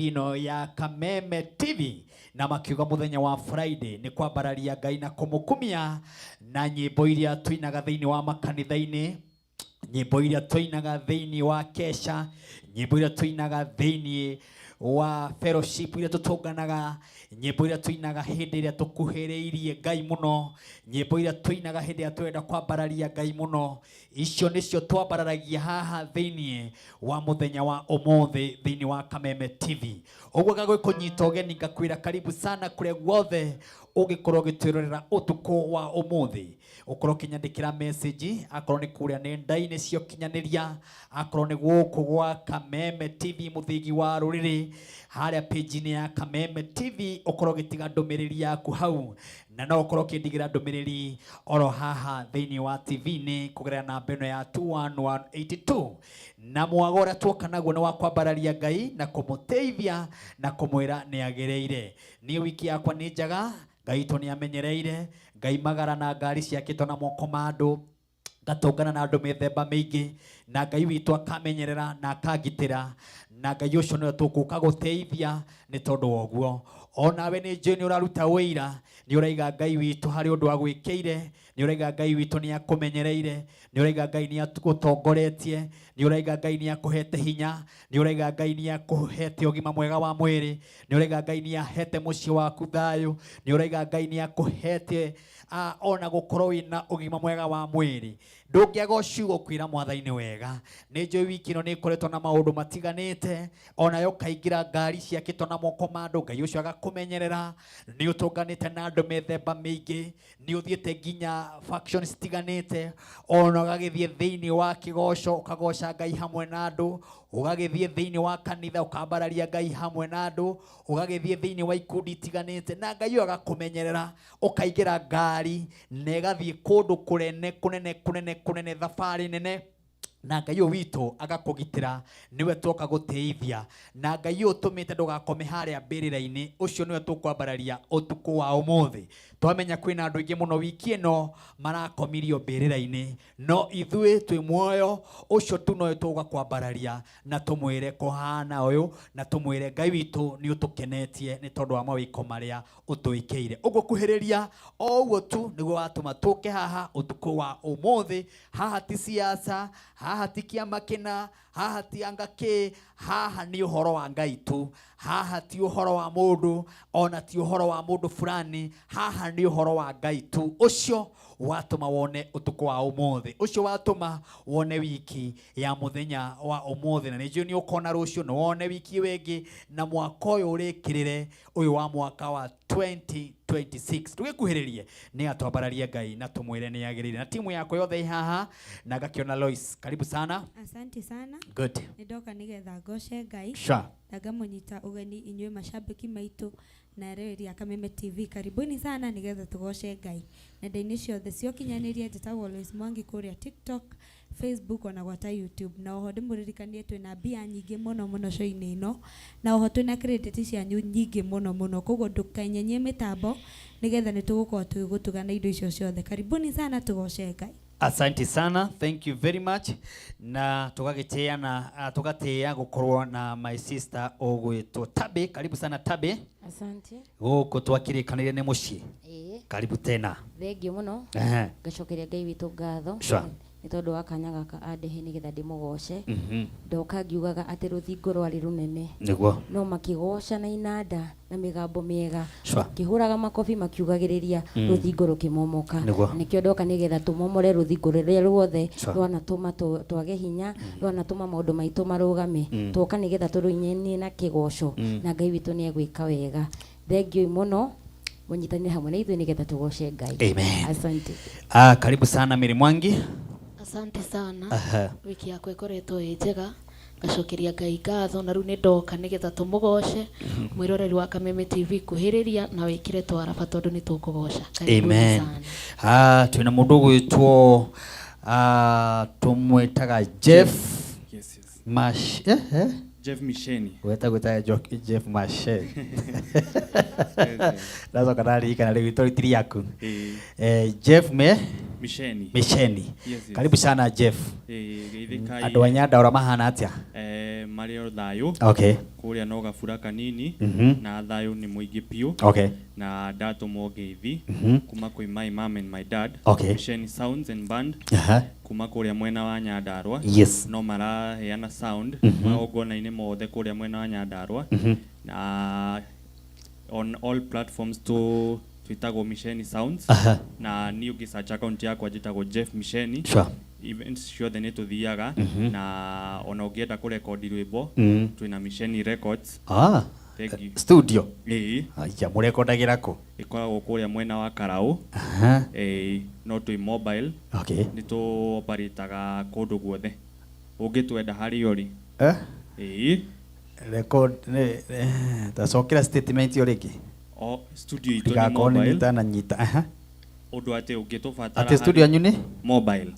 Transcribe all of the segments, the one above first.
TV no ya Kameme TV na makiuga muthenya wa Friday ni kwambararia Ngai na kumukumia na nyimbo iria tuinaga thiini wa makanitha-ini, nyimbo iria tuinaga thiini wa kesha, nyimbo iria tuinaga thiini wa fellowship iria tutunganaga, nyimbo iria tuinaga hindi iria tukuhiriirie Ngai muno, nyimbo iria tuinaga hindi iria twenda kwambararia Ngai muno, icio nicio twambararagia haha thiini wa muthenya wa umuthi thiini wa Kameme TV. Ogwo gagwe kunyita ugeni ngakwira karibu sana kure guothe ugikorwo gitwirorera utuko wa umuthi, ukorwo kinyandikira message akorwo ni kuria nenda-ini cio kinyaniria, akorwo ni guku gwa Kameme TV muthigi wa ruriri haria page ni ya Kameme TV, ukorwo gitiga ndumiriri yaku hau na no ukorwo kindigira ndumiriri oro haha thiini wa TV ni kugerera namba ino ya 21182 na mwagora twoka naguo ni wa kwambararia Ngai na kumuteithia na kumwira ni agereire. Ni wiki yakwa ni njaga, Ngai to ni amenyereire, Ngai magara na ngari ciakitwo na moko ma andu, ngatongana na andu mithemba mingi, na Ngai witu akamenyerera na akagitira, na Ngai ucio niwe tuguka guteithia ni tondu woguo. Onawe ni njui ni uraruta wira, ni uraiga Ngai witu hari undu agwikeire, ni uraiga Ngai witu ni akumenyereire, ni uraiga Ngai ni atutongoretie, ni uraiga Ngai ni akuhete hinya, ni uraiga Ngai ni akuhete ugima mwega wa mwiri, ni uraiga Ngai ni ahete mucii waku thayu, ni uraiga Ngai ni akuhete ona gukorwo wina ugima mwega wa mwiri. Ndungiaga uciugo kwira Mwathani wega. Ni njui wiki ino ni ikoretwo na maundu matiganite, ona yo kaingira ngari ciakitwo na moko ma andu, Ngai ucio agakumenyerera, ni utunganite na andu mithemba mingi, ni uthiete nginya factions tiganite, ona gagithie thiini wa kigoco ukagoca Ngai hamwe na andu, ugagithie thiini wa kanitha ukambararia Ngai hamwe na andu, ugagithie thiini wa ikundi tiganite na Ngai ucio agakumenyerera, ukaingira ngari na igathie kundu kunene thabari nene, na Ngai witu agakugitira, niwe twoka guteithia, na Ngai utumite ndugakome haria mbirira-ini, ucio niwe tukwambararia utuku wa umuthi. Twamenya kwina andu ingi muno wiki ino marakomirio mbirira-ini, no ithui twi muoyo ucio tu no tugakwambararia na tumwire kuhana uyu, na tumwire Ngai witu ni utukenetie ni tondu wa mawiko maria utuikiire. Uguo kuhiriria o uguo tu niguo watuma tuke haha utuku wa umuthi. Haha ti siasa, haha ti kiama kina, haha ti angaki, haha ni uhoro wa Ngai tu, haha ti uhoro wa mundu, ona ti uhoro wa mundu fulani, haha ni uhoro wa Ngai tu. Ucio watuma wone utuku wa umuthi, ucio watuma wone wiki ya muthenya wa umuthi, na nijio ni ukona rucio no wone wiki wengi na mwaka uyu urikirire uyu wa mwaka wa 2026. Tugikuhiririe ni atwambararia Ngai na tumwire ni agirire, na timu yako yothe haha na gakiona Lois, karibu sana. Asante sana. Good. Nidoka nigetha goce Ngai. Sure. Ndagamunyita ugeni inywe mashabiki maitu na redio ya Kameme TV. Karibuni sana nigetha tugoce Ngai. Nenda-ini ciothe cio kinyaniria njitagwo Lois Mwangi kuria TikTok, Facebook ona gwata YouTube, na oho ndimuririkanie twina mbia nyingi muno show-ini ino, na oho twina credit cianyu nyingi muno koguo ndukanyenye mitambo nigetha nitugukorwo tugutugana indo icio ciothe. Karibuni sana tugoce Ngai. Asante sana, thank you very much. Na tugagitia na tugatia gukorwo na my sister ogwitwo Tabe. Karibu sana Tabe. Asante. Guko twakirikanire ni mucii. Karibu tena. Thengio muno. Gacokeria Ngai witu ngatho. Sure. Ni tondu wa kanya gaka andehe nigetha ndimugoce. Ndoka ngiugaga ati ruthingo rwari runene. Niguo. No makigoca na inanda na migambo miega. Sure. Kihuraga makofi makiugagiriria ruthingo rukimomoka. Nikio ndoka nigetha tumomore ruthingo riria ruothe rwana tuma twage hinya, rwana tuma maundu maitu marugame. Twoka nigetha turuinyenie na kigoco na Ngai witu ni egwika wega. Thengio muno. Munyitanire hamwe na ithuĩ nigetha tugoce Ngai. Amen. Asante. Karibu sana Mary Mwangi. Asante sana. Wiki yako ikoretwo ĩ njega, ngacokeria Ngai ngatho, na rĩu nĩ ndoka nigetha tumugoce mwiroreri wa Kameme TV kuhiriria na wikire twaraba tondu nĩ tũkũgoca. Amen. Twina mundu gwitwo tumwitaga Jeff. Yes. Mash Jeff Misheni. Weta gwita Jeff Masheni. Lazo kanali kana leo itori yaku. Jeff Misheni. Karibu sana Jeff. Geithĩkai. Andu anya ndaura mahana atia? Mario thayo. Okay. Kuria no gabura kanini na thayo ni muingi piu. Okay. Na dato mogeithi kuma kwi my mom and my dad. Okay. Misheni Sounds and Band. Kuma kuria mwena wa Nyandarua. Yes. No maraheana sound magongona-inĩ mothe kuria mwena wa Nyandarua. Na on all platforms to twitagwo Misheni Sounds. Na ni ugisearch account yakwa njitagwo Jeff Misheni. Sure. Events ciothe nĩ tuthiaga na ona ũngĩenda kũrekondi rwĩmbo twĩna Misheni Records. Studio. Aya mũrekondagira kũ? Ĩkoragwo kũrĩa mwena wa Karaũ. No twĩ mobile. Okay. Nĩ tũ operataga kũndũ guothe. Ũngĩtwenda harĩa ũrĩ. Record tacokera statement yo rĩngĩ. Studio itũ nĩ mobile. Nyita. Ũndũ atĩ ũngĩtũbatara. Ati studio yanyu nĩ? Mobile.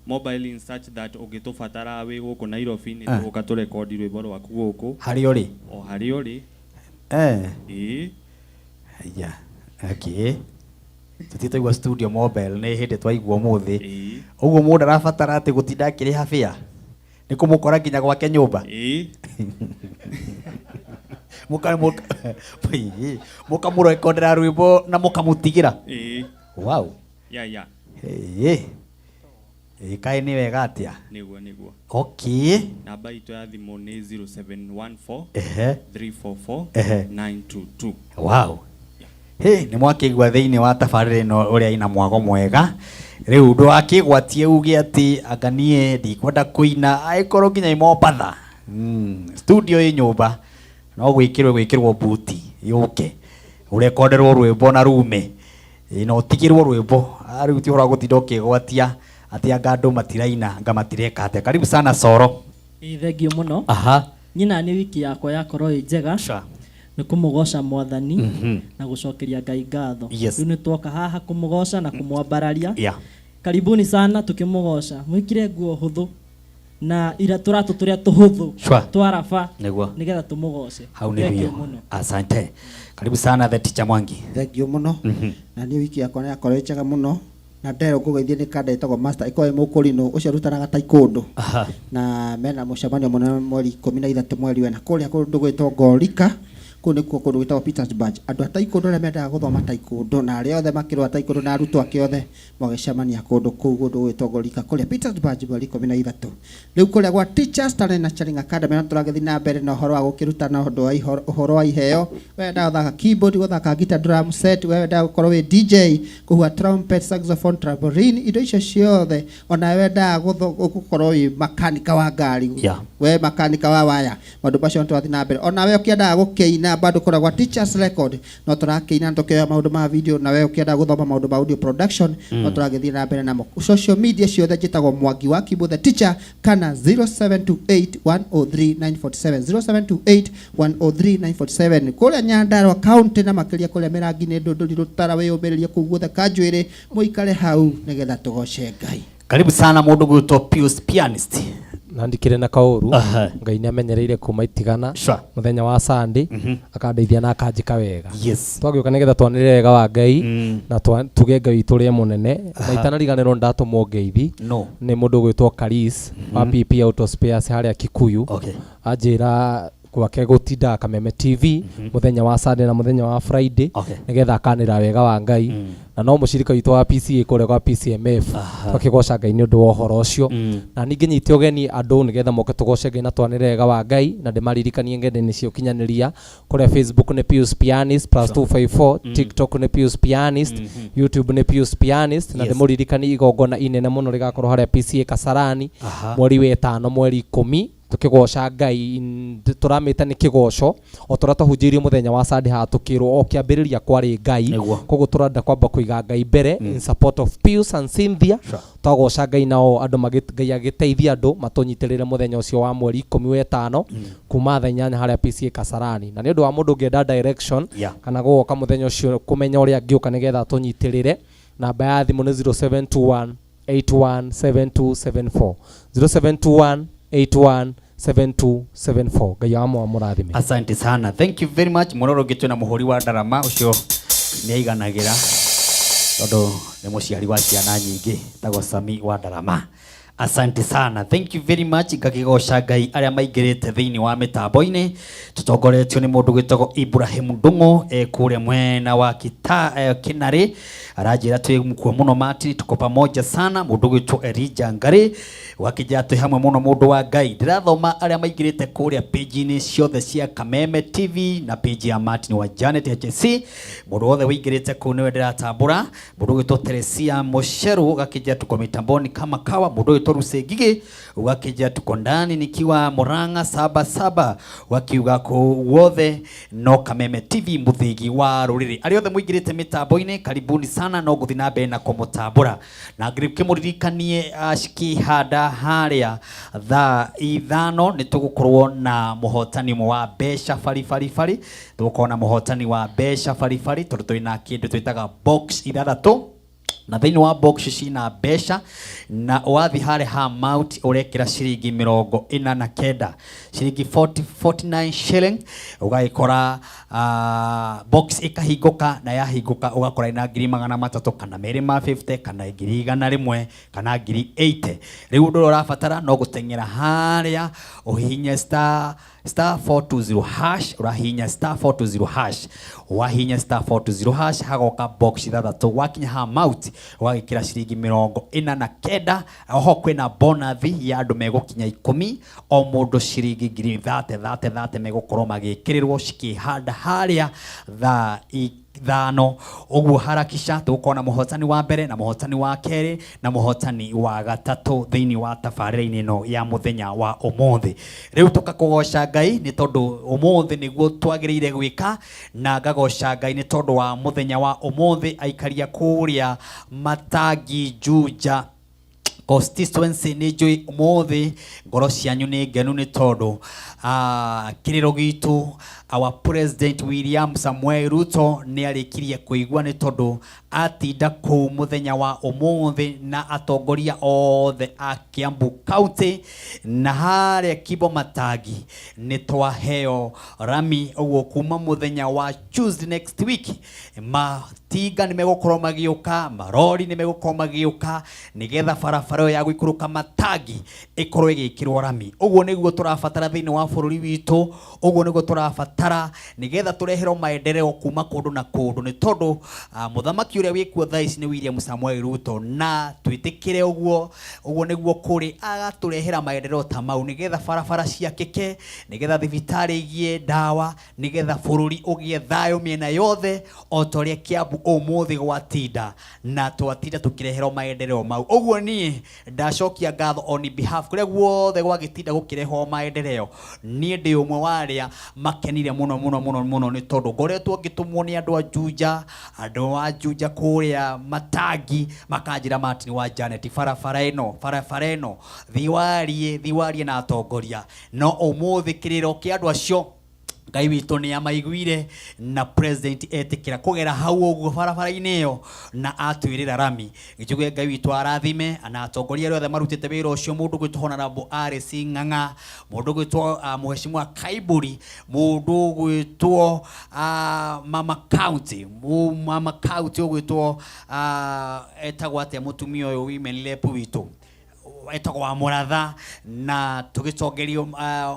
Mobile in such that ũngĩtũbatara wĩ gũkũ Nairobi nĩ tũgũka tũrekondi rwĩmbo rwaku gũkũ. Harĩa ũrĩ? O harĩa ũrĩ. Aya. Okay. Tutitaigua studio mobile nĩ hĩndĩ twaigua mũthĩ. Ũguo mũndũ arabatara atĩ gũtinda akĩrĩha fare. Nĩ kũmũkora nginya gwake nyũmba. Mũkamũrekondera rwĩmbo na mũkamũtigĩra. Wow. Ya. Kaĩ nĩ wega atĩa? Nĩguo. Okay. Namba itũ ya thimũ nĩ 0714 344 922. Wow. Nĩ mwakĩigua thĩinĩ wa tabarĩra ĩno ũrĩa ina mwago mwega. Rĩu ndwakĩgwatie uge atĩ anga niĩ ndikwenda kũina agĩkorwo nginya Mombatha. Studio ĩ nyũmba no gwĩkĩrwo buti yũke ũrekonderwo rwĩmbo na rume na ũtigĩrwo rwĩmbo rĩu ti ũhoro wa gũtinda ũkĩgwatia atĩ anga andũ matiraina anga matireka atĩa. Karibu sana Soro. Thengio mũno. Nyina nĩ wiki yakwa yakorwo ĩ njega. Nĩ kũmũgoca Mwathani na gũcokeria Ngai ngatho. Rĩu nĩ twoka haha kũmũgoca na kũmwambararia. Karibuni sana tukĩmũgoca. Mwĩkire nguo hũthũ na iratũ tũrĩa tũhũthũ twaraba nĩgetha tũmũgoce. Hau nĩ hiyo. Asante. Karibu sana the teacher Mwangi. Thengio mũno. Na nĩ wiki yakwa yakorwo ĩ njega mũno. Na ndero ngũgeithie nĩ kanda ĩtagwo Master ĩkorwo ĩ mũkũrinũ ũcio rutanaga taekwondo. Na mena mũcemanio mũnene mweri 13 mweri wena kũrĩa kũndũ gwĩtwo Ngorika. Kũu nĩkuo kũndũ gwĩtagwo Petersburg. Andũ a taekwondo arĩa mendaga gũthoma taekwondo na arĩa othe makĩrũa taekwondo na arutwo ake othe magĩcemania kũndũ kũu kũndũ gwĩtwo Ngorika kũrĩa Petersburg mweri 13. Rĩu kũrĩa gwa Teachers Talent Nurturing Academy no tũragĩthiĩ na mbere na ũhoro wa gũkĩrutana ũhoro wa iheo. Wenda gũthaka keyboard, gũthaka guitar, drum set, wenda gũkorwo wĩ DJ, kũhua trumpet, saxophone, tambourine, indo icio ciothe. Ona wenda gũkorwo wĩ makanika wa ngari, we makanika wa waya, maũndũ macio tũrathiĩ na mbere. Ona we ũkĩendaga gũkĩina bado kora gwa Teachers Record no tũrakĩina tũkĩoya maũndũ ma video, na we ũkĩenda gũthoma maũndũ ma audio production no tũragĩthiĩ na mbere namo. Social media ciothe njĩtagwo Mwangi wa Kibo the Teacher kana 0728103947 0728103947 kũrĩa Nyandarua County na makĩria kũrĩa Mĩrangi-inĩ Ndũndũri Rũtara wĩyũmĩrĩrie kũu guothe Kanjuĩrĩ mũikare hau nĩgetha tũgoce Ngai. Karibu sana mũndũ gwĩtwo Pius Pianist. Nandikire na kauru Ngai nĩ amenyereire kuma itigana muthenya wa Sunday akandeithia na akanjika wega. Twagĩũka nĩgetha twanĩrĩre wega wa Ngai na tuge Ngai witũ ũrĩa mũnene. Maita nariganĩrwo ndatũmwo ngeithi nĩ mũndũ gwĩtwo Karis wa PP Auto Spares harĩa Kikuyu. Anjĩra gwake gũtinda Kameme TV muthenya wa Sunday na muthenya wa Friday nĩgetha akanĩra wega wa Ngai na no mũcirika witũ wa PCA kũrĩa kwa PCMF twakĩgoca Ngai nĩ ũndũ wa ũhoro ũcio. Na ningĩ nyite ũgeni andũ nĩgetha moke tũgoce Ngai na twanĩre wega wa Ngai na ndĩmaririkanie ng'enda-inĩ cia ũkinyanĩria kũrĩa Facebook nĩ Pius Pianist +254 TikTok nĩ Pius Pianist YouTube nĩ Pius Pianist na ndĩmũririkanie igongona inene mũno rĩgakorwo harĩa PCA Kasarani mweri wa 5 mweri 10 tukigoca Ngai turamita ni kigoco o turatahunjirie muthenya wa Sunday ha tukirwo o kiambiriria kwari Ngai koguo turanda kwamba kuiga Ngai mbere in support of Pius and Cynthia twagoca Ngai nao andu Ngai agiteithia andu matunyitirire muthenya ucio wa mweri 15 kuma thaa 8 haria PCA Kasarani na ni undu wa mundu ngienda direction kana guoka muthenya ucio kumenya uria ngiuka nigetha tunyitirire namba ya thimu ni 0721 817274 0721 817274 Ngai wa mũrathime. Asante sana. Thank you very much. Mororo gitwe na muhuri wa ndarama ucio ni aiganagira tondu ni muciari wa ciana nyingi tago Sami wa ndarama. Asante sana. Thank you very much. Ngakigosha Ngai aria maingirite thiini wa mitambo-ini tutongoretio ni mundu gwitagwo Ibrahim Ndungu kuria mwena wa Kinari arajira twi mkuo muno mati tuko pamoja sana. Mundu gwitwo Elijah Ngari wakija twi hamwe muno mundu wa Ngai. Ndirathoma aria maingirite kuria page-ini ciothe cia Kameme TV na page ya Martin wa Janet HC. Mundu wothe wingirite ku niwe ndiratambura. Mundu gwitwo Teresia Musheru gakija tuko mitamboni kama kawa. Mundu gwitwo Rusegige wakija tuko ndani nikiwa Murang'a 77 wakiuga ku wothe no Kameme TV muthigi wa ruriri. Ari othe muingirite mitambo-ini karibuni sana no guthi na mbere na kumutambura na ngirike muririkanie ashikihanda haria thaa ithano nitugukorwo na muhotani wa besha fari tukona muhotani wa besha fari tondu twina kindu twitaga box ithathatu na thiini wa box cina besha na wathi hare ha mount urekira ciringi 49 ciringi 49 shilling ugaikora box ikahinguka na yahinguka ugakora ina 300 kana 250 kana 100 kana 80. Riu ndu urabatara no gutengera haria uhinye star 420 hash urahinya star 420 hash wahinya star 420 hash hagoka box ithathatu wakinya ha mount wagikira ciringi 49 oho kwina bonus ya andu megukinya 10 o mundu ciringi 30 megukorwo magikirirwo cikihanda haria thaa ithano. Uguo harakisha tukona muhotani wa mbere na muhotani wa keri na muhotani wa gatatu thiini wa tabarira-ini no ya muthenya wa umuthi. Riu tukakugosha Ngai ni tondu umuthi niguo twagiriire gwika na ngagosha Ngai ni tondu wa muthenya wa umuthi aikaria kuria Matangi Juja constituency ni njui umuthi ngoro cianyu ni ngenu ni tondu kiriro gitu our president William Samuel Ruto ni arikirie kuigua ni tondu atinda ku muthenya wa umuthi na atongoria othe a Kiambu County na haria Kibo Matangi ni twaheo rami uguo kuma muthenya wa Tuesday next week matinga ni megukorwo magiuka marori ni megukorwo magiuka nigetha barabara ya guikuruka Matangi ikorwo igikirwo rami. Uguo niguo turabatara thiini wa bururi witu, uguo niguo turabatara nigetha tureherwo maendeleo kuma kundu na kundu ni tondu muthamaki uria wikuo thaa ici ni William Samuel Ruto na twitikire uguo niguo kuri agaturehera maendeleo ta mau nigetha barabara ciakike nigetha thibitari igie dawa nigetha bururi ugie thayo miena yothe o toria Kiambu umuthi gwatinda na twatinda tukireherwo maendeleo mau. Uguo ni ndacokia ngatho on behalf kuria guothe gwagitinda gukireho maendeleo ni ndi umwe waria makenire muno ni tondu ngoretwo ngitumwo ni andu a Juja kuria Matangi makanjira Martin wa Janet barabara ino thiwarie na atongoria no umuthi kiriro ki andu acio Ngai witu ni amaiguire na president etikira kugera hau uguo barabara-ini iyo na atwirira rami. Ngijuge Ngai witu arathime ana atongoria othe marutite wira ucio mundu gwitwo Honorable RC Ng'ang'a, mundu gwitwo Mheshimiwa Kaiburi, mundu gwitwo Mama County gwitwo etagwo atia mutumia uyu women rep witu etagwo wa Muratha na tugicogerio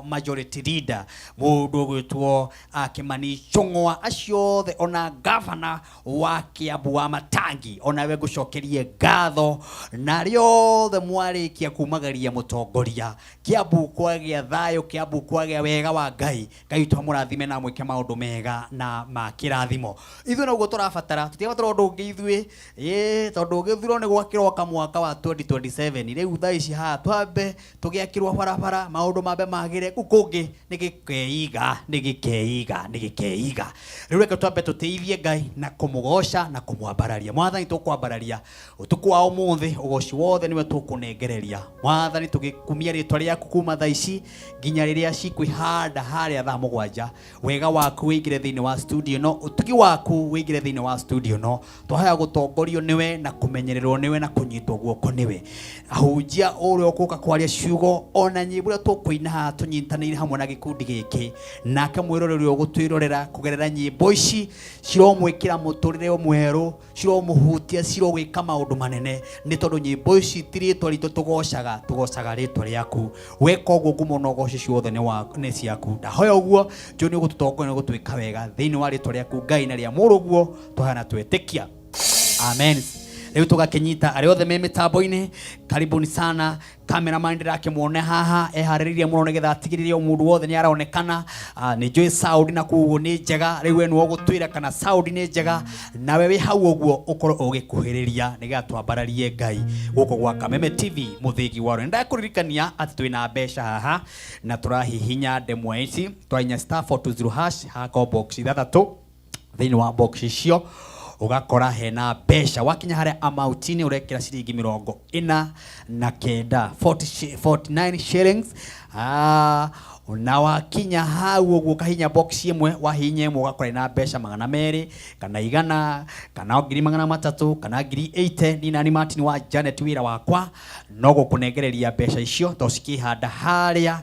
majority leader mundu gwitwo Kimani Chung'wa acio othe ona governor wa Kiambu wa Matangi ona we gucokerie ngatho na riothe mwarikia kumagaria mutongoria Kiambu kwagia thayo Kiambu kwagia wega wa Ngai twamurathime na mwike maundu mega na makirathimo. Ithuĩ noguo turabatara tutiabatara undu ungi ithuĩ tondu githurwo ni gwakirwo kamwaka wa 2027 riu thaa ici ha twambe tugiakirwo barabara maundu mambe magire gukungi nigikeiga riu reke twambe tuteithie Ngai na kumugosha na kumwambararia. Mwathani tukwambararia utuku wa umuthi ugoci wothe niwe tukunengereria. Mwathani tugikumia ritwa riaku kuma thaa ici nginya riria cikwihanda haria thaa 7 wega waku wigire thiini wa studio no utugi waku wigire thiini wa studio no twahaya gutongorio niwe na kumenyererwo niwe na kunyitwo guoko niwe ahunjia mũhunjia ũrĩa ũkũka kwaria ciugo ona nyĩmbo iria tũkũina tũnyitanĩire hamwe na gĩkundi gĩkĩ nake mwĩroreri ũgũtwĩrorera kũgerera nyĩmbo ici ciromwĩkĩra mũtũrĩre mwerũ ciromũhutia cirogwĩka maũndũ manene nĩ tondũ nyĩmbo ici ti rĩtwa ritũ tũgocaga rĩtwa rĩaku weka ũguo ngumo na ũgoci ciothe nĩ ciaku ndahoya ũguo njũ nĩ ũgũtũtongoria na gũtwĩka wega thĩinĩ wa rĩtwa rĩaku Ngai na rĩa mũrũ ũguo tũhana twĩtĩkia amen. Leo tugakenyita arĩ othe me mitambo-inĩ karibuni sana cameraman ndirakĩmuone haha eharĩrĩirie mũno nĩgetha atigĩrĩre mũndũ wothe nĩ aronekana nĩ njũĩ sound na kuguo nĩ njega rĩu we nĩ ũgũtwĩra kana sound nĩ njega nawe wĩ hau ũguo ũkorwo ũgĩkuhĩrĩria nĩgetha twambararie Ngai gũkũ gwa Kameme TV mũthĩgi wa rũrĩrĩ ndakũririkania atĩ twĩna mbeca haha na tũrahihinya ndemwa ici twainya *420# hako box ithathatũ thĩinĩ wa box icio ugakora hena mbeca wakinya harĩa amount-inĩ urekĩra ciringi 49 49 shillings na wakinya hau ũguo kahinya box imwe wahinya imwe ugakora na mbeca 200 kana 100 kana 300 kana 80 ni nani Martin wa Janet wira wakwa no gũkũnengereria mbeca icio to cikihanda harĩa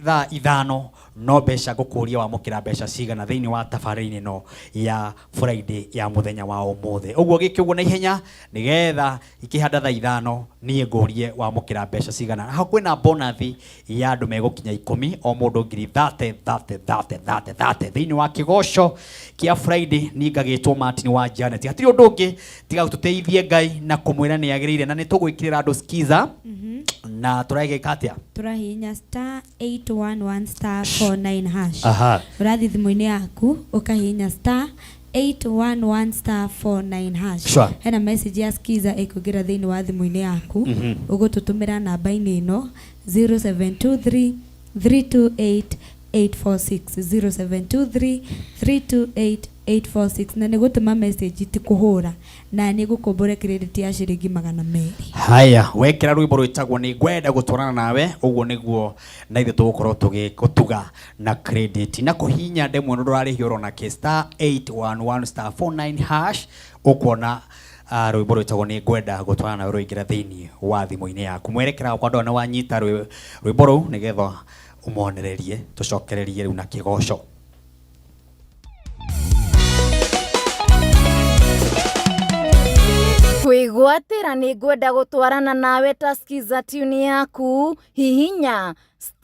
thaa ithano no mbeca ngũkũria wamũkĩra mbeca cigana thĩinĩ wa tabarĩra ĩno ya Friday ya mũthenya wa ũmũthĩ ũguo gĩkĩguo na ihenya nĩgetha ikĩhanda thaa ithano niĩ ngũrie wamũkĩra mbeca cigana haha kwĩna bonus ya andũ megũkinya 10 o mũndũ ngiri 30 thĩinĩ wa kĩgoco kia Friday niĩ ngagĩtwo Martin wa Janet hatirĩ ũndũ ũngĩ tiga gũtũteithie Ngai na kũmwĩra nĩ agĩrĩire na nĩ tũgwĩkĩrĩra andũ skiza na tũraigĩka atĩa tũrahihinya *811*49#. Ũrathi thimũ-inĩ yaku ũkahihinya *811*49#. Sure. Hena message ya skiza ĩkũingĩra thĩinĩ wa thimũ-inĩ yaku ũgũtũtũmĩra namba-inĩ ĩno 0723 328 846 0723 328 846 na nĩgũtũma message ti kũhũra na nĩgũkombore credit ya ciringi 200. Haya wekera rwĩmbo rwĩtagwo nĩ ngwenda gũtwarana nawe ũguo nĩguo na ithuĩ tũgũkorwo tũgĩtuga na credit na kũhinya ndemwe no ndũrarĩhio ũrona ke *811*49# ũkuona rwĩmbo rwĩtagwo nĩ ngwenda gũtwarana nawe rũingĩra thĩinĩ wa thimũ-inĩ yaku mwerekera kwa andũ na wanyita rwĩmbo rũu nĩgetha umonererie tucokererie rĩu na kĩgoco. Kwĩgwatĩra nĩ ngwenda gũtwarana nawe ta skiza tune yaku hihinya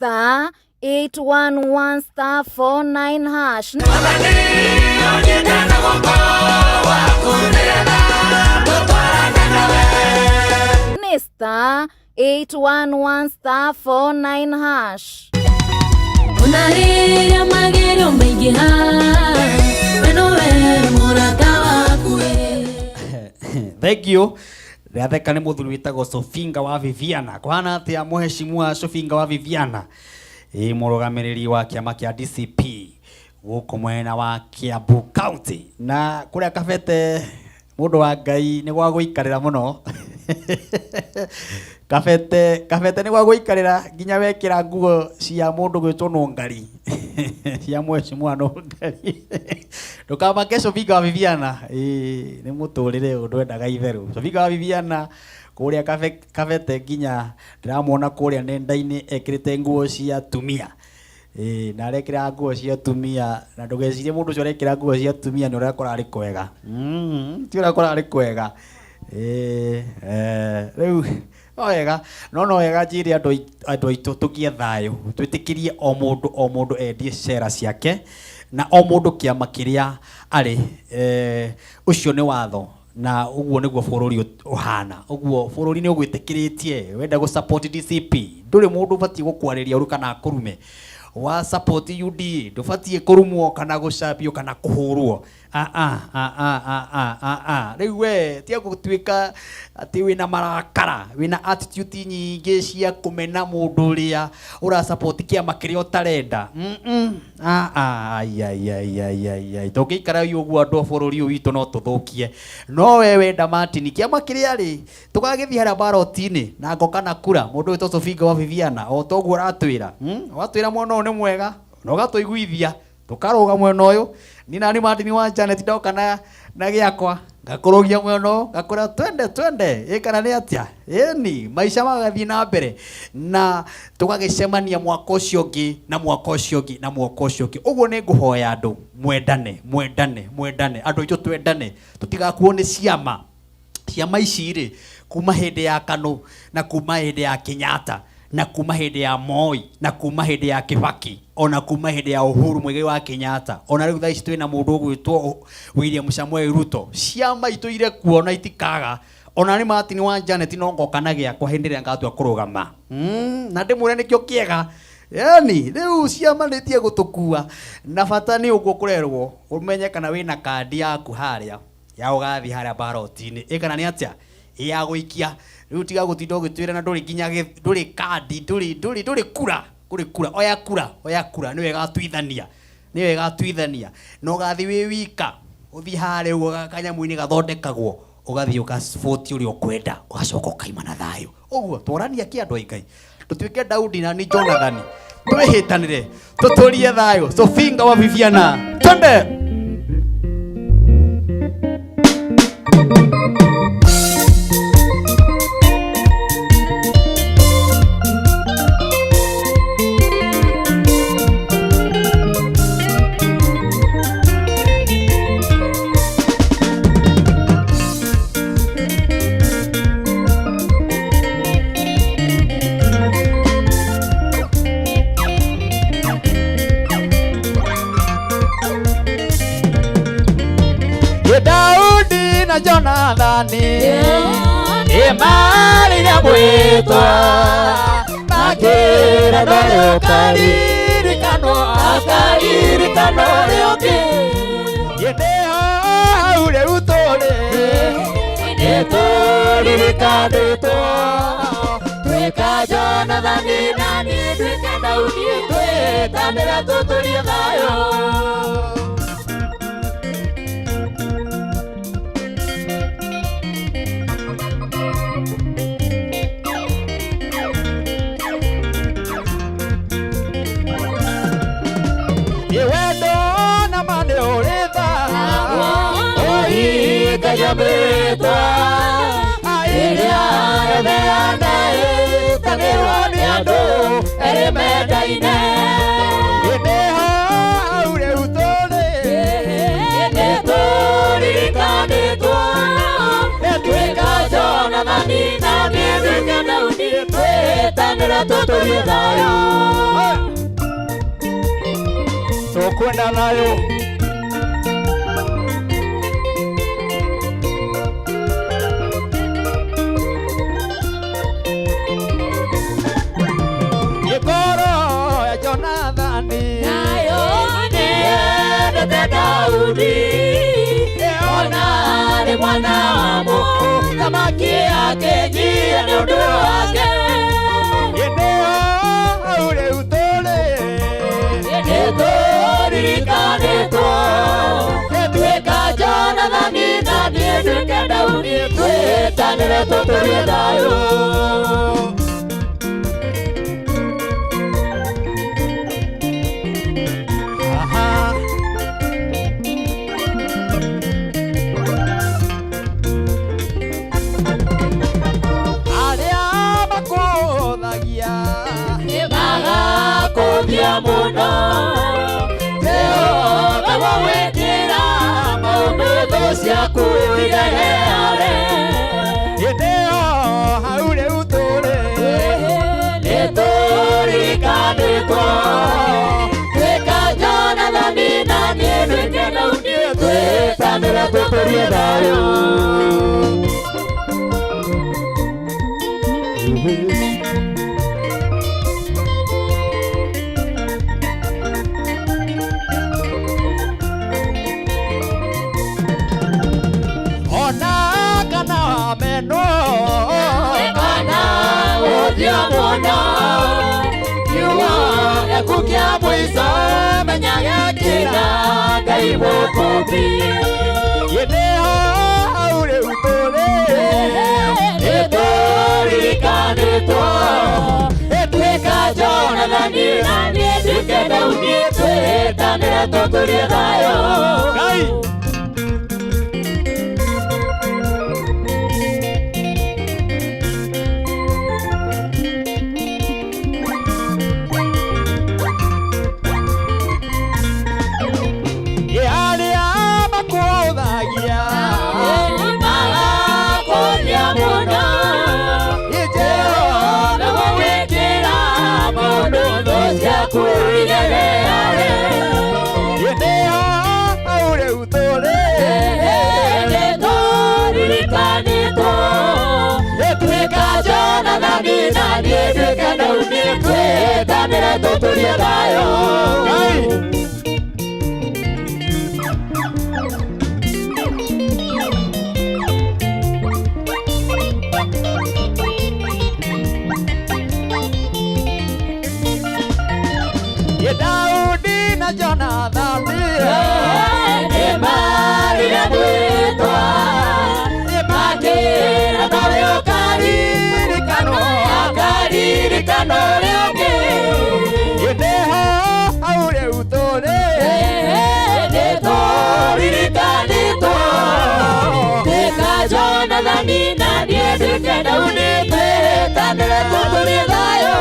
*811*49# nĩ *811*49#. Unarĩrĩa magĩrĩo maingĩha weno we mũrata waku. Thank you. Ndatheka nĩ mũthuri wĩtagwo Sofinga wa Viviana. Kwana atĩa mũheshimiwa Sofinga wa Viviana? Mũrũgamĩrĩri wa kĩama kĩa DCP gũkũ mwena wa Kiambu County. Na kũrĩa kabete mũndũ wa Ngai nĩ gwa gũikarĩra mũno. Kabete nĩ gwa gũikarĩra nginya wekĩra nguo cia mũndũ gwĩtwo Nũngari. Cia mweshimwa Nũngari. Ndũkamake Sofinga wa Viviana. Nĩ mũtũrĩre ũndũ endaga itherũ. Sofinga wa Viviana kũrĩa kabete nginya ndĩramuona kũrĩa nenda-inĩ ekĩrĩte nguo cia tumia. Na arekĩra nguo cia tumia na ndũgecirie mũndũ ũcio arekĩra nguo cia tumia nĩ ũrakora arĩ kwega. Ti ũrakora arĩ kwega. Rĩu wega no wega njĩre andũ aitũ tũgie thayũ twĩtĩkĩrie o mũndũ endie share ciake na o mũndũ kĩama kĩrĩa arĩ ũcio nĩ watho na ũguo nĩguo bũrũri ũhana ũguo bũrũri nĩ ũgwĩtĩkĩrĩtie wenda gũ support DCP ndũrĩ mũndũ ũbatiĩ gũkwarĩria ũru kana kũrume wa support UDA ndũbatiĩ kũrumwo kana gũcambio kana kũhũrwo rĩu we tiga gũtuĩka atĩ wĩna marakara wĩna attitude nyingĩ cia kũmena mũndũ ũrĩa ũra support kĩama kĩrĩa ũtarenda tũngĩikara ũguo andũ a bũrũri ũyũ witũ no tũthũkie no we wenda Martin kĩama kĩrĩa rĩ tũgagĩthiĩ harĩa ballot-inĩ na ngoka na kura mũndũ wĩtwo Sofinga wa Viviana o toguo ũratwĩra mwena nĩ mwega na ũgatũiguithia tukarũga mwena ũyũ ni nani Martin wa Janet ndoka na gĩakwa ngakorogia mwono ngakora twende kana ni atia ni maisha magathi na mbere na tugagicemania mwaka ucio ngi na mwaka ucio ngi na mwaka ucio ngi uguo ni nguhoya andu mwendane andu itu twendane tutigakuo ni ciama ici ri kuma hindi ya KANU na kuma hindi ya Kenyatta na kuma hindi ya Moi na kuma hindi ya Kibaki ona kuma hindi ya Uhuru Muigai wa Kenyatta ona riu thaici twina mundu gwitwo William Samuel Ruto ciama itu ire kuona itikaga ona ni Martin wa Janet no ngokanagia kwa hindi ria ngatua kurugama na ndimure nikio kiega yani riu ciama nitie gutukua na bata ni uguo kurerwo umenye kana wina kandi yaku haria ya ugathi haria baroti-ini ikana ni atia ya guikia riu tiga gutinda ugitwira na nduri nginya nduri kandi nduri kura oya kura ni wega twithania no gathi wi wika uthi hare kanyamu-ini gathondekagwo ugathi ukavoti uri ukwenda ugacoka ukaima na thayo uguo twarania ki andu aingai tutuike Daudi na ni Jonathan twihitanire tuturie thayo Sofinga wa Viviana twende Jonathan mari ya mwitwa makira no akaririkano rioki yeneho ure utore neturikanitwo twika Jonathan nani twika Daudi twitanira tuturie thayo Yameta airia yameana tanirwa ni andu erimendaine ineha ure utore neturikanitwo twika Jonathan na twika Daudi twitanira tuturie thayo tukwenda nayo Daudi ona ni mwana wa Mungu thamaki yake njia ni undu wake yeneo ure utole neturikanitwo twika Jonathan na niĩ twike Daudi twitanire tuturie thayo muno teo baba wekira maundu ciaku irehere yeneo haure utore neturikanitwo twika Jonathan na niĩ twike Daudi twitanire tuturie thayo kukia mwiso menyage kina Ngai mukumbi yeneho ure utore neturikanitwo twika Jonathan na niĩ twike Daudi twitanire tuturie thayo Ngai twitanire tuturie thayo Daudi na Jonathan marire mwitwa makira tario karirikano rĩngĩ Yedeho aure utore nĩtũririkanĩtwo ndĩka Jonathani na niĩ ndĩke Daudi twĩtanĩre tũtũrie thayũ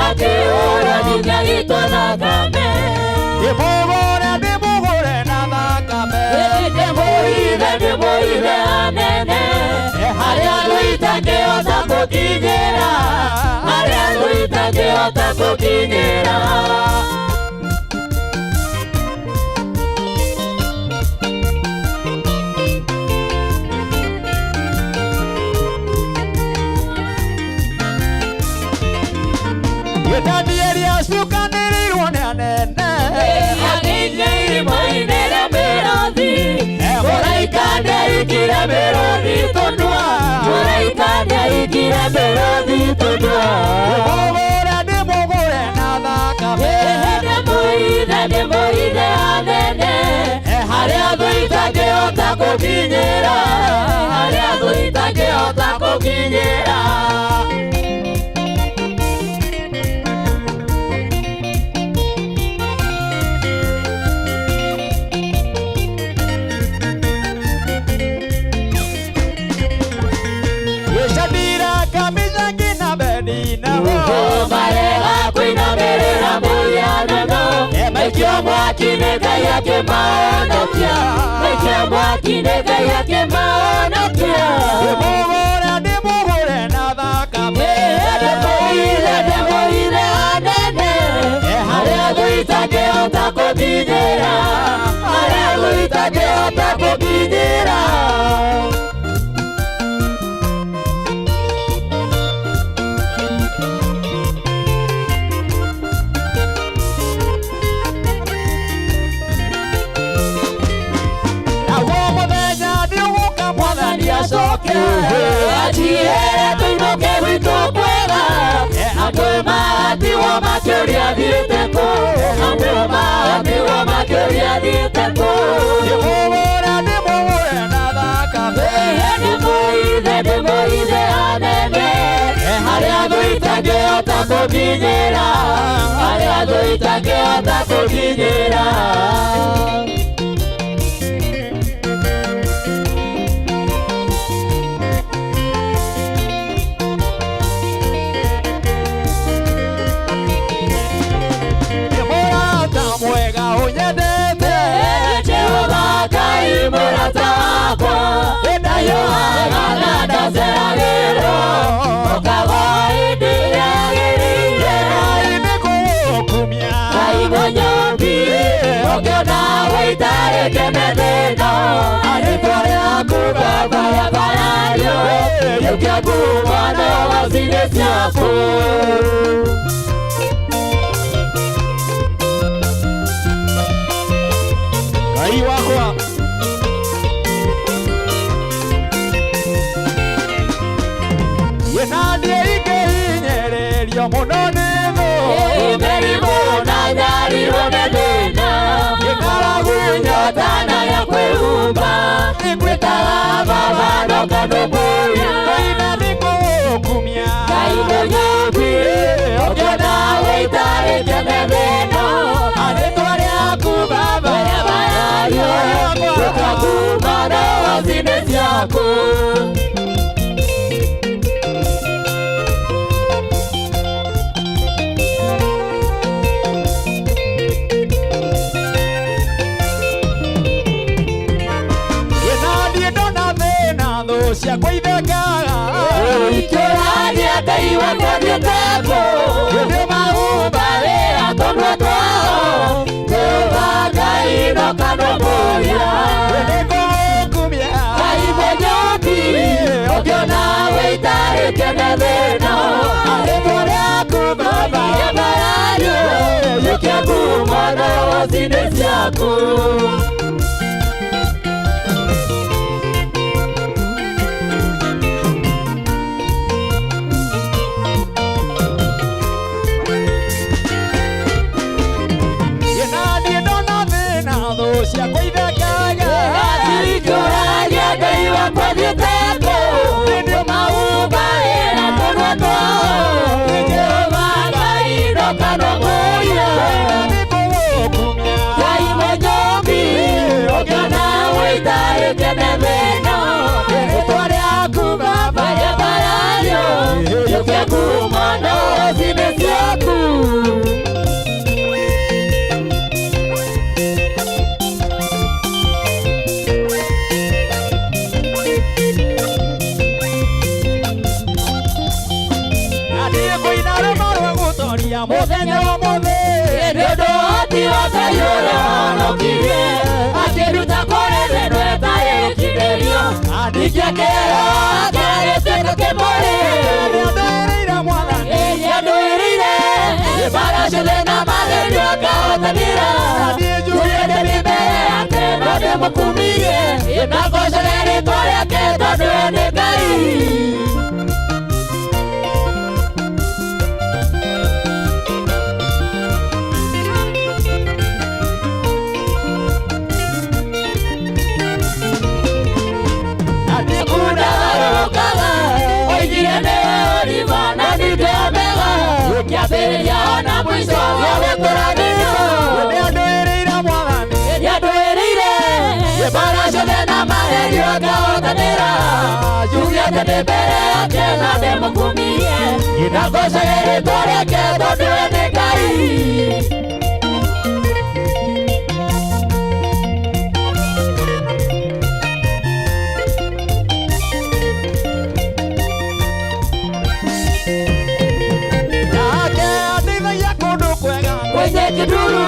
Akiura ningagitwa thakame Ndĩmũgũre na thakame ndĩmũire anene harĩa andũ itangĩhota gũkinyĩra Daniel asukanĩrĩirwo nĩ anene irima-inĩ mĩrothi mũraika ndeikire mĩrothi tũnua Ndĩmũgũre na thakame ndĩmũire anene harĩa andũ itangĩhota gũkinyĩra Maikia mwaki-inĩ Ngai akĩmahonokia Ndĩmũgũre na thakame ndĩmũire anene harĩa andũ itangĩhota gũkinyĩra Ajiere tuinoke gwitũ kwega andũ mahatirwo makĩũria thiĩte kũ Ndĩmũgũre na thakame ndĩmũire anene harĩa andũ itangĩhota kũkinyĩra Mũrata wakwa ndayo agana seragĩrwo ũkagwo hĩndĩ ĩrĩa yagĩrĩire Ngai mũnyũmbi ũngĩona wĩitarĩke mĩthĩno arĩtwa rĩaku Baba rĩabanyario rĩũkia kuuma ndogoci-inĩ ciaku Ngai wakwa Nandie ingĩhinyĩrĩrio mũno nĩ thũ mĩrimũ na nyarirwo nĩ thĩna Ngĩkaragu nyota na ya kwĩhumba ngwĩtaga Baba ndoka ndũmbũria Ngai na nĩkũkumia Ngai mũnyũmbi ũngĩona ciaku. Ciakwa ithengaga ikĩũrania Ngai wakwa thiĩteko hĩndĩ maumba wĩra tondũ twao Jehova Ngai ndokanũmũria nĩngũkumia Ngai mũnyoki ũngĩona wĩitarĩte na thĩna rĩtwa rĩaku Baba rĩambarario yũkia ngumo ndogo-inĩ ciaku. ciakwa ithengaga ikĩũrania Ngai wakwa thiĩteko hĩndĩ maumba wĩra tondũ twao Jehova Ngai ndokanũmũria Ngai mũnyomi ũngĩona wĩitarĩte na thĩna rĩtwa rĩaku Baba rĩambarario yũkia ngumo ndogo-inĩ ciaku. Mũthenya wa mũthĩ nĩ ũndũ ũhoti wa Ngai ũrĩa wahonokirie akĩruta kũrĩ thĩ ndwetagĩkithĩrio ningĩ akĩrehe akĩarĩtuĩka kĩmũrĩ nĩandũĩrĩire mbara ciothe na magerio akahotanĩra njuĩte nĩ mbere yake no ndĩmũkumirie na ngocage rĩtwa rĩake tondũ we nĩ Ngai. Kĩambĩrĩria ona mũico gĩothe kũrathimwo nĩandũĩrĩire mbara ciothe na magerio akahotanĩra njuĩte nĩ mbere yake na ndĩmũkumie na ngocage rĩtwa rĩake tondũ we nĩ Ngai. Kiduru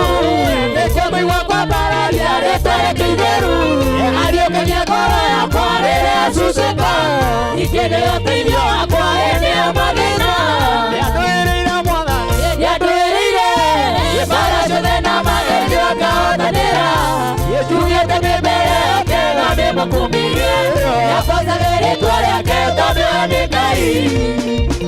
nĩkĩambai wakwa mbararia rĩtwa rĩake itheru ariũkagia ngoro yakwa rĩrĩa acucĩka ningĩ nĩyo ũteithio wakwa hĩndĩ ya mathĩna nĩandũĩrĩire mbara ciothe na magerio akahotanĩra njuĩte nĩ mbere yake na ndĩmũkumirie ngocage rĩtwa rĩake tondũ we nĩ Ngai.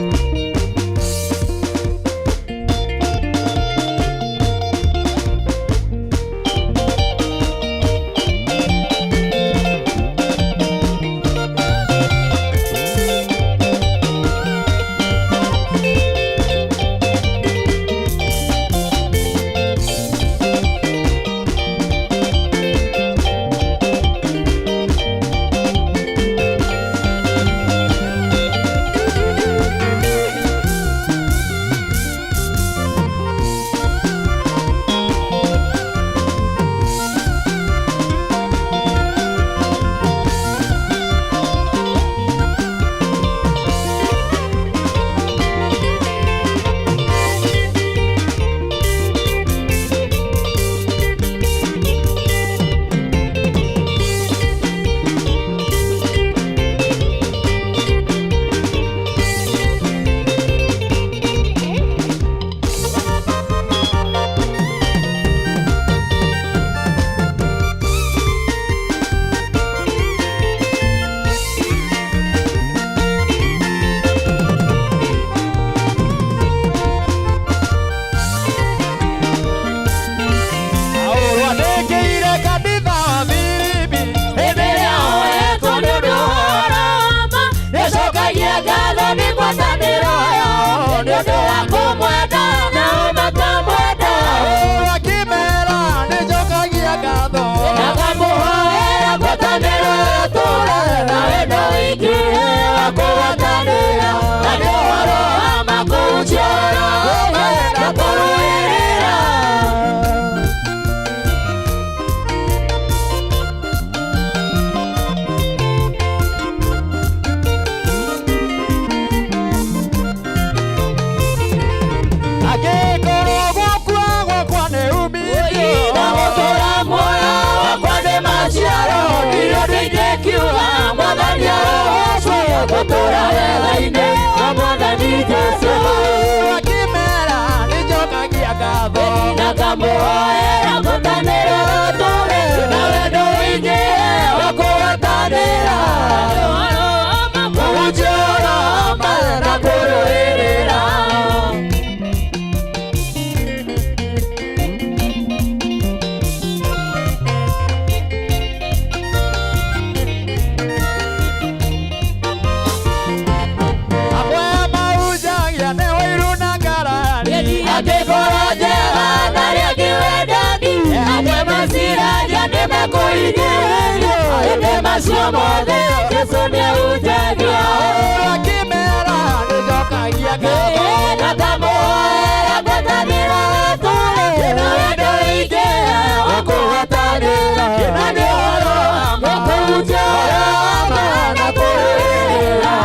gũtũra wega-inĩ wa Mwathani Jesũ. Akĩmera nĩnjokagia ngatho na ngamũhoera ngwatanĩro tũrĩ na wendo wĩingĩhe wa kũgwatanĩra kũhunjia na kũrũĩrĩra. Angĩkorwo njega na rĩngĩ wendani amwe maciragia nĩmekũhinyĩrĩrio hĩndĩ macio mothe Jesũ nĩahunjagia. Akĩmera nĩnjokagia ngatho na ngamũhoera ngwatanĩro tũrĩ na wendo wĩingĩhe wa kũgwatanĩra na nĩ ũhoro wa kũhunjia na kũrũĩrĩra.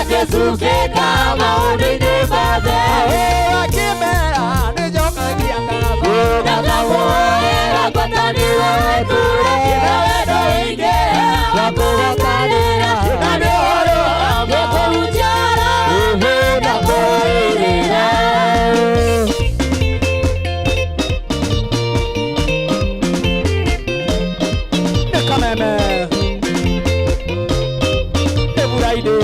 Jesús que cama unini mothe. Akĩmera nĩnjokagia ngatho na ngamũhoera ngwatanĩro tũrĩ na wendo wĩingĩhe wa kũgwatanĩra na nĩ ũhoro wa kũhunjia na kũrũĩrĩra. Nĩ kameme nĩ buraidi.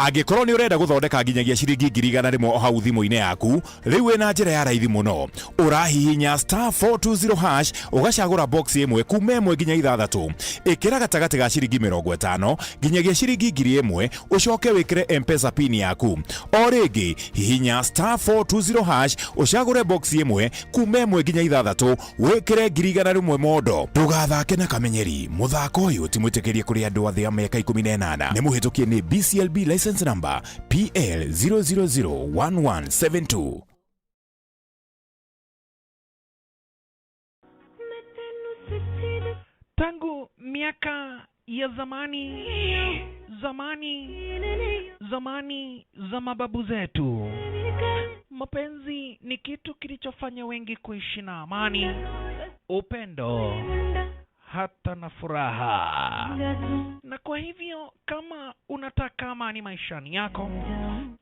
Angĩkorwo nĩ ũrenda gũthondeka nginyagia ciringi 100,000 o hau thimũ-inĩ yaku, rĩu wĩna njĩra ya raithi mũno. Ũrahihinya *420# ũgacagũra box ĩmwe kuma 1 nginya 6. Ĩkĩra gatagatĩ ga ciringi 50 nginyagia ciringi 1,000, ũcoke wĩkĩre M-Pesa pin yaku. O rĩngĩ hihinya *420# ũcagũre box ĩmwe kuma 1 nginya 6, wĩkĩre 100,000 modo. Ndũgathake na kamenyeri. Mũthako ũyũ ti mwĩtĩkĩrie kũrĩ andũ athĩ a mĩaka 18. Nĩ mũhĩtũkie nĩ BCLB license number PL 0001172. Tangu miaka ya zamani za mababu zetu, mapenzi ni kitu kilichofanya wengi kuishi na amani, upendo, hata na furaha. Na kwa hivyo kama unataka amani maishani yako,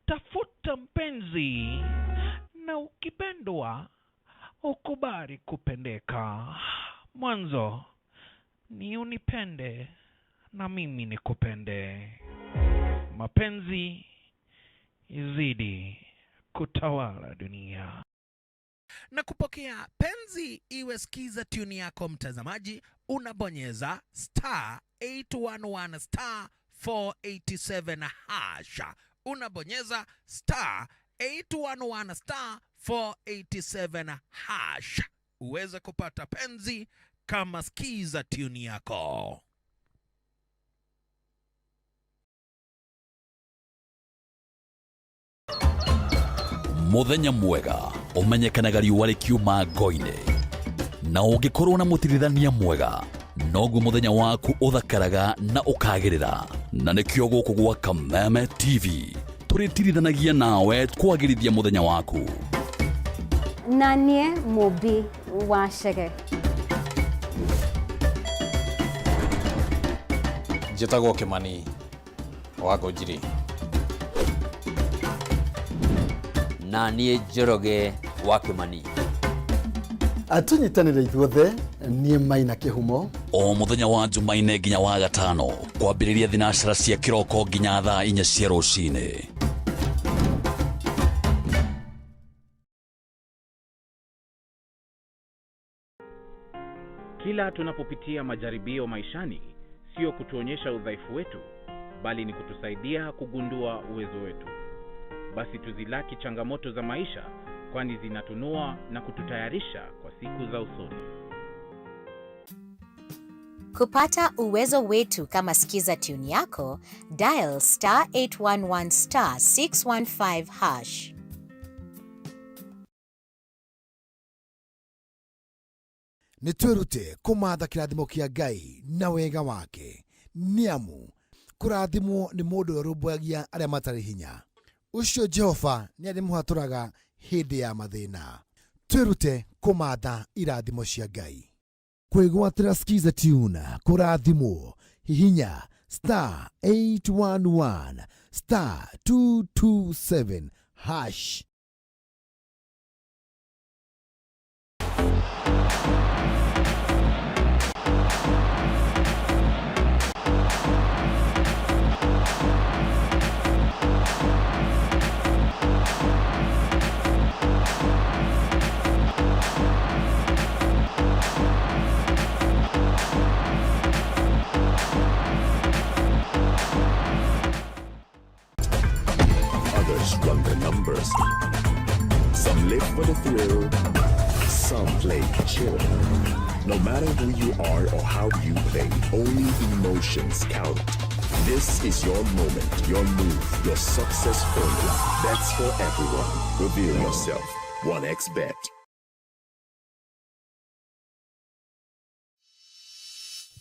tafuta mpenzi, na ukipendwa ukubali kupendeka. Mwanzo ni unipende na mimi nikupende. Mapenzi izidi kutawala dunia. Na kupokea penzi iwe skiza tune yako mtazamaji, unabonyeza *811 *487 hasha. Unabonyeza *811 *487 hasha. Uweze kupata penzi kama skiza tune yako. Muthenya mwega umenyekanaga riũa rĩkiuma ngo-inĩ, na ũngĩkorwo na mũtirithania mwega noguo muthenya waku ũthakaraga na ũkagĩrĩra. Na nĩkĩo gũkũ gwa Kameme TV tũrĩtirithanagia nawe kwagĩrithia muthenya waku. Na niĩ Mũmbi wa Chege. Njĩtagwo Kĩmani wa Ngũnjiri. Na niĩ Njoroge wa Kĩmani. Atunyitanĩra ithuothe niĩ Maina Kĩhumo. O muthenya wa Jumaine nginya wa Gatano kwambĩrĩria thinacara cia kĩroko nginya thaa 4 cia rũcinĩ. Kila tunapopitia majaribio maishani, sio kutuonyesha udhaifu wetu, bali ni kutusaidia kugundua uwezo wetu. Basi tuzilaki changamoto za maisha, kwani zinatunua na kututayarisha kwa siku za usoni. Kupata uwezo wetu kama skiza tune yako, dial *811 *615 hash. Nitwirute kumatha kirathimo kĩa Ngai na wega wake, niamu kurathimwo ni mundu urumbuagia aria matari hinya. Ucio Jehova ni arimuhaturaga hindi ya mathina. Twirute kumatha irathimo cia Ngai. Kwigwatira skiza tune kurathimwo hihinya *811 *227 hash. Others run the numbers. Some live for the thrill. Some play chill. No matter who you are or how you play, only emotions count. This is your moment, your move, your success formula. Bets for everyone. Reveal yourself. 1xBet.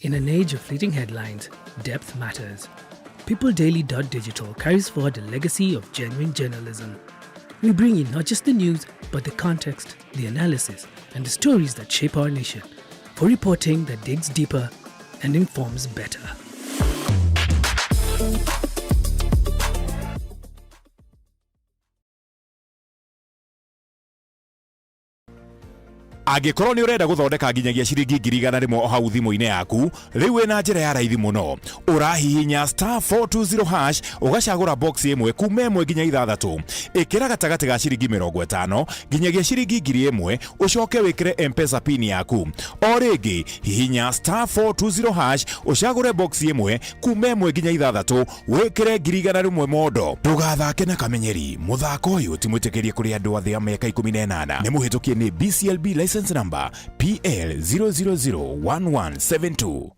In an age of fleeting headlines, depth matters. PeopleDaily.digital carries forward a legacy of genuine journalism. We bring in not just the news, but the context, the analysis, and the stories that shape our nation, for reporting that digs deeper and informs better. Angĩkorwo nĩ ũrenda gũthondeka nginyagia ciringi 100,000 hau thimũ-inĩ yaku, rĩu wĩna njĩra ya raithi mũno. Ũrahihinya *420# ũgacagũra box ĩmwe kuma 1 nginya 6. Ĩkĩra gatagatĩ ga ciringi 50 nginyagia ciringi 1,000 ũcoke wĩkĩre M-Pesa pin yaku. O rĩngĩ hihinya *420# ũcagũre box ĩmwe kuma 1 nginya 6 wĩkĩre 100,000 modo. Ndũgathake na kamenyeri. Mũthako ũyũ ti mwĩtĩkĩrie kũrĩ andũ athĩ a mĩaka 18. Nĩ mũhĩtũkie nĩ BCLB license number PL 0001172.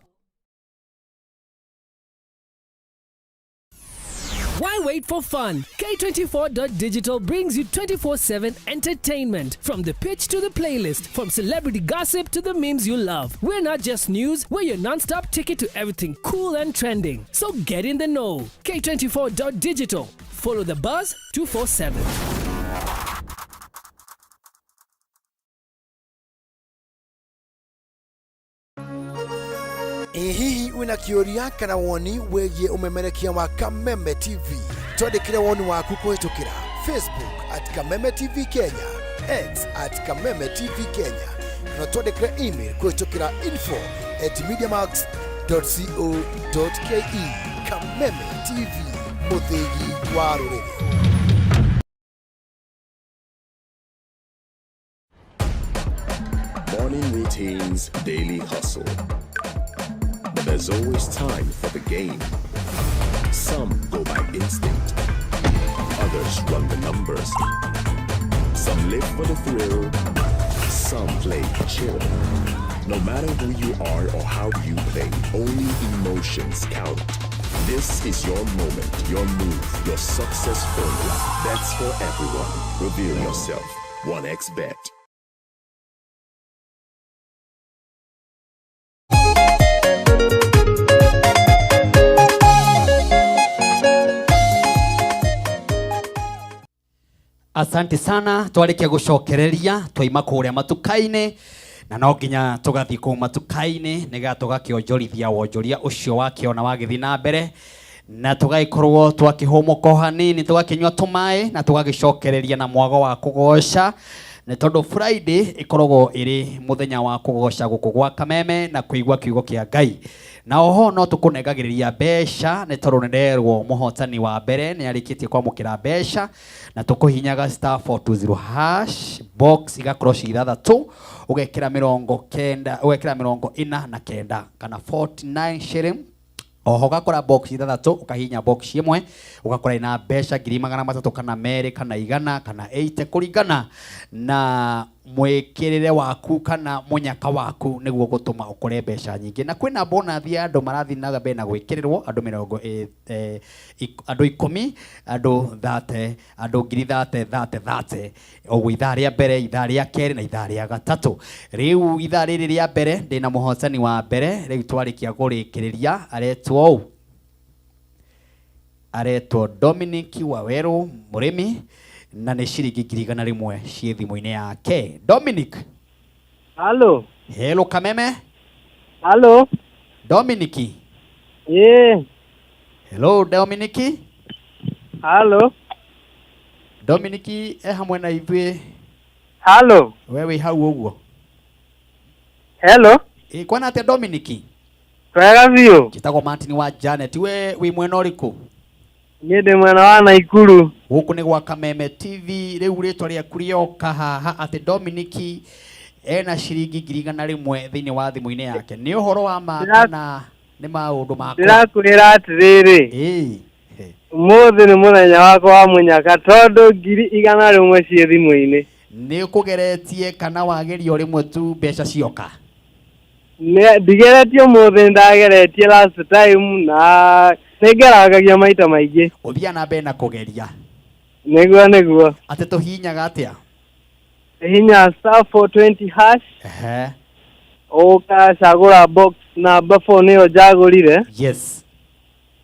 Why wait for fun? K24.digital brings you 24/7 entertainment. From the pitch to the playlist, from celebrity gossip to the memes you love. We're not just news, we're your non-stop ticket to everything cool and trending. So get in the know. K24.digital. Follow the buzz 247. Hihi wina kĩũria kana woni wĩgiĩ umemerekia wa Kameme TV? Twandĩkĩre woni waku kũhĩtũkĩra Facebook @Kameme TV Kenya, X @Kameme TV Kenya, na twandĩkĩre email kũhĩtũkĩra info@mediamax.co.ke. Kameme TV, mũthĩgi wa rũrĩrĩ. Morning routines, daily hustle. But there's always time for the game. Some go by instinct. Others run the numbers. Some live for the thrill. Some play chill. No matter who you are or how you play, only emotions count. This is your moment, your move, your success formula. Bets for everyone. Reveal yourself. 1xBet. Asante sana, twarikia gucokereria twaima kuria matukaine na no nginya tugathi ku matukaine niga tugakionjorithia wonjoria ucio wakiona wagithi na mbere na tugaikorwo twakihomoka hanini tugakinywa tumae na tugagicokereria na mwago wa kugoca ne tondu Friday ikoragwo iri muthenya wa kugoca guku gwa Kameme na kuigwa kiugo kia Ngai. Na oho no tukunengagiriria besha ne tondu nderwo muhotani wa mbere ni arikitie kwamukira besha na tukuhinyaga *420# box igakorwo ithathatu ugekira 90 ugekira 49 kana 49 shilling. Oho gakora box ithathatu ukahinya box imwe ugakora ina besha 300 kana 2 kana 100 kana 80 kuringana na mwekirire waku kana munyaka waku niguo gutuma ukore besha nyingi. Na kwina bonus ya andu marathinaga be na gwikirirwo andu 10 andu 10 andu 30 andu 30 ogwo ithaa ria mbere ithaa ria keri na ithaa ria gatatu. Riu ithaa riri ria mbere ndina muhotani wa mbere riu twarikia gurikiriria aretwo Dominic Waweru Murimi na nĩ ciringi 100 ciĩ thimũ-inĩ yake. Dominic. Halo. Hello Kameme. Halo. Dominic. Yeah. Hello Dominic. Halo. Dominic hamwe na ithuĩ. Halo. Wewe hau ũguo. Hello. Kwana atĩa Dominic? Twega biũ. Njĩtagwo Martin wa Janet. We wĩ mwena ũrĩkũ? Niĩ ndĩ mwena wa Naikuru. Gũkũ nĩ gwa Kameme TV. Rĩu rĩtwa rĩaku rĩoka haha atĩ Dominic ena ciringi 100 thĩinĩ wa thimũ-inĩ yake. Nĩ ũhoro wa ma kana nĩ maũndũ makwa? Ndĩrakwĩra atĩrĩrĩ. Ũmũthĩ nĩ mũthenya wakwa wa mũnyaka tondũ 100 ciĩ thimũ-inĩ. Nĩ ũkũgeretie kana wagerio rĩmwe tu mbeca cioka? Ndigeretie ũmũthĩ, ndageretie last time na nĩngeragagia maita maingĩ. Ũthia na mbere na kũgeria. Nĩguo. Atĩ tũhihinyaga atĩa? Hihinya *420#. Ũkacagũra box number 4 nĩyo njagũrire. Yes.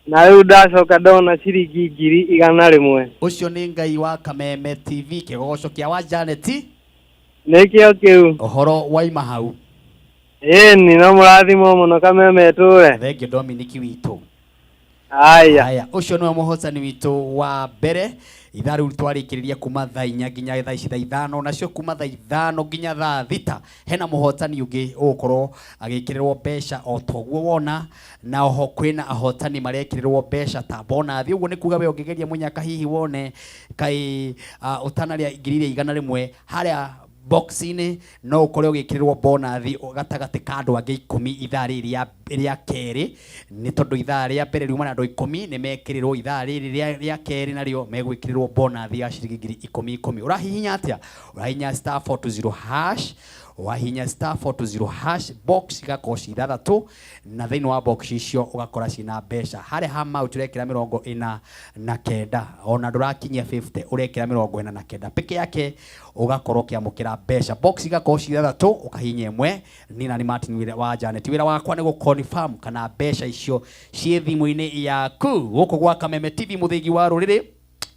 Na rĩu ndacoka ndona ciringi 100. Ũcio nĩ Ngai wa Kameme TV, kĩgoco kĩa wa Janet. Nĩkĩo kĩu. Ũhoro waima hau. Ni no mũrathimwo mũno Kameme tũre. Thengiũ Dominic witũ. Aya. Ucio nĩwe mũhotani witũ wa mbere ithaa riu twarikiriria kuma thaa 4 nginya thaa 5 nacio kuma thaa 5 nginya thaa 6 hena muhotani ungi ukorwo agikirirwo mbeca o toguo wona na oho kwina ahotani marekirirwo mbeca ta bonathi uguo ni kuga we ungigeria munyaka hihi wone kai utanaria ngiri 100 haria box-ini no ukore ugikirirwo bonathi gatagati ka andu angi 10 ithaa ria keri ni tondu ithaa ria mbere riuma na andu 10 ni mekirirwo ithaa ria keri nario megwikirirwo bonathi ya ciringi ngiri 10 urahihinya atia urahihinya *420# wahinya *420# box igakoci ithathatu na thiini wa box icio ugakora cina mbeca hare hama uturekira 49 ona ndurakinyia 50 urekira 49 peke yake ugakorwo kiamukira mbeca box igakoci ithathatu ukahinya imwe nina ni Martin wa Janet wira wakwa ni guconfirm kana mbeca icio cie thimu-ini yaku guku gwa Kameme TV muthigi wa ruriri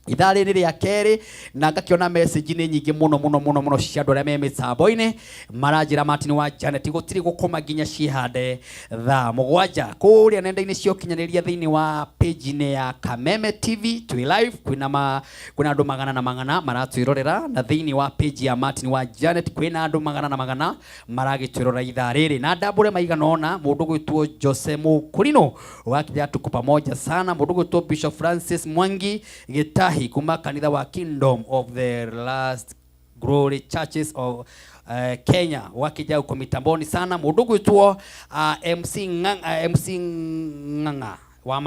ithaa rĩrĩ rĩa kerĩ na ngakiona message nĩ nyingĩ mũno cia andũ arĩa me mĩtambo-inĩ maranjĩra Martin wa Janet gũtirĩ gũkoma nginya cihande thaa 7 kũrĩa nenda-inĩ cia ũkinyanĩria thĩinĩ wa page-inĩ ya Kameme TV twĩ live kwĩna andũ magana na magana maratwĩrorera na thĩinĩ wa page ya Martin wa Janet kwĩna andũ magana na magana maragĩtwĩrora ithaa rĩrĩ na ndambũre maigana ona mũndũ gwĩtwo Jose Mukurino wakija tuko pamoja sana mũndũ gwĩtwo Bishop Francis Mwangi Gitahi kuma kanitha wa Kingdom of the Last Glory Churches of Kenya wakija uko mitamboni sana mundu gwitwo MC Ng'ang'a wa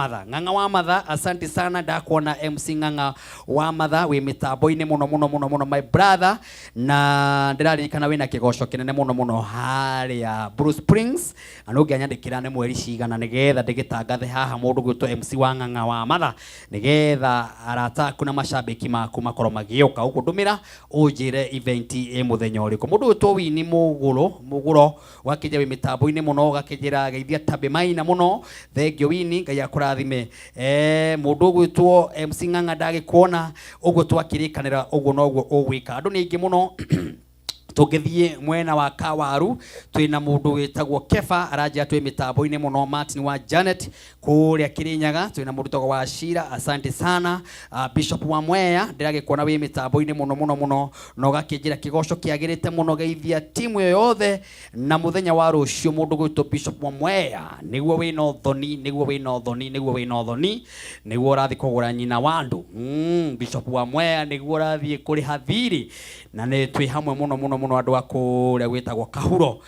Matha asante sana ndakuona MC Ng'ang'a wa Matha wi mitambo-ini muno my brother na ndiraririkana wina kigoco kinene muno haria Bruce Springs anungi anyandikira ne mweri cigana nigetha ndigitangathe haha mundu gwitwo MC wa Ng'ang'a wa Matha nigetha arata kuna mashabiki maku makorwo magioka ugu ndumira unjire event muthenya uriku mundu gwitwo Wini Muguro wakija wi mitambo-ini muno gakijira geithia Tabe Maina muno thengio Wini Ngai kurathime mundu gwitwo MC Ng'ang'a ndagikuona uguo twakirikanira uguo noguo ugwika andu ni ingi muno tugithie mwena wa Kawaru twina mundu witagwo Kefa arajia twi mitambo-ini muno Martin wa Janet kuria Kirinyaga twina mundu tagwo wa Shira asante sana Bishop wa Mwea ndiragikuona wi mitambo-ini muno no gakinjira kigoco kiagirite muno geithia timu yothe na muthenya wa rucio mundu gwitwo Bishop wa Mwea niguo wina uthoni niguo urathi kugura nyina wandu Bishop wa Mwea niguo urathi kuri hathiri na ni twi hamwe muno andu akuria gwitagwo Kahuro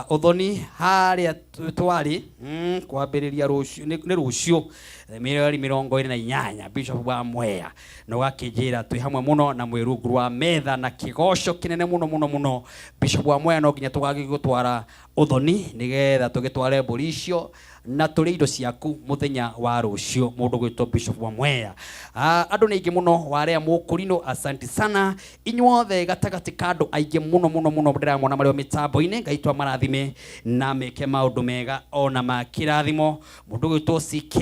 uthoni haria twari kwambiriria rucio ni rucio mĩeri 28 Bishop wa Mwea no gakinjira twi hamwe muno na mwirungu wa metha na kigoco kinene muno Bishop wa Mwea no nginya tugagigutwara uthoni nigetha tugitware mburi icio na turi indo ciaku muthenya wa rucio mundu gwitwo Bishop wa Mwea andu ni ingi muno waria Mukurino asante sana inyuothe gatagati ka andu aingi muno ndiramona mario mitambo-ini ngaitwa marathime na meke maundu mega ona makirathimo mundu gwitwo CK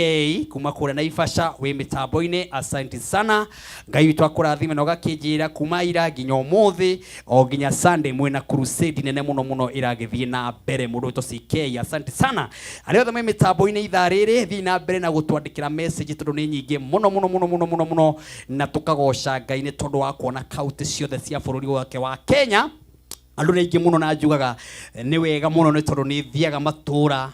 kuma kure na Ifasha wi mitambo-ini asante sana ngai witwa kurathime no gakinjira kuma ira nginya umuthi o nginya Sunday mwena crusade nene muno iragithie na mbere mundu gwitwo CK asante sana ario thame mitambo-ini ithaa riri thii na mbere na gutwandikira message tondu ni nyingi muno na tukagoca Ngai ni tondu wa kuona kaunti ciothe cia bururi wake wa Kenya andu ni ingi muno na njugaga ni wega muno ni tondu ni thiaga matura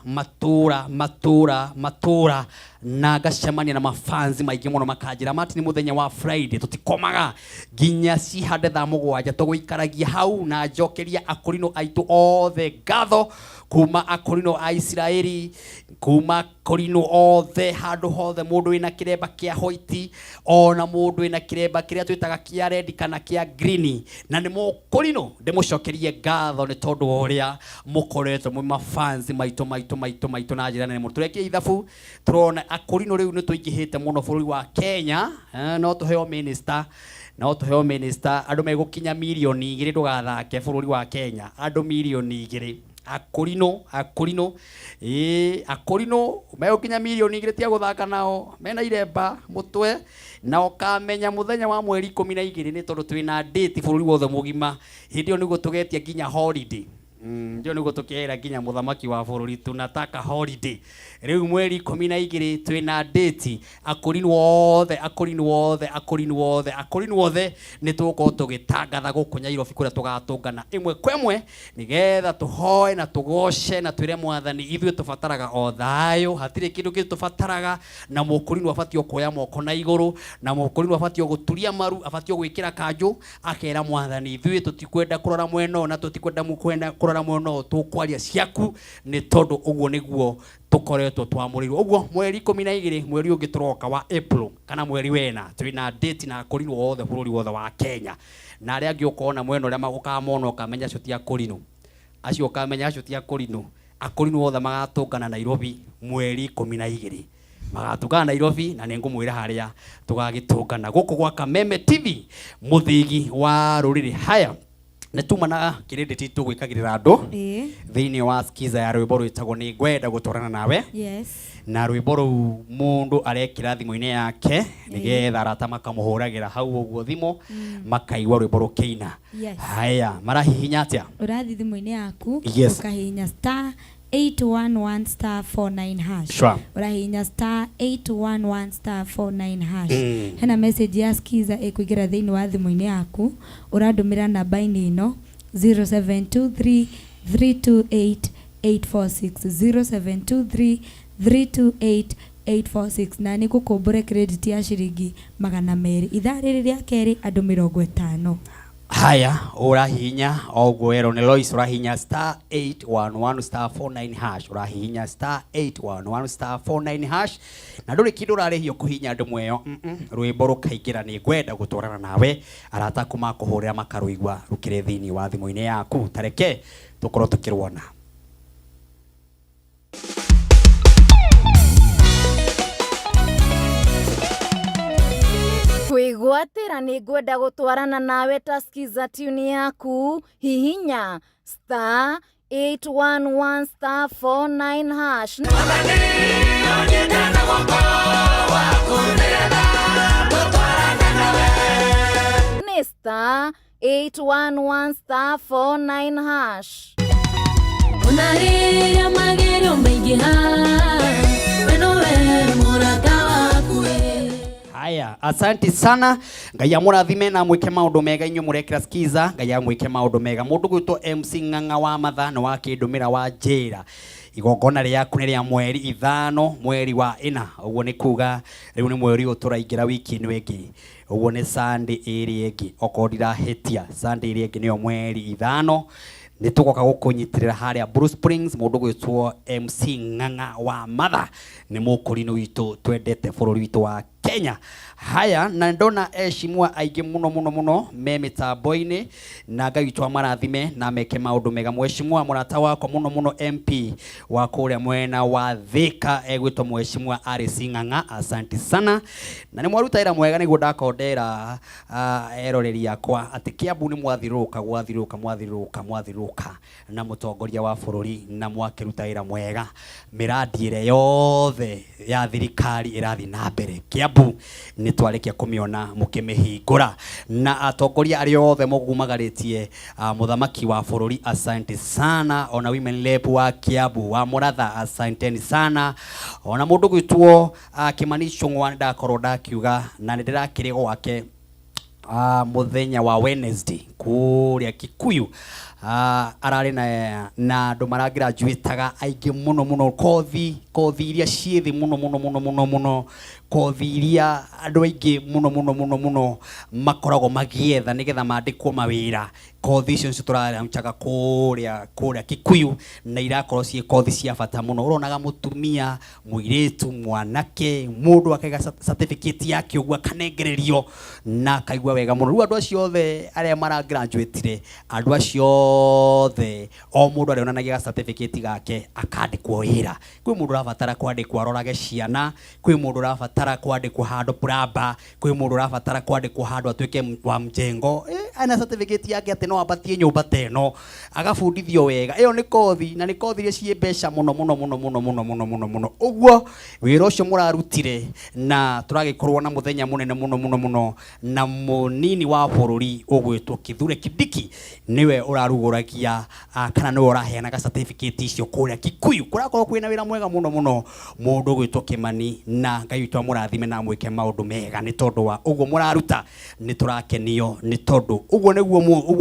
na ngacemania na mafanzi maingi muno makanjira Martin muthenya wa Friday tutikomaga nginya cihande thaa 7 tugwikaragia hau na njokeria akurino aitu othe ngatho kuma akurino a Israeli kuma akurino othe handu hothe mundu wina kiremba kia hoiti ona mundu wina kiremba kiria twitaga kia red kana kia green na ni mukurino ndimucokerie ngatho ni tondu uria mukoretwo mu mafanzi maitu na njira nene muno turekie ithabu turona akurino riu ni tuingihite muno bururi wa Kenya no tuheo minister andu megukinya milioni 2 ndugathake bururi wa Kenya andu milioni 2 akurino megukinya milioni 2 tia guthaka nao mena iremba mutwe na ukamenya muthenya wa mweri 12 ni tondu twina date bururi wothe mugima hindi yo niguo tugetia nginya holiday ndio niguo tukiera nginya muthamaki wa bururi tunataka holiday. Riu mweri 12 twina date akorini wothe ni tuko tugitangatha guku Nyairobi kuria tugatungana imwe kwemwe nigetha tuhoe na tugoshe na twire mwathani ithuĩ tubataraga o thayo, hatire kindu kingi tubataraga, na mukorini abatio kuoya moko na iguru, na mukorini abatio guturia maru, abatio gwikira kanju akera mwathani ithuĩ tutikwenda kurora mweno na tutikwenda mukwenda kurora mweno tukwaria ciaku ni tondu uguo niguo tukoretwo twamurirwo. Uguo mweri 12 mweri ungi turoka wa April kana mweri wena twina date na akorini wothe bururi wothe wa Kenya, na aria angi ukona mweno ria magukamona ukamenya acio ti akorino, acio ukamenya acio ti akorino. Akorino wothe magatungana Nairobi mweri 12 magatungana Nairobi, na ningumwira haria tugagitungana guku gwa Kameme TV muthigi wa ruriri. Haya netumana kirindi titu gwikagirira andu thiini wa skiza ya rwimbo rwitagwo ni ngwenda gutwarana nawe. Yes. Na rwimbo ruu mundu arekira thimu-ini yake nigetha arata makamuhuragira hau uguo thimu makaigwa rwimbo rukiina. Yes. Haya marahihinya atia urathi thimu-ini yaku yes. Ukahihinya star 811 star 49 hash. Sure. Urahihinya star 811 star 49 hash. Hena message ya skiza ikuigira thiini wa thimu-ini yaku, uradumira namba ino 0723 328 846 0723 328 na ni gukumbure credit ya ciringi 200 ithaa riri ria keri andu 50. Haya urahihinya oguo ero ni Lois, urahihinya star 811 star 49 hash, urahihinya star 811 star 49 hash, na nduri kindu urarihio kuhinya andu mweyo rwimbo rukaingira ni ngwenda gutwarana nawe, arata kuma kuhurira makaruigwa rukire thiini wa thimu-ini yaku. Tareke tukorwo tukirwona kwigwatira ni ngwenda gutwarana nawe ta skiza tune yaku, hihinya star 811 star 49 hash. Ni star 811 star 49 hash. Unaria magero mengi weno we murata waku. Haya, asante sana. Ngai amurathime na mwike maundu mega inyu murekira skiza. Ngai amwike maundu mega. Mundu gwitwo MC Ng'ang'a wa matha no wakindumira wa njira. Igongona riaku ni ria mweri 5 mweri wa 4. Uguo ni kuga riu ni mweri uturaingira wiki ino ingi. Uguo ni Sunday iri ingi. Okodira hetia Sunday iri ingi niyo mweri 5. Nitugoka gukunyitirira haria Blue Springs. Mundu gwitwo MC Ng'ang'a wa matha ni mukurino witu twendete bururi witu wa Kenya. Haya na ndona eshimwa aige muno me mitambo-ini na Ngai witu amarathime na meke maundu mega. Mweshimwa murata wako muno MP wa kuria mwena wa Thika egwitwo Mweshimwa Alice Ng'ang'a, asante sana na ni mwarutaira mwega niguo ndakondera eroreri yakwa ati Kiambu ni mwathiruka na mutongoria wa bururi na mwakirutaira mwega miradi ire yothe ya thirikari irathi na mbere. Kiambu ni twarikia kumiona mukimihingura na atongoria ari othe mugumagaritie muthamaki wa bururi, asante sana. Ona women rep wa Kiambu wa Muratha, asante sana. Ona mundu gwitwo Kimani Ichung'wa ndakorwo ndakiuga na ndirakire gwake muthenya wa Wednesday kuria Kikuyu. Arari na andu maragraduataga aingi muno kothi iria ciethi muno kothi iria andu aingi muno makoragwo magietha nigetha mandikwo mawira. Kothi icio nicio turaramchaga kuria Kikuyu na irakorwo cie kothi cia bata muno. Uronaga mutumia muiritu mwanake mundu akaiga certificate yake uguo akanengererio na akaigua wega muno. Riu andu acio othe aria maragraduatire andu acio othe o mundu arionanagia certificate gake akandikwo wira. Kwi mundu rabatara kwandikwo arorage ciana, kwi mundu rabatara kwandikwo handu plamba, kwi mundu rabatara kwandikwo handu atuike wa mjengo ana certificate yake ati no abatie nyumba teno agabundithio wega. Iyo ni kothi na ni kothi iria cie mbeca muno. Uguo wira ucio murarutire na turagikorwo na muthenya munene muno na munini wa bururi ugwitwo Kithure Kithure Kindiki niwe uraruguragia kana niwe uraheana ga certificate icio kuria Kikuyu kurakorwo kwina wira mwega muno mundu gwitwo Kimani na Ngai witũ amũrathime na mwike maundu mega ni tondu wa uguo muraruta ni turakenio ni tondu uguo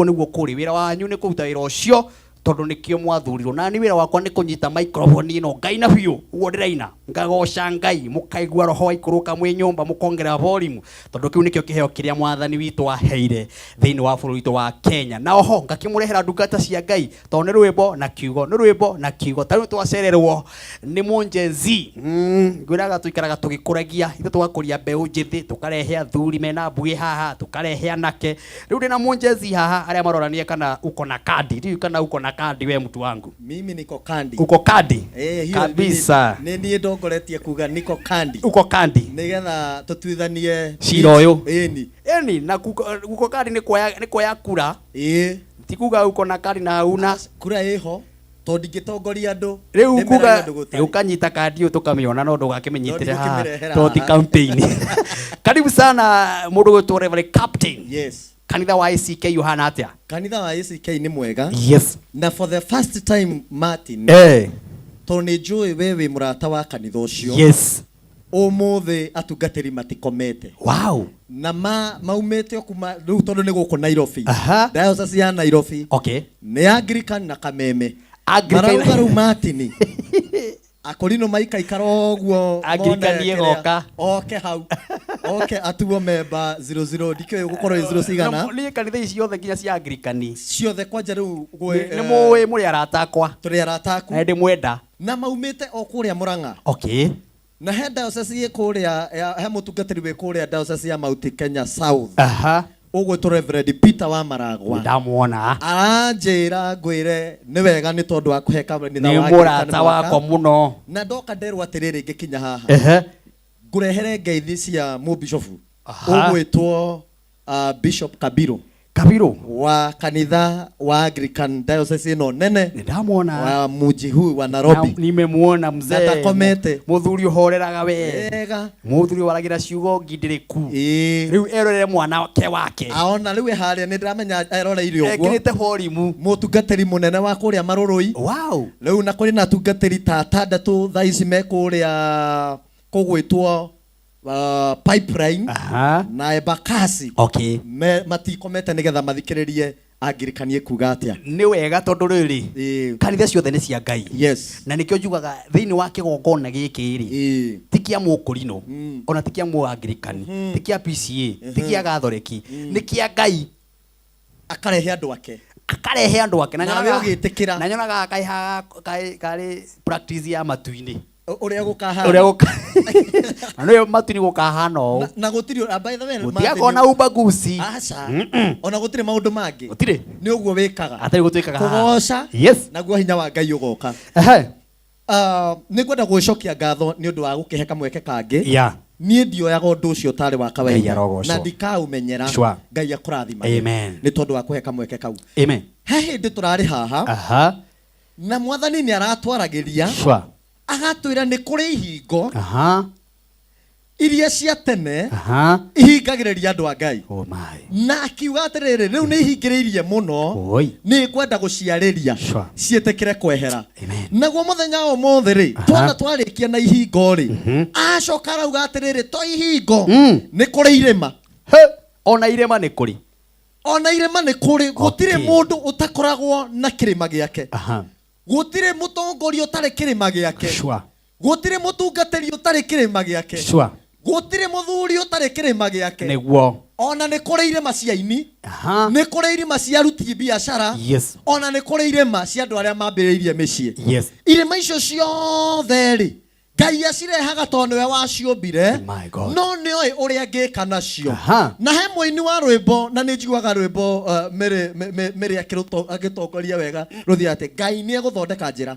niguo kuri wira wanyu ni kuruta wira ucio tondu nikio mwathurirwo na ni wira wakwa ni kunyita microphone ino Ngai na biu uguo ndiraina ngagoca Ngai mukaigua roho wa ikuruka mwe nyumba mukongera volume tondu kiu nikio kiheo kiria mwathani witu aheire thiini wa bũrũri witu wa Kenya na oho ngakimurehera ndungata cia Ngai tondu ni rwimbo na kiugo tariu twacererwo ni Monjezi ngwiraga tuikaraga tugikuragia ithu twakuria mbeu njithi tukarehe athuri mena mbugi haha tukarehe anake riu ndina Monjezi haha aria marorania kana uko na kadi riu kana uko na kadi we mtu wangu mimi niko kandi uko kadi hiyo kabisa ni ndongoretie kuga niko kandi uko kandi nigetha tutwithanie cira uyu eni na uko kadi ni kwa kura ti kuga uko na kadi na una kura iho to ndingitongoria andu riu kuga ukanyita kadi tukamiona no ndugakimenyitire ha to ti campaign karibu sana mundu gwitwo Reverend Captain yes kanitha wa ACK Yohana atia kanitha wa ACK ni mwega yes na for the first time Martin to ni joy wewe murata wa kanitha ucio yes umuthi atungatiri matikomete wow na maumete kuma riu tondu ni guku Nairobi diocese ya Nairobi ni Anglican na Kameme Anglican riu Martin akorino maika ikaroguo angikanie goka hau atuo member 00 ndikyo gukorwo 0 cigana ni kanitha ici ciothe nginya cia Anglikani ciothe kwanja riu ni muwe muri arata akwa turi arata aku ndi mwenda na maumite o kuria Murang'a na he diocese kuria he mutungatiri we kuria diocese ya Mount Kenya South ugo to Reverend Peter wa Maragwa ndamuona aranjira ngwire ni wega ni tondu wa kuheka ni murata wako muno na ndoka nderwa atiriri ngikinya haha ngurehere ngeithi cia mu bishop ugwitwo Bishop Kabiru wa kanitha wa Anglican diocese ino nene ndamuona wa muji huu wa Nairobi nimemuona mzee atakomete muthuri uhoreraga wega muthuri waragira ciugo ngindiriku riu erorere mwana wake aona riu haria ni ndamenya eroreire uguo ekirite horimu mutungatiri munene wa kuria Marurui wow riu na kuri na tungatiri ta tandatu thaici me kuria kugwitwo pipeline na Embakasi matikomete nigetha mathikiririe Anglikanie kuga atia ni wega tondu riri kanitha ciothe ni cia Ngai na nikio njugaga thiini wa kigongona giki ri tikia mukurino ona tikia mu Anglikani tikia PCA tikia gathoreki nikia Ngai akarehe andu ake na nawe ugitikira na nyonaga kai practice ya matuini uria gukaha ano matuni gukahana o na gutiri by the way matiako na ubaguzi acha ona gutiri maundu mangi gutiri ni uguo wikaga atari gutwikaga kugoca yes naguo hinya wa Ngai ugoka ni kwenda gwicokia ngatho ni undu wa gukihe kamweke kangi nie ndioyaga undu ucio tari wa kawaida na ndikaumenyera Ngai akurathima ni tondu wa kuhe kamweke kau he hindi turari haha na mwathani ni aratwaragiria agatwira ni kuri ihingo iria cia tene ihingagiriria andu a Ngai na akiuga atiriri riu ni ihingiriirie muno ni kwenda guciariria cietekire kwehera naguo muthenya o mothe ri twona twarikia na ihingo ri acoka rauga atiriri to ihingo ni kuri irima ona irima ni kuri gutire mundu utakoragwo na kirima giake gutire mutongoria utari kirima giake gutire mutungatiri utari kirima giake gutire muthuri utari kirima giake niguo ona ni kuri irima cia ini ni kuri irima cia aruti biashara ona ni kuri irima cia andu aria mambiriirie micii irima icio ciothe ri Ngai acirehaga tondu we waciumbire no ni oi uria ngika nacio na he muini wa rwimbo na ni njiguaga rwimbo mere agitongoria wega ruthi ati Ngai ni eguthondeka njira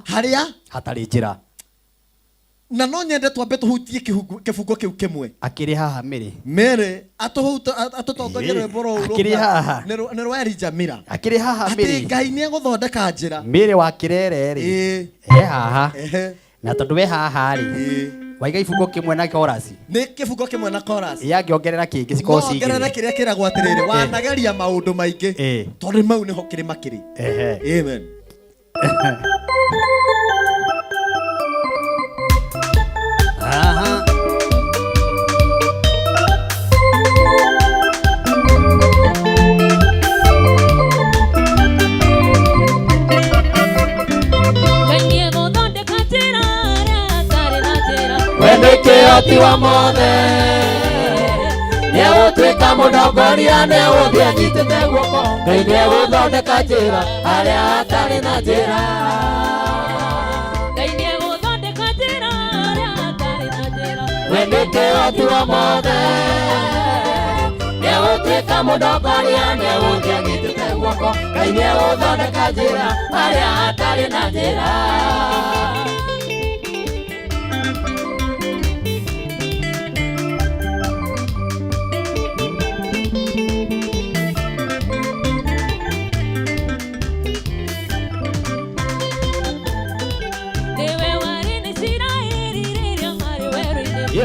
haria hatari njira na no nyende twambe tuhutie kifungo kiu kimwe akiri haha mere atutongoria rwimbo ru akiri haha ni rwa Elijamira akiri haha mere Ngai ni eguthondeka njira mere wa kirere ri haha na tondu we haha ri waiga ibuko kimwe na chorus ni kibuko kimwe na chorus yangiongerera kingi cikosi igiri ongerera kiria kiragwo atiriri wanageria maundu maingi tondu mau niho kiri makiri amen Oti wa mothe ne utwika munongoria ne uthie anyitite guoko Ngai ne guthondeka njira aria hatari na njira Ngai ne guthondeka njira aria hatari na njira we nike oti wa mothe ne utwika munongoria ne uthie anyitite guoko Ngai ne guthondeka njira aria hatari na njira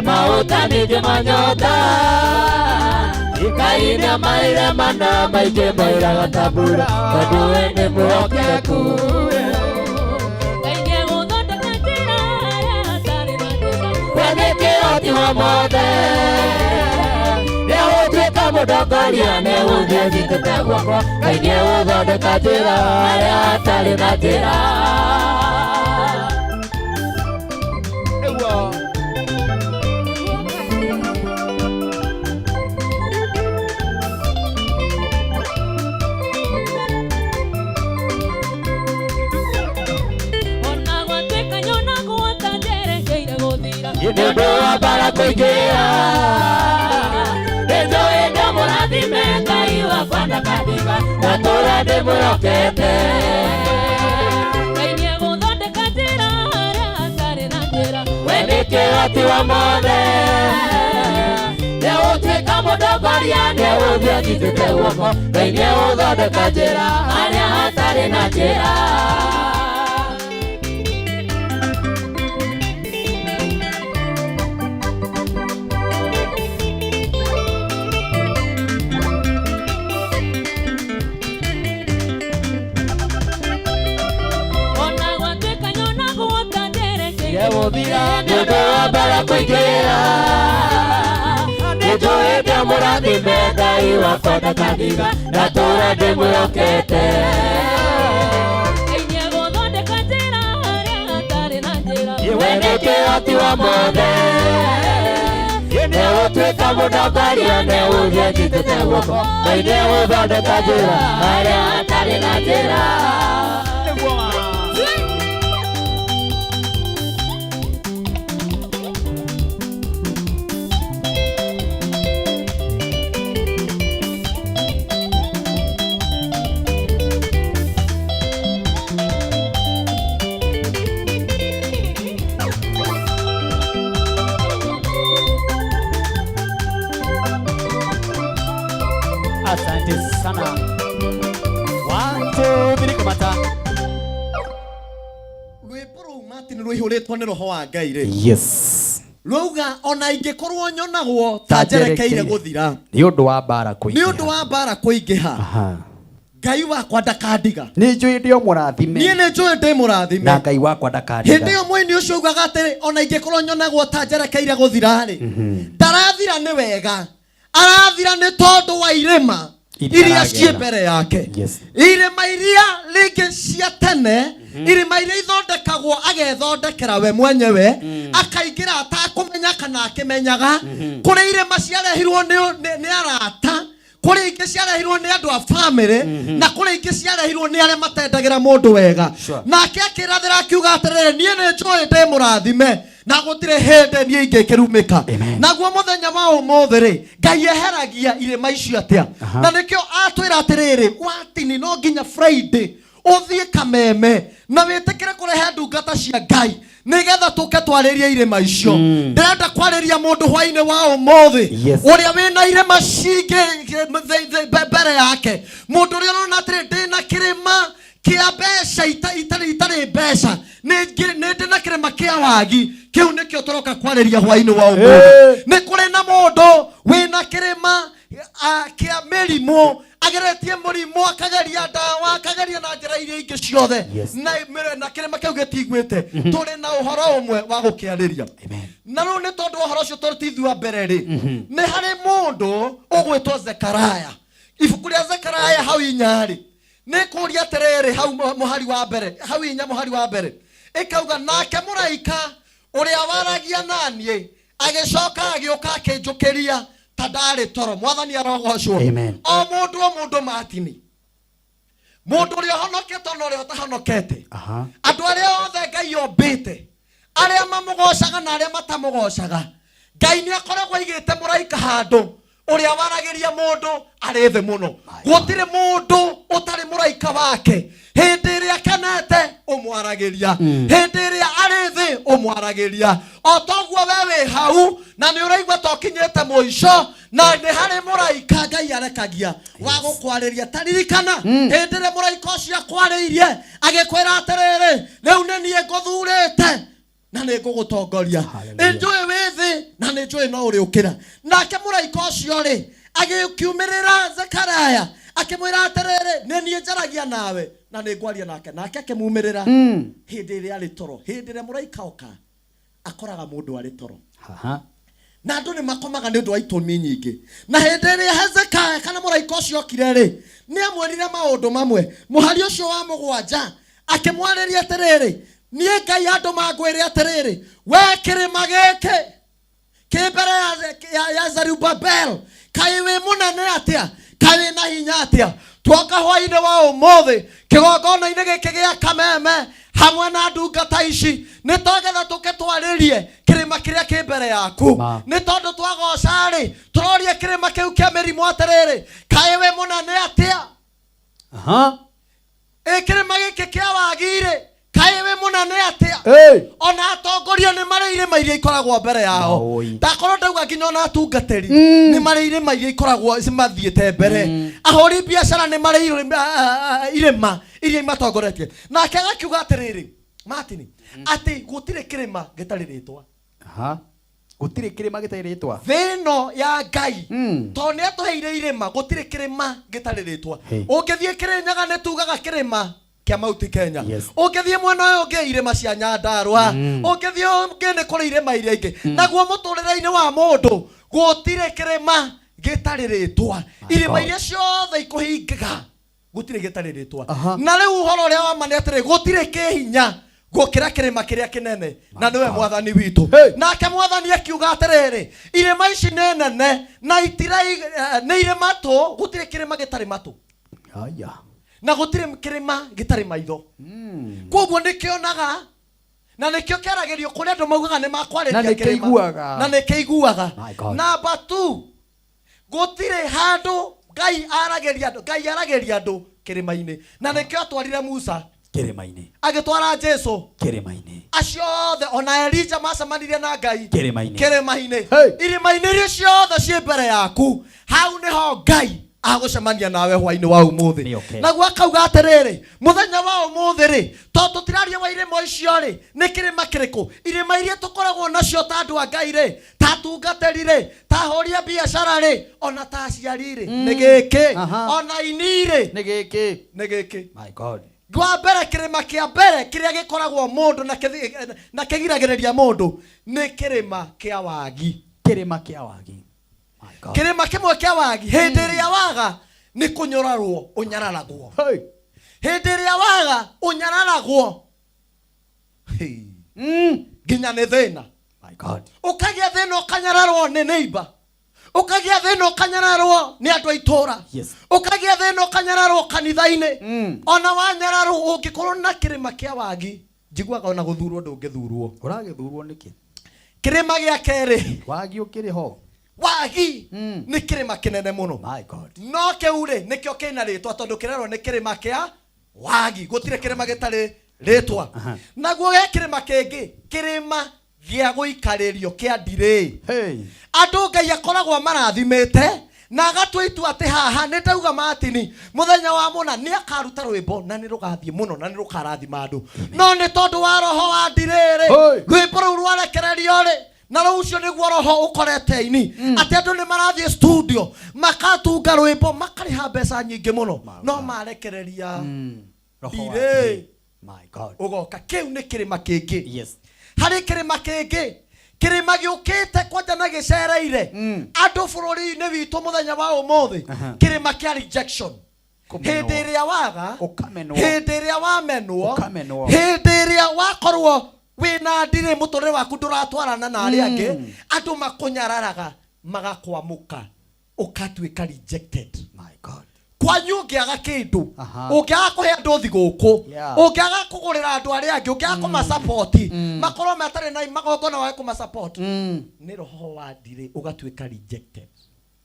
Mautani jemanyota Ikaina maire mana maike maira gatabura Kaduwe ne muokeku Kaine guthonde kanjira hatari na njira Weneke oti wa mothe Ne utwika mudongoria ne uthie anyitite guoko Kaine guthonde kanjira hatari na njira Nĩũndũ wa mbara kũingĩha nĩnjũĩ ndĩmũrathime Ngai wakwa ndakandiga ndatũũra ndĩmwĩhokete Ngai nĩegũthondeka njĩra harĩa hatarĩ na njĩra we nĩ kĩhoti wa mothe nĩũtuĩka mũndongoria nĩegũthiĩ anyitĩte guoko Ngai nĩegũthondeka njĩra harĩa hatarĩ na njĩra Nĩũndũ wa mbara kũingĩha nĩnjũĩ ndĩmũrathime Ngai wakwa ndakandiga ndatũũra ndĩmwĩhokete Ngai nĩegũthondeka njĩra harĩa hatarĩ na njĩra we nĩ kĩhoti wa mothe nĩũtuĩka mũndongoria nĩũthiĩ anyitĩte guoko Ngai nĩegũthondeka njĩra harĩa hatarĩ na njĩra Asante sana. 1 2 3 kamata. Rwĩmbo rũu Martin rũihũrĩtwo nĩ roho wa Ngai rĩ. Yes. Rũuga ona ingĩkorwo nyonagwo ta njerekeire gũthira. Nĩ ũndũ wa mbara kũingĩha. Nĩ ũndũ wa mbara kũingĩha. Ngai wakwa ndakandiga. Nĩ njũĩ ndĩ mũrathime. Niĩ nĩ njũĩ ndĩ mũrathime. Na Ngai wakwa ndakandiga. Hĩndĩ ĩyo mũini ũcio augaga atĩrĩ ona ingĩkorwo nyonagwo ta njerekeire gũthira rĩ. Ndarathira nĩ wega. Arathira nĩ tondũ wa irema iria ciĩ mbere yake irema iria rĩngĩ cia tene irema iria ithondekagwo agethondekera we mwenyewe akaingĩra atakũmenya kana akĩmenyaga kũrĩ irema ciarehirwo nĩ arata kũrĩ ingĩ ciarehirwo nĩ andũ a family na kũrĩ ingĩ ciarehirwo nĩ arĩa matendagĩra mũndũ wega nake akĩrathĩra akiuga atĩrĩrĩ niĩ nĩ njũĩ ndĩ mũrathime na gũtirĩ hĩndĩ niĩ ingĩkĩrumĩka naguo mũthenya wa ũmũthĩ rĩ Ngai eheragia irĩma icio atĩa na nĩkĩo atwĩra atĩrĩrĩ watini no nginya Friday ũthiĩ Kameme na wĩtĩkĩre kũrehe ndungata cia Ngai nigetha tũke twarĩrie irĩma icio ndĩrenda kwarĩria mũndũ hwainĩ wa ũmũthĩ ũrĩa wĩna irĩma cingĩ mbere yake mũndũ ũrĩa ũrona atĩrĩ ndĩna kĩrĩma kia besha itari besha nende na kirema kia wagi kiu nikio toroka kwariria hwaini wa umuthi ni kuri na mundu wina kirema kia merimu ageretie murimu akageria dawa akageria na njira iria ingi ciothe na kirema kiu gitigwite turi na uhoro umwe wa gukiariria na ru ni tondu uhoro ucio turutithua mbere ri ni hari mundu ugwitwo Zekaraya ibuku ria Zekaraya hau inyari ni kuria terere hau muhari wa mbere hau inya muhari wa mbere ikauga nake muraika uria waragia nanie agicoka agioka akinjukiria tandari toro mwathani arogocwo o mundu matini mundu ria honokete no ria tahonokete andu aria othe Ngai ombite aria mamugocaga na aria matamugocaga Ngai ni akoragwo igite muraika handu uria waragiria mundu ari the muno gutire mundu utari muraika wake hindi iria kenete umwaragiria hindi iria ari thi umwaragiria otoguo wewe hau na ni uraigwa tokinyete muico na ni hari muraika Ngai arekagia wa gukwariria taririkana hindi ria muraika ucio akwariirie agikwira atiriri riu ni nie nguthurite na ni ngugutongoria enjoy withi na ni njui no uri ukira nake muraika ucio ri agikiumirira Zekaraya akimwira atiriri ni nie njaragia nawe na ni ngwaria nake akimumirira hindi ria ari toro hindi ria muraika oka akoraga mundu ari toro na andu ni makomaga ni undu wa itumi nyingi na hindi ria Hezekia kana muraika ucio okire ri ni amwerire maundu mamwe muhari ucio wa mugwanja akimwariria atiriri nie Ngai andu mangwire atiriri we kirima giki kimbere ya Zerubabel kai we munene atia kai na hinya atia twoka hwaine wa umuthi kigongona-ini giki gia kameme hamwe na ndungata ici ni togetha tukitwaririe kirima kiria kimbere yaku ni tondu twagoca ri turorie kirima kiu kia mirimu atiriri kai we munene atia kirima giki kia wagire kai we munane atia ona atongoria ni marire mairie ikoragwo mbere yao ndakorwo ndauga nginya ona atungateri ni marire mairie ikoragwo cimathiete mbere ahori biashara ni marire irema iria imatongoretie nake agakiuga atiriri Martin ati gutire kirima gitariritwa gutire kirima gitariritwa thino ya Ngai to ni atuheire irema gutire kirima gitariritwa ungithie Kirinyaga ni tugaga kirima kia Mount Kenya ukithie mwena uyu ungi irema cia Nyandarua ukithie ungi ni kuri irema iria ingi naguo muturire-ini wa mundu gutire kirima gitariritwa irema iria ciothe ikuhingaga gutire gitariritwa na riu uhoro ria wa mani atire gutire kihinya gukira kirima kiria kinene na niwe mwathani witu nake mwathani akiuga atiriri irema ici ni nene na itirai ni irema tu gutire kirima gitari matu na gutire kirima gitari maitho koguo nikionaga na nikio keragerio kuria andu maugaga ni makwariria kirima na nikiguaga na batu gutire handu Ngai arageria andu kirima-ini na nikio atwarire Musa kirima-ini agitwara Jesu kirima-ini aciothe ona Elija macamanirie na Ngai kirima-ini irima-ini iria ciothe ci mbere yaku hau niho Ngai agucemania nawe hwaini wa umuthi naguo akauga atiriri muthenya wa umuthi ri to tutiraria wa irima icio ri ni kirima kiriku irima iria tukoragwo nacio ta andu a Ngai ri ta tungateri ri ta horia biashara ri ona ta aciari ri ni giki ona ini ri ni giki my God gwa mbere kirima kia mbere kiria gikoragwo mundu na kigiragiriria mundu ni kirima kia wagi kirima kimwe kia wagi hindi iria waga ni kunyorarwo unyararagwo hindi iria waga unyararagwo nginya ni thina ukagia thina ukanyararwo ni neighbor ukagia thina ukanyararwo ni andu a itura ukagia thina ukanyararwo kanitha-ini ona wanyararwo ungikorwo na kirima kia wagi njiguaga ona guthurwo ndungithurwo uragithurwo niki kirima gia keri wagi ukiri ho wagi ni kirima kinene muno my God no keure nikio kina ritwa tondu kirero ni kirima kia wagi gutire kirima gitari ritwa naguo ge kirima kingi kirima gia guikaririo kia ndire andu Ngai akoragwo marathimite na agatwitu ati haha nä ndauga Martin muthenya wa muna nä akaruta rwimbo na nä rugathie muno na nä rukarathima andu no nä tondu wa roho wa ndiriri rwimbo rou rwarekererio ri na rå cio nä guo roho å korete ini atä andå nä marathiä studio makatunga rwimbo makarĩha mbeca nyingä må no no marekereria ndirĩ ugoka kiu nä kä rä ma kä ngä harä kä rä ma kä ngä kä rä ma gä å kä te kwanja na gä cereire andå bå rå ri-inä witå må thenya wa å må thä kä rä ma kä a rejection hä ndä ä rä a waga hä ndä ä rä a wamenwo hä ndä ä rä a wakorwo wina ndirĩ mũtũrĩre waku ndũratwarana na arĩa angĩ andũ makũnyararaga magakwamuka ũkatuĩka rejected. My God. Kwanyu ũngĩaga kĩndũ ũngĩaga kũhe andũ thigũkũ ũngĩaga kũgũrĩra andũ arĩa angĩ ũngĩaga kũmasupport makorwo matarĩ na magongona wa kũmasupport nĩ roho wa ndirĩ ũgatuĩka rejected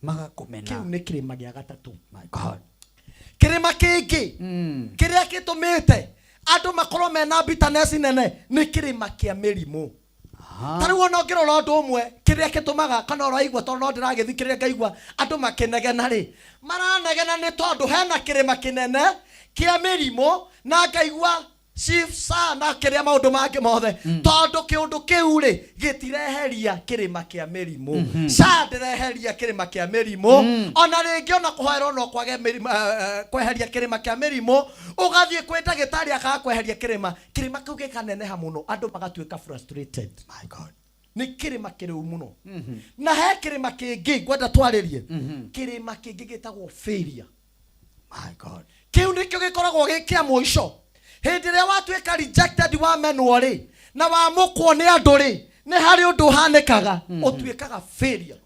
magakũmena. Kĩu nĩ kĩrĩma gĩa gatatũ. My God. Kĩrĩma kĩngĩ kĩrĩa gĩtũmĩte andũ makorwo mena bitterness nene nĩ kĩrĩma kĩa mĩrimũ. Tarĩu ona ũngĩrora ũndũ ũmwe kĩrĩa gĩtũmaga kana ũraigua tondũ no ndĩragĩthi kĩrĩa ngaigua andũ makĩnegena rĩ maranegena nĩ tondũ hena kĩrĩma kĩnene kĩa mĩrimũ na ngaigua sana kĩrĩa maũndũ mangĩ mothe tondũ kĩũndũ kĩu rĩ gĩtireheria kĩrĩma kĩa mĩrimũ ndĩreheria kĩrĩma kĩa mĩrimũ ona rĩngĩ ona kũhoerwo no kwage kweheria kĩrĩma kĩa mĩrimũ ũgathiĩ kwĩ ndagĩtarĩ akaga kweheria kĩrĩma kĩu gĩkaneneha mũno andũ magatuĩka frustrated. My God. Nĩ kĩrĩma kĩrĩu mũno na he kĩrĩma kĩngĩ ngwenda twarĩrie kĩrĩma kĩngĩ gĩtagwo failure. My God. Kĩu nĩkĩo gĩkoragwo gĩ kĩa mũico hĩndĩ ĩrĩa watuĩka rejected wamenwo rĩ na wamũkwo nĩ andũ rĩ nĩ harĩ ũndũ ũhanĩkaga ũtuĩkaga failure.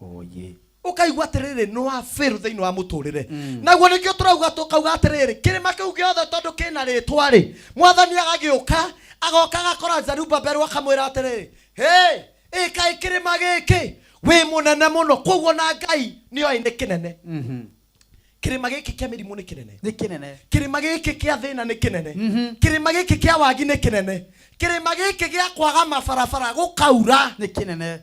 Ũkaigua atĩrĩrĩ nĩ wa fail thĩinĩ wa mũtũrĩre naguo nĩkĩo tũrauga tũkauga atĩrĩrĩ kĩrĩma kĩu gĩothe tondũ kĩna rĩtwa rĩ mwathani agagĩũka agoka agakora Zerubbabel akamwĩra atĩrĩrĩ kaĩ kĩrĩma gĩkĩ wĩ mũnene mũno koguo na Ngai nĩoĩ nĩ kĩnene. Kĩrĩma gĩkĩ kĩa mĩrimũ nĩ kĩnene kĩrĩma gĩkĩ kĩa thĩna nĩ kĩnene kĩrĩma gĩkĩ kĩa wagi nĩ kĩnene kĩrĩma gĩkĩ gĩa kwaga mabarabara gũkaura nĩ kĩnene.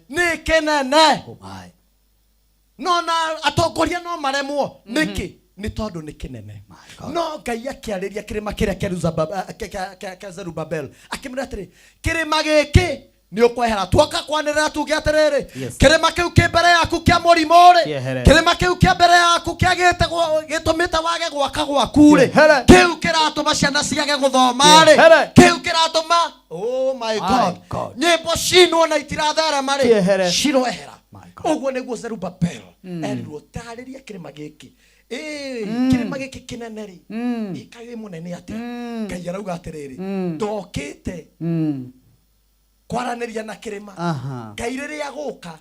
No na atongoria no maremwo nĩkĩ nĩ tondũ nĩ kĩnene no Ngai akĩarĩria kĩrĩma kĩrĩa kĩa Zerubbabel akĩmwĩra atĩrĩ kĩrĩma gĩkĩ nĩ ũkwehera tuoka kwanĩrĩra tuge atĩrĩrĩ kĩrĩma kĩu kĩ mbere yaku kĩa mũrimũ rĩ kĩrĩma kĩu kĩa mbere yaku kĩagĩte gĩtũmĩte wage gwaka gwaku rĩ kĩu kĩratũma ciana ciage gũthoma rĩ kĩu kĩratũma oh my God nyĩmbo cinwo na itiratherema rĩ ciroehera. Ũguo nĩguo Zerubbabel erirwo tarĩria kĩrĩma gĩkĩ kĩrĩma gĩkĩ kĩnene rĩ kaĩ mũnene atĩa Ngai arauga atĩrĩrĩ ndokĩte kwaranĩria na kĩrĩma Ngai rĩrĩa gũka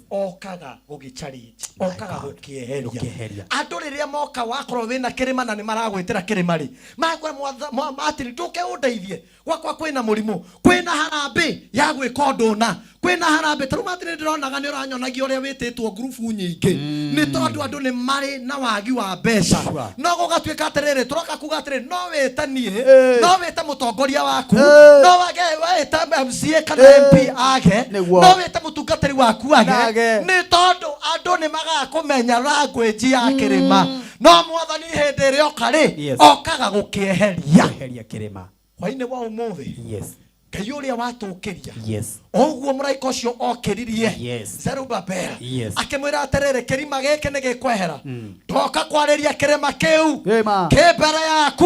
okaga gũgĩchallenge okaga gũkĩeheria andũ rĩrĩa moka wakorwo wĩna kĩrĩma na nĩ maragwĩtĩra kĩrĩma rĩ makwĩra atĩrĩ ndũke ũndeithie gwakwa kwĩna mũrimũ kwĩna harambĩ ya gwĩka ũndũ na kwĩna harambĩ tarĩu Martin ndĩronaga nĩ ũranyonagia ũrĩa wĩtĩtwo ngurubu nyingĩ nĩ tondũ andũ nĩ marĩ na wagi wa mbeca no gũgatuĩka atĩrĩrĩ tũroka kuga atĩrĩrĩ no wĩte niĩ no wĩte mũtongoria waku no wĩte MCA kana MP age no wĩte mũtungatĩri waku age nĩ tondũ andũ nĩ magaga kũmenya language ya kĩrĩma no mwathani hĩndĩ ĩrĩa oka rĩ okaga gũkĩeheria kĩrĩma. Hwainĩ wa ũmũthĩ Ngai ũrĩa watũkĩria ũguo mũraika ũcio okĩririe Zerubbabel akĩmwĩra atĩrĩrĩ kĩrĩma gĩkĩ nĩ gĩkwehera ndoka kwarĩria kĩrĩma kĩu kĩ mbere yaku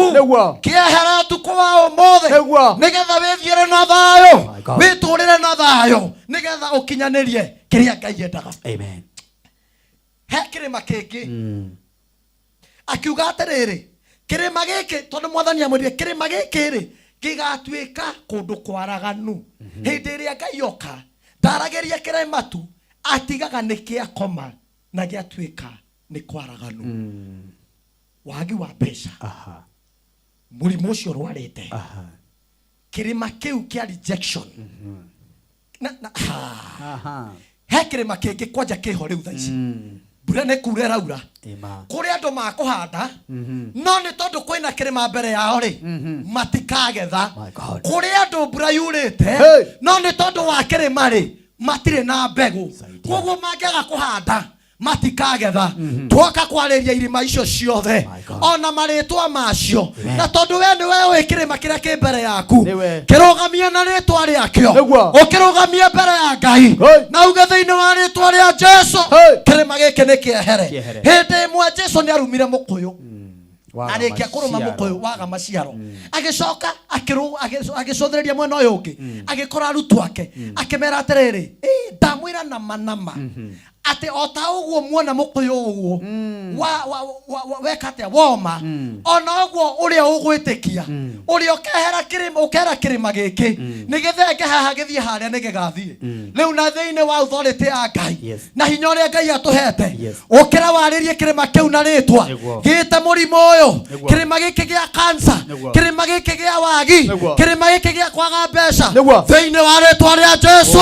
kĩehere ũtukũ wa ũmũthĩ nĩgetha wĩthiĩre na thayũ wĩtũrĩre na thayũ nĩgetha ũkinyanĩrie kĩrĩa Ngai endaga. Amen. He kĩrĩma kĩngĩ akiuga atĩrĩrĩ kĩrĩma gĩkĩ tondũ mwathani amwĩrire kĩrĩma gĩkĩ rĩ gĩgatuĩka kũndũ kwaraganu hĩndĩ ĩrĩa Ngai oka ndaragĩria kĩrĩma tu atigaga nĩ kĩakoma na gĩatuĩka nĩ kwaraganu wagi wa mbeca mũrimũ ũcio ũrwarĩte kĩrĩma kĩu kĩa rejection he kĩrĩma kĩngĩ kwanja kĩho rĩu thaa ici mbura nĩ kuura ĩraura kũrĩa andũ makũhanda no nĩ tondũ kwĩna kĩrĩma mbere yao rĩ matikagetha kũrĩa andũ mbura yurĩte no nĩ tondũ wa kĩrĩma rĩ matirĩ na mbegũ koguo mangĩaga kũhanda matikagetha twoka kwariria irima icio ciothe ona maritwa macio na tondu we niwe wikirima kiria ki mbere yaku kirugamia na ritwa riakio ukirugamia mbere ya Ngai na uge thiini wa ritwa ria Jesu kirima giki ni kiehere hindi imwe Jesu ni arumire mukuyu arikia kuruma mukuyu waga maciaro agicoka agicothireria mwena uyu ungi agikora arutwo ake akimera atiriri ndamwira nama ate ota uguo muona mukuyu uguo weka atia woma ona uguo uria ugwitikia uria ukehera kirima giki nigithenge haha githie haria nigigathie riu na thiini wa authority ya Ngai na hinya uria Ngai atuhete ukira waririe kirima kiu na ritwa gite murimo uyu kirima giki gia cancer kirima giki gia wagi kirima giki gia kwaga mbeca thiini wa ritwa ria Jesu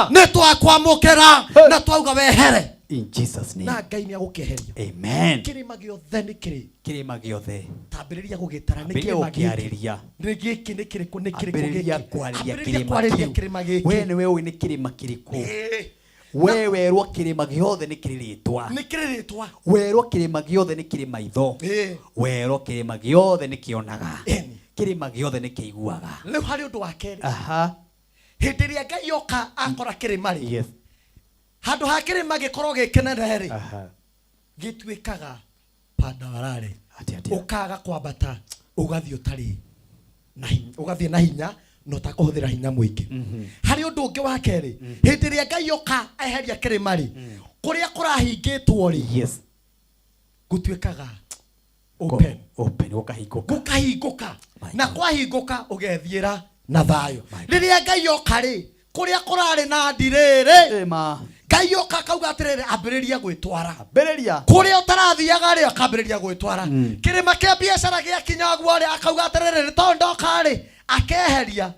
ni twakwamukira na twauga wehere in Jesus name. Na Ngai ni agukeheria. Amen. Kirima giothe ni kiri. Kirima giothe. Tambiriria gugitara ni kirima kiariria. Ni giki ni kiriku ni kiriku. Ambiriria kwariria kirima giki. We ni wewe ni kirima kiriku. Wewe rwo kirima giothe ni kiriritwa. Ni kiriritwa. Werwo kirima giothe ni kirima itho. Werwo kirima giothe ni kionaga. Kirima giothe ni kiiguaga. Riu hari undu wa keri. Hindiria Ngai yoka akora kirima ri. Yes. Handu hakirima gikorwo gikenere ri gitwikaga pandarare ukaga kwambata ugathio tari na ugathie na hinya no takuhuthira hinya mwingi hari undu ungi wa keri hindiria Ngai yoka eheria kirima ri kuria kurahingitwo ri gutwikaga open ukahinguka na kwahinguka ugethiira na thayo riria Ngai yoka ri kuria kurari na ndiriri Ngai yoka kauga atiriri ambiriria gwitwara kuria utarathiaga ri akambiriria gwitwara kirima kia biashara gia kinyaguo ri akauga atiriri tondoka ri akeheria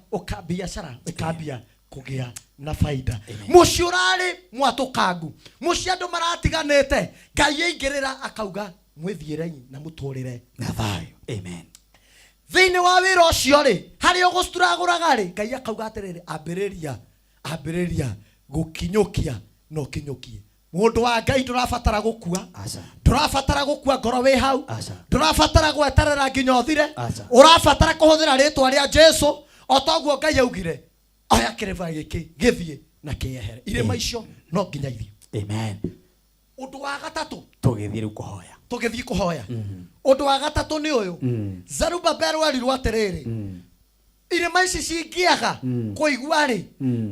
biashara ikambia kugia na faida muci urari mwatukangu muci andu maratiganite Ngai ingirira akauga mwithierei na muturire na thayo amen thiini wa wira ucio ri hari ugusturaguraga ri Ngai akauga atiriri ambiriria gukinyukia no kinyukie mundu wa Ngai ndurabatara gukua ndurabatara gukua ngoro wi hau ndurabatara gweterera nginya uthire urabatara kuhuthira ritwa ria Jesu otoguo Ngai augire aya kirima giki githie na kiehere irima icio no nginya ithio amen undu wa gatatu tugithie kuhoya undu wa gatatu ni uyu Zerubbabel arirwo atiriri irima ici cingiaga kuigua ri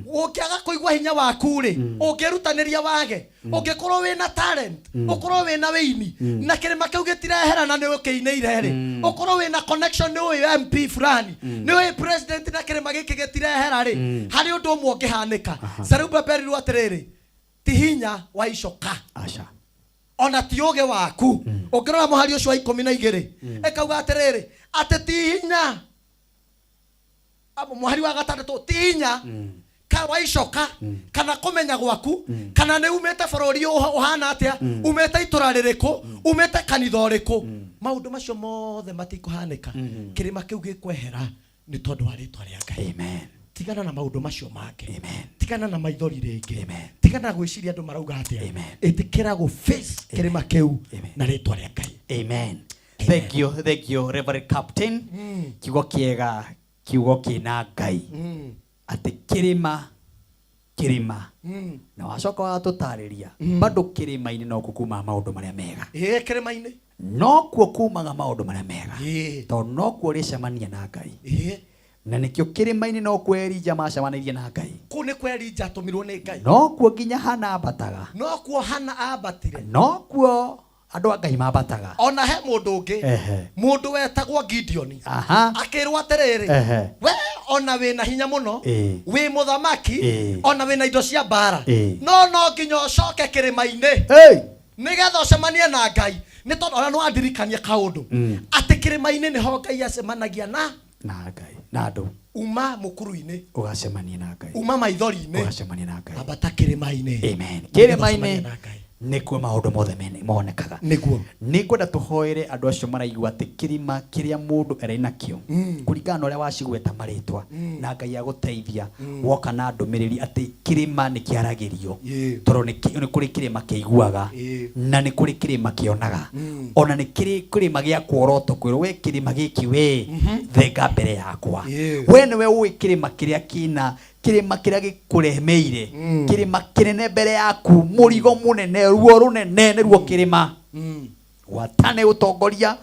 ungiaga kuigua hinya waku ri ungirutaniria wage ungikorwo wina talent ukorwo wina wini na kirima kiu gitireherana ni ukiineire ri ukorwo wina connection ni uyu MP fulani ni uyu president na kirima giki gitirehera ri hari undu umwe ungihanika Zerubbabel ru atiriri ti hinya wa icoka ona ti uge waku ungirora muhari ucio wa 12 ekauga atiriri ati ti hinya muhari wa gatandatu tinya kawa icoka kana kumenya gwaku kana ne umete bururi uhana atia umete itura ririku umete kanitha riku maundu macio mothe matikuhanika kirima kiu gikwehera ni tondu wa ritwa ria Ngai amen tigana na maundu macio make amen tigana na maithori ringi amen tigana na gwiciria andu marauga atia amen itikira go face kirima kiu na ritwa ria Ngai amen thank you Reverend Captain kiugo kiega kiugo kina Ngai ati kirima na wacoka watutariria bado kirima-ini no kukuma maundu maria mega kirima-ini no kuo kumaga maundu maria mega tondu no kuo ricemania na Ngai na nikio kirima-ini no kuo Elija macemanirie na Ngai ku ni kwa Elija atumirwo ni Ngai no kuo nginya Hana abataga no kuo Hana abatire no kuo andu a Ngai mabataga ona he mundu ungi mundu wetagwo Gideon akirwo atiriri we ona wina hinya muno wi muthamaki ona wina indo cia mbara no nginya ucoke kirima-ini nigetha ucemanie na Ngai ni tondu ona no andirikania kaundu ati kirima-ini niho Ngai acemanagia na Ngai na andu uma mukuru-ini ugacemania na Ngai uma maithori-ini ugacemania na Ngai abata kirima-ini amen kirima-ini nikuo maundu mothe monekaga niguo nikwenda tuhoere andu acio maraigua ati kirima kiria mundu eraina kio kuringana na uria wacigweta maritwa na Ngai aguteithia woka na ndumiriri ati kirima ni kiaragirio toro ni kuri kirima kiiguaga na ni kuri kirima kionaga ona ni kirima gia kuoroto kwiro we kirima giki we thenga mbere yakwa we niwe uwi kirima kiria kina kirima kiria gikuremeire kirima kinene mbere yaku murigo munene ruo runene ni ruo kirima watane utongoria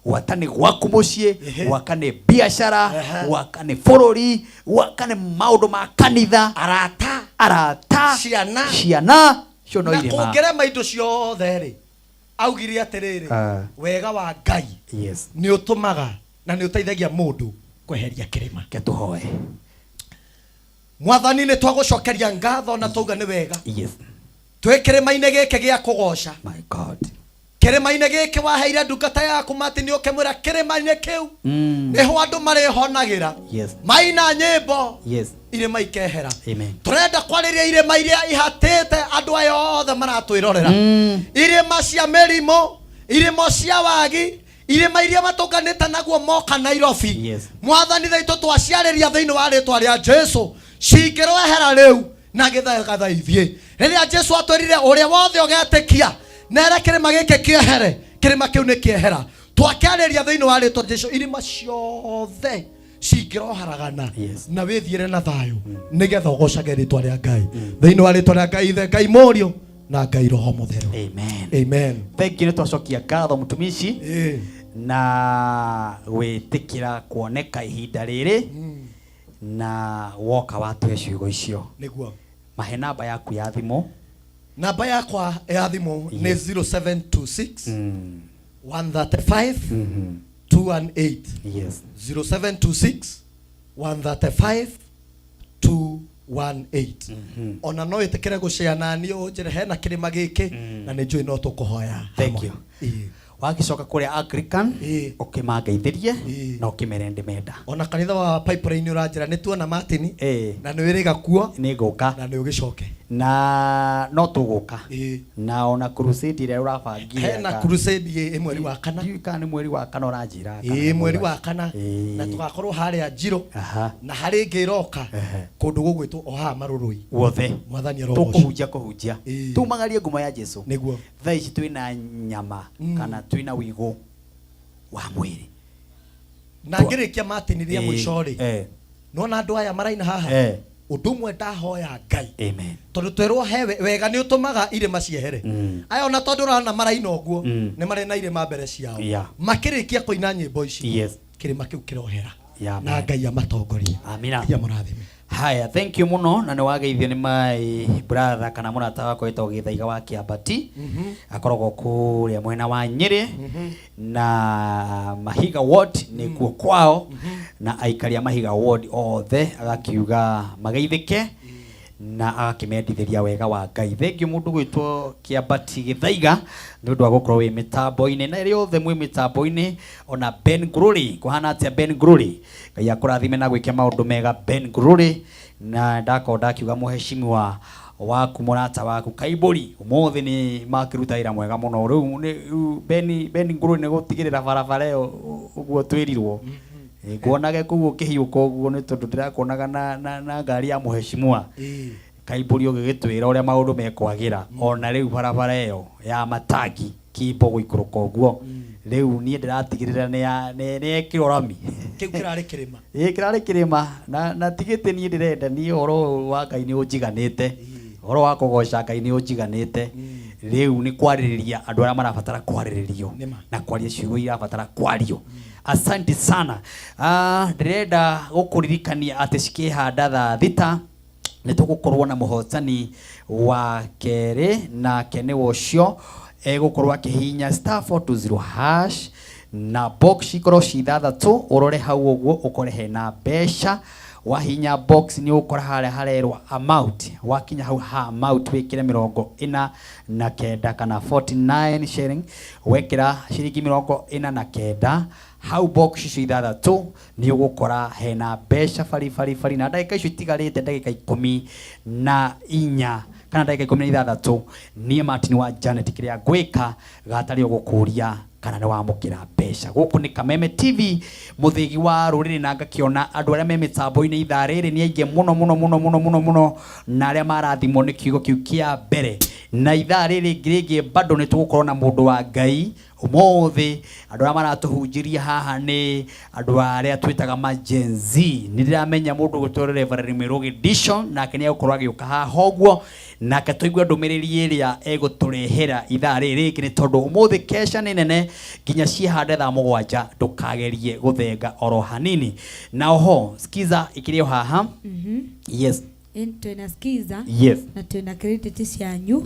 watane gwaku mucii wakane biashara wakane bururi wakane maundu ma kanitha arata ciana cio no irema na kungerema indo ciothe ri augire atiriri wega wa Ngai ni utumaga na ni uteithagia mundu kweheria kirima ketuhoe Mwathani ni twagucokeria ngatho na tuga ni wega twikirima-ine giki gia kugoca my God kirima-ine giki waheire ndungata yaku mati ni ukemwira kirima-ine kiu niho andu marihonagira maina nyimbo irima ikehera turenda kwariria irima iria ihatite andu ayo othe maratwirorera irima cia mirimo irima cia wagi irima iria matukanite naguo moka Nairobi Mwathani thaitu twaciariria thiini wa ritwa ria Jesu cikirohera riu na githaithie riria Jesu atwirire uria wothe ugetikia nere kirima giki kiehere kirima kiu ni kiehera twakiariria thiini wa ritwa Jesu irima ciothe cingiroharagana na withiire na thayu nigetha ugocage ritwa ria Ngai thiini wa ritwa ria Ngai ithe Ngai murio na Ngai roho mutheru amen thank you nitwacokia ngatho mutumishi na witikira kuoneka ihinda riri na woka watu ciugo icio niguo mahe namba yaku ya thimu namba yakwa ya thimu ni 0726 135 218 0726 135 218 ona no itikire gushare nani unjire hena kirima giki na ni njui no tukuhoya thank you wagicoka kuria Anglican ukimangeithirie na ukimere ndimenda ona kanitha wa pipeline uranjira ni tuona Martin na ni wiriga kuo ni nguka na ni ugicoke na no tuguka na ona crusade ire urabangira hena crusade mweri wa kana yuka ni mweri wa kana uranjira mweri wa kana na tugakorwo haria Njiro na hari ngiroka kundu gugwitu oha marurui wothe Mwathani roho kuhunjia tumagarie ngumo ya Jesu niguo thaa ici twina nyama kana twina wigo wa mwiri na ngirikia Martin ria muicori nona andu aya maraina haha undu mwe ndahoya Ngai amen tondu twerwo hewe wega ni utumaga irima ciehere aya ona tondu rana maraina uguo ni mari na irima mbere ciao makirikia kuina nyimbo ici kirima kiu kirohera na Ngai amatongorie amina ya murathime haya thank you muno na ni wageithio ni my brother kana murata wako wetwo Githaiga wa Kiambati akoragwo kuria mwena wa Nyeri na Mahiga ward ni kuo kwao na aikaria Mahiga ward othe agakiuga mageithike na agakimendithiria wega wa Ngai thengio mundu gwitwo Kiambati Githaiga ni undu wa gukorwo wi mitambo-ini na ri othe mwi mitambo-ini ona Ben Glory kuhana atia Ben Glory Ngai akurathime na gwikia maundu mega Ben Glory na ndakonda kiuga muheshimiwa waku murata waku Kaiburi umuthi ni makiruta ira mwega muno riu Ben Glory ni gutigirira barabara iyo uguo twirirwo nguonage kuguo kihiuka uguo ni tondu ndirakonaga na ngari ya muheshimiwa Kaiburi ugigitwira uria maundu mekwagira ona riu barabara iyo ya matagi kibo guikuruka uguo riu nie ndiratigirira ni kirorami kiu kirari kirima kirari kirima na tigite nie ndirenda nie oro wa Ngai ni ujiganite oro wa kugoca Ngai ni ujiganite riu ni kwaririria andu aria marabatara kwariririo na kwaria ciugo irabatara kwario asante sana ndirenda gukuririkania ati cikihanda thaa thita ni tugukorwo na muhotani wa keri na kene wocio egukorwo akihinya *420# na box ikoro cithathatu urore hau uguo ukore hena mbeca wahinya box ni ukora harerwa amount wakinya hau ha amount wikire 49 kana 49 shilling wekira shiringi 49 hau box cithathatu ni ugukora hena mbeca fari na ndagika icio itigarite ndagika 14 kana ndagika 16 nie Martin wa Janet kiria gwika gatari gukuria kana ni wamukira mbeca guku ni Kameme TV muthigi wa ruriri na ngakiona andu aria me mitambo-ini ithaa riri ni aige muno na aria marathimwo ni kiugo kiu kia mbere na ithaa riri ngirigi bado ni tugukorwo na mundu wa Ngai umuthi andu aria maratuhunjiria haha ni andu aria twitaga majenzi ni ndiramenya mundu gutore Reverend Mirugi Dishon nake ni agukorwo agiuka haha uguo nake tuigua ndumiriri iria eguturehera ithaa riri ni tondu umuthi kesha ni nene nginya ciihande thaa 7 ndukagerie guthenga oro hanini na oho skiza ikirio haha yes twina skiza yes na twina credit cianyu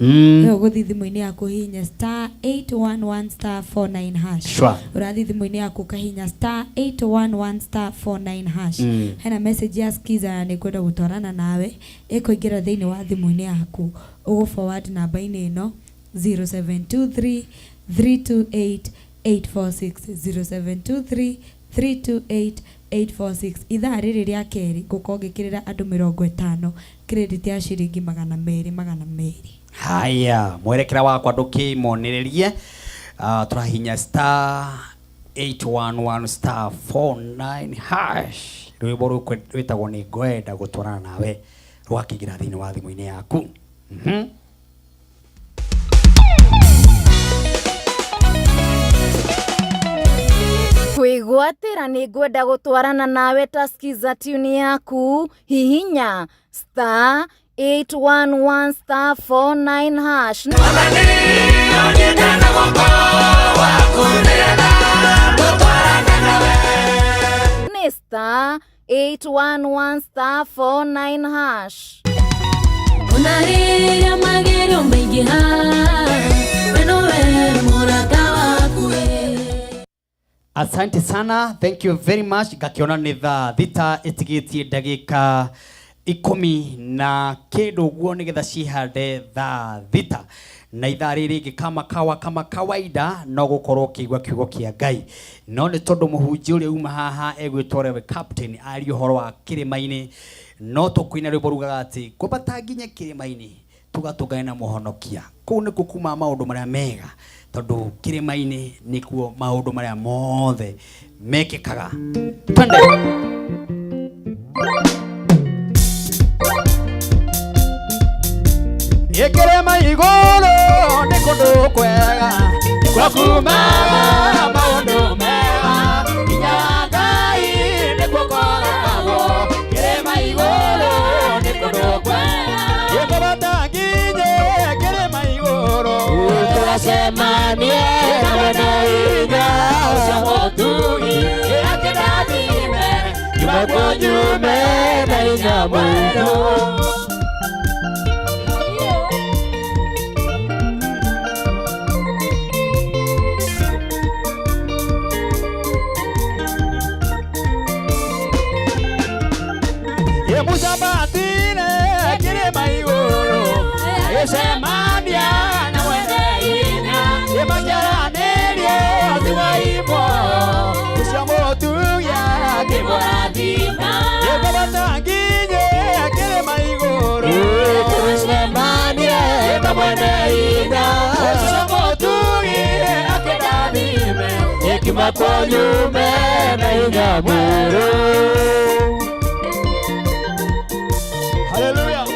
no guthi thimu-ini yaku hinya *811*49# sure urathi thimu-ini yaku kahinya *811*49# hena message ya skiza ni kwenda gutwarana nawe ikuingira thiini wa thimu-ini yaku ugu forward namba-ini ino 0723 328 846 0723 328 ithaa riri ria keri gukongekirira andu 50 credit ya ciringi 200 haya mwerekera wakwa ndukimonirerie turahinya *811*49# rwimbo rwitagwo ni ngwenda gutwarana nawe rwakingira thiini wa thimu-ini yaku kwigwatira ni ngwenda gutwarana nawe ta skiza tune yaku hihinya *811*49# ni *811*49# Unaria magero mengi weno we murata waku asante sana thank you very much gakiona ni thaa thita itigitie ndagika 10 na kindu guo nigetha cihande thaa thita na ithaa riri kama kawaida no gukorwo kiigwa kiugo kia Ngai no ni tondu muhunji uri uma haha egwitore we captain ari uhoro wa kirima-ini no tukwina rwimbo rugaga ati kubata nginya kirima-ini tugatugana na muhonokia kuu ni kukuma maundu maria mega tondu kirima-ini nikuo maundu maria mothe mekikaga twende ikirima iguru ni kundu kwega kwa kumaga maundu mega inya Ngai ni kukoragwo kirima iguru ni kundu kwega ikubata nginya kirima iguru tucemanie hamwe na inya cia mutungi akĩndathime nyuma kwa nyume na inya mweru Musabatine kirima iguru agĩcemania na mwene inya ĩmakiaranirie athiwaimwo ũcio mũtugia akĩmũrathima ĩkũbata nginye kirima iguru agĩcemania na mwene inya ũcio mũtugia akĩndathime ĩkiuma nyume na inya mweru Hallelujah.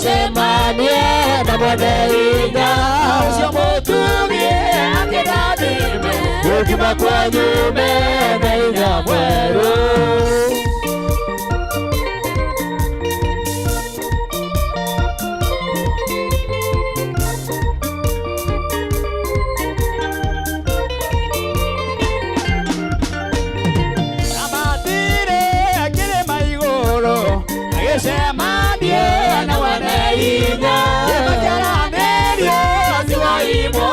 Semanie na mwene inya cia mutungi akĩndathime gũkiuma kwa nyume na inya mweru amatire kirima iguru agĩcemanie na mwene inya ĩmakiaranirie athiwaimwo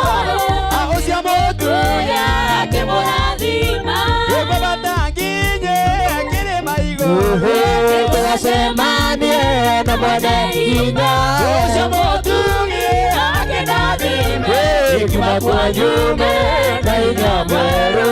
na mwene hinya ucio mutungi akĩndathime ikiuma kwanyu na hinya mwerũ.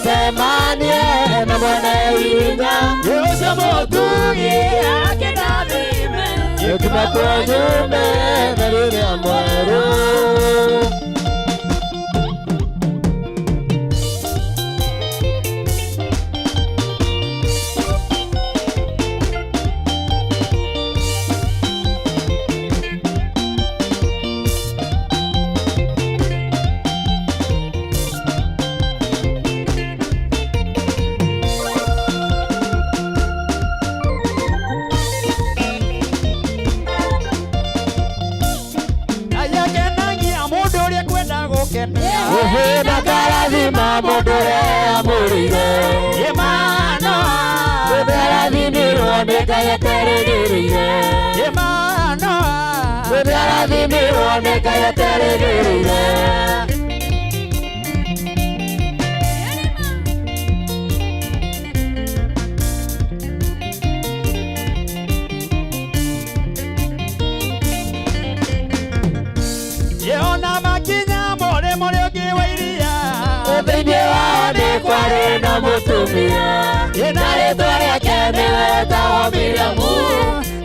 Semanie na mwene hinya ucio mutungi akĩndathime ikiuma kwanyu na hinya mwerũ. Na karathima mũndũ ũrĩa amũrĩire Imano Ũtharathimirwo nĩ Ngai aterĩgĩrĩire Imano Ũtharathimirwo nĩ Ngai aterĩgĩrĩire. Thĩinĩ wao nĩ kwarĩ na mũtumia na rĩĩtwa rĩake nĩ wetagwo Miriamu,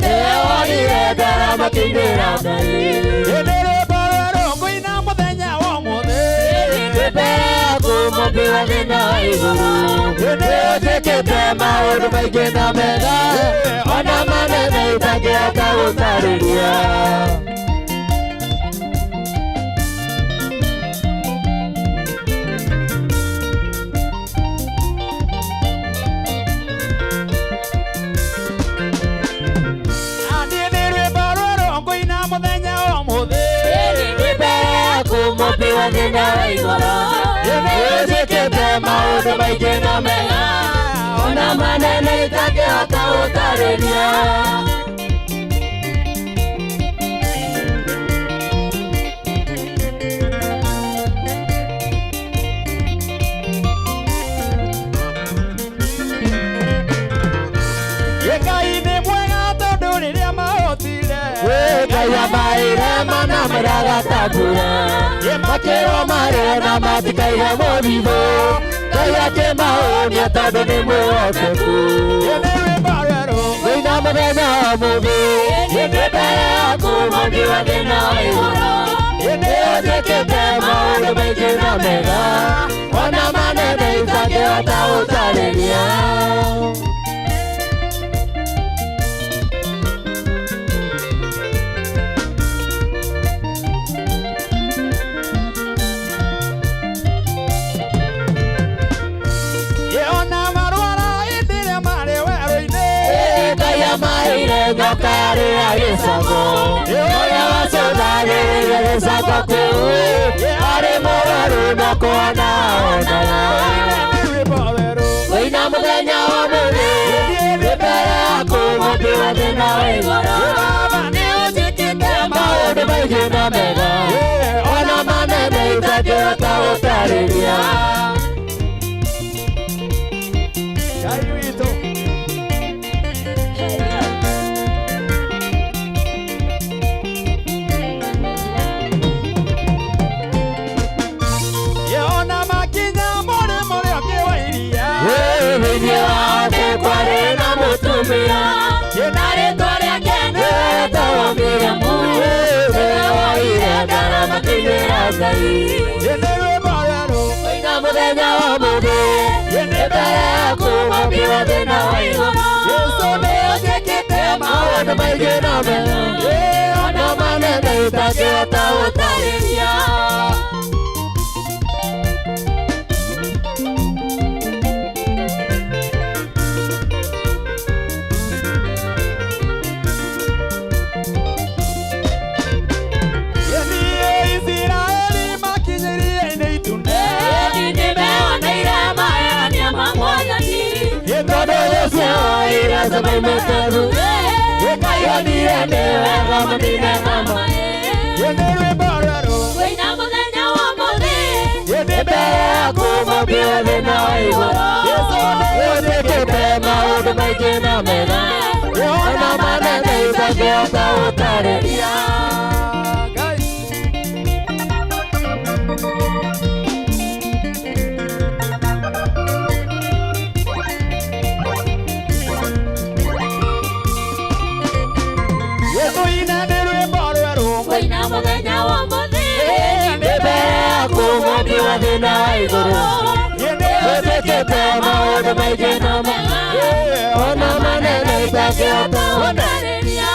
nĩwe wonire ndara makĩinĩra Ngai. Hĩndĩ rwĩmbo rwerũ ngũina mũthenya wa ũmũthĩ mbere yaku mũmbi wa thĩ na igũrũ, nĩ ũnjĩkĩte maũndũ maingĩ na mega ona manene itangĩhota gũtarĩria. Mũmbi wa thĩ na igũrũ, nĩ ũnjĩkĩte maũndũ maingĩ na mega ona manene itangĩhota gũtarĩria. Ngai nĩ mwega tondũ rĩrĩa mahotire Ngai amaire mana maragatambura makĩrwo marĩe na matikaiga mũthithũ, Ngai akĩmahonia tondũ nĩ mwĩhokeku. Thĩinĩ mũthenya wa ũmũthĩ mbere yaku mũmbi wa thĩ na igũrũ, nĩ ũnjĩkĩte maũndũ maingĩ na mega ona manene itangĩhota gũtarĩria. Nyoka yarĩ gĩcango ũrĩa wacũthagĩrĩria gĩcango kĩu arĩ mũrwaru na kũhona onaga. Thĩinĩ mũthenya wa ũmũthĩ mbere yaku mũmbi wa thĩ na igũrũ, nĩ ũnjĩkĩte maũndũ maingĩ na mega ona manene itangĩhota gũtarĩria. Thĩinĩ wao nĩ kwarĩ na mũtumia na rĩĩtwa rĩake nĩ wetagwo Miriamu, nĩwe woire ndara makĩinĩra Ngai. Hĩndĩ rwĩmbo rwerũ ngũina mũthenya wa ũmũthĩ mbere yaku mũmbi wa thĩ na igũrũ, Jesũ nĩ ũnjĩkĩte maũndũ maingĩ na mega ona manene itangĩhota gũtarĩria. Asa mai meteru Yekayonire newega manine ngama Yenere bararo Wina muthenya wa muthi Yendebe yakuma biothe na iguru Yendekete maundu maingĩ na mega Ona manene itangĩhota gũtarĩria Wina muthenya wa muthi Yendebe yakuma biothe na iguru Yendekete maundu maingĩ na mega Ona manene itangĩhota gũtarĩria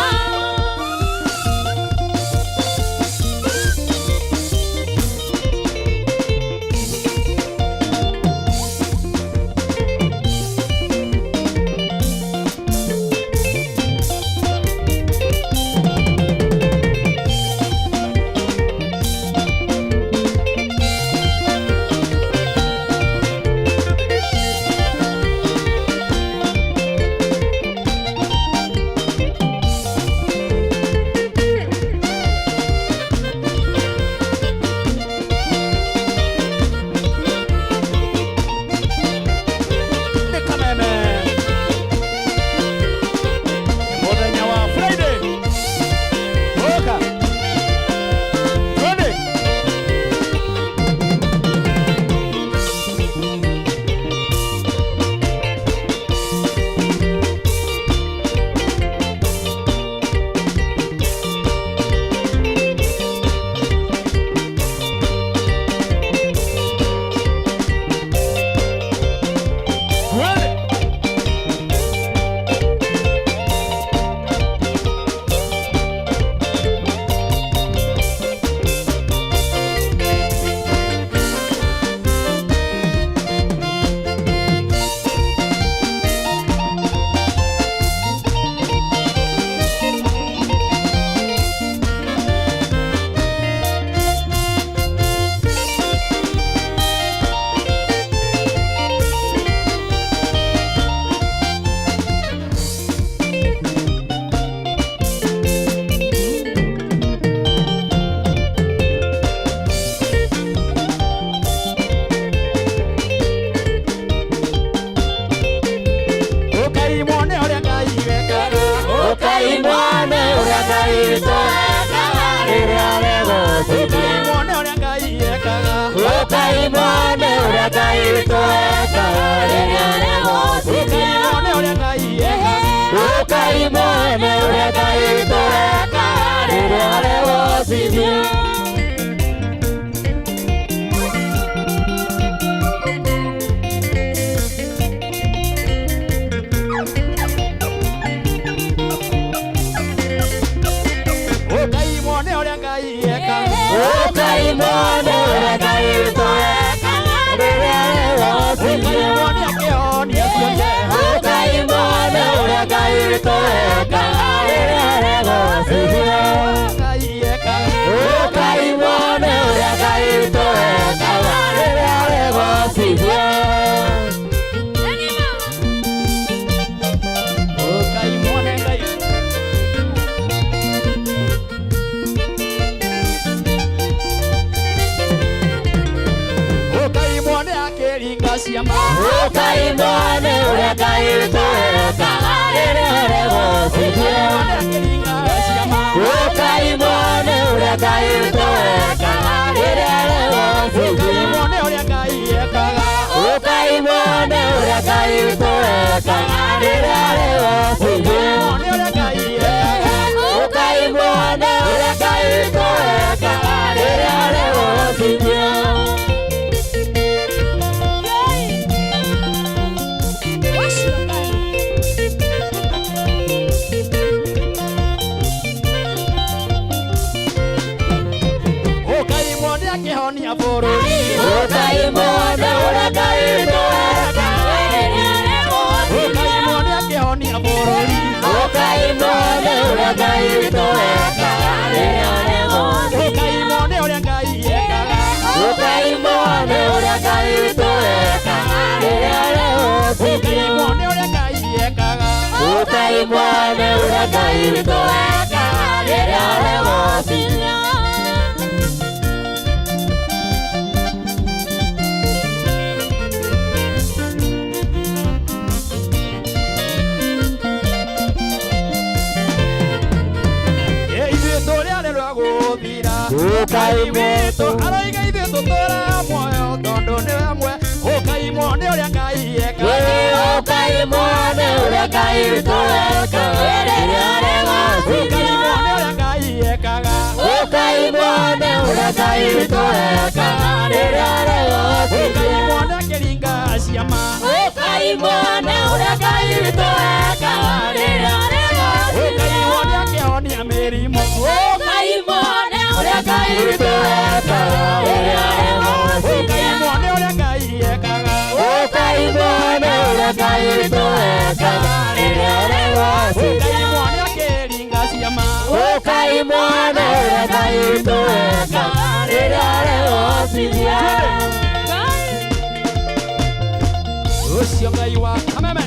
ukaimwane uria Ngai witũ ekaga rĩrĩa ũrĩ gũciria. Ngai witũ aroiga ithuĩ tũtũũre muoyo tondũ nĩwe amwe. Ũkaimwo nĩ ũrĩa Ngai ekaga. Ũkaimwo nĩ ũrĩa Ngai witũ ekaga rĩrĩa ũrĩ gũciria. Ũkaimwo nĩ ũrĩa Ngai ekaga. Ũkaimwo nĩ ũrĩa Ngai witũ ekaga rĩrĩa ũrĩ gũciria. Ũkaimwo nĩ akĩringa ciama. Ũkaimwo nĩ ũrĩa Ngai witũ ekaga rĩrĩa ũrĩ gũciria. Ũkaimwo nĩ akĩhonia mĩrimũ. Ũkaimwo nĩ ũrĩa Ngai witũ ekaga rĩrĩa ũrĩ gũciria. Ũkaimwo nĩ ũrĩa Ngai ekaga. Ũkaimwo nĩ ũrĩa Ngai witũ ekaga rĩrĩa ũrĩ gũciria. Ũkaimwo nĩ akĩringa ciama. Ũkaimwo nĩ ũrĩa Ngai witũ ekaga rĩrĩa ũrĩ gũciria. Ũcio Ngai wa kameme.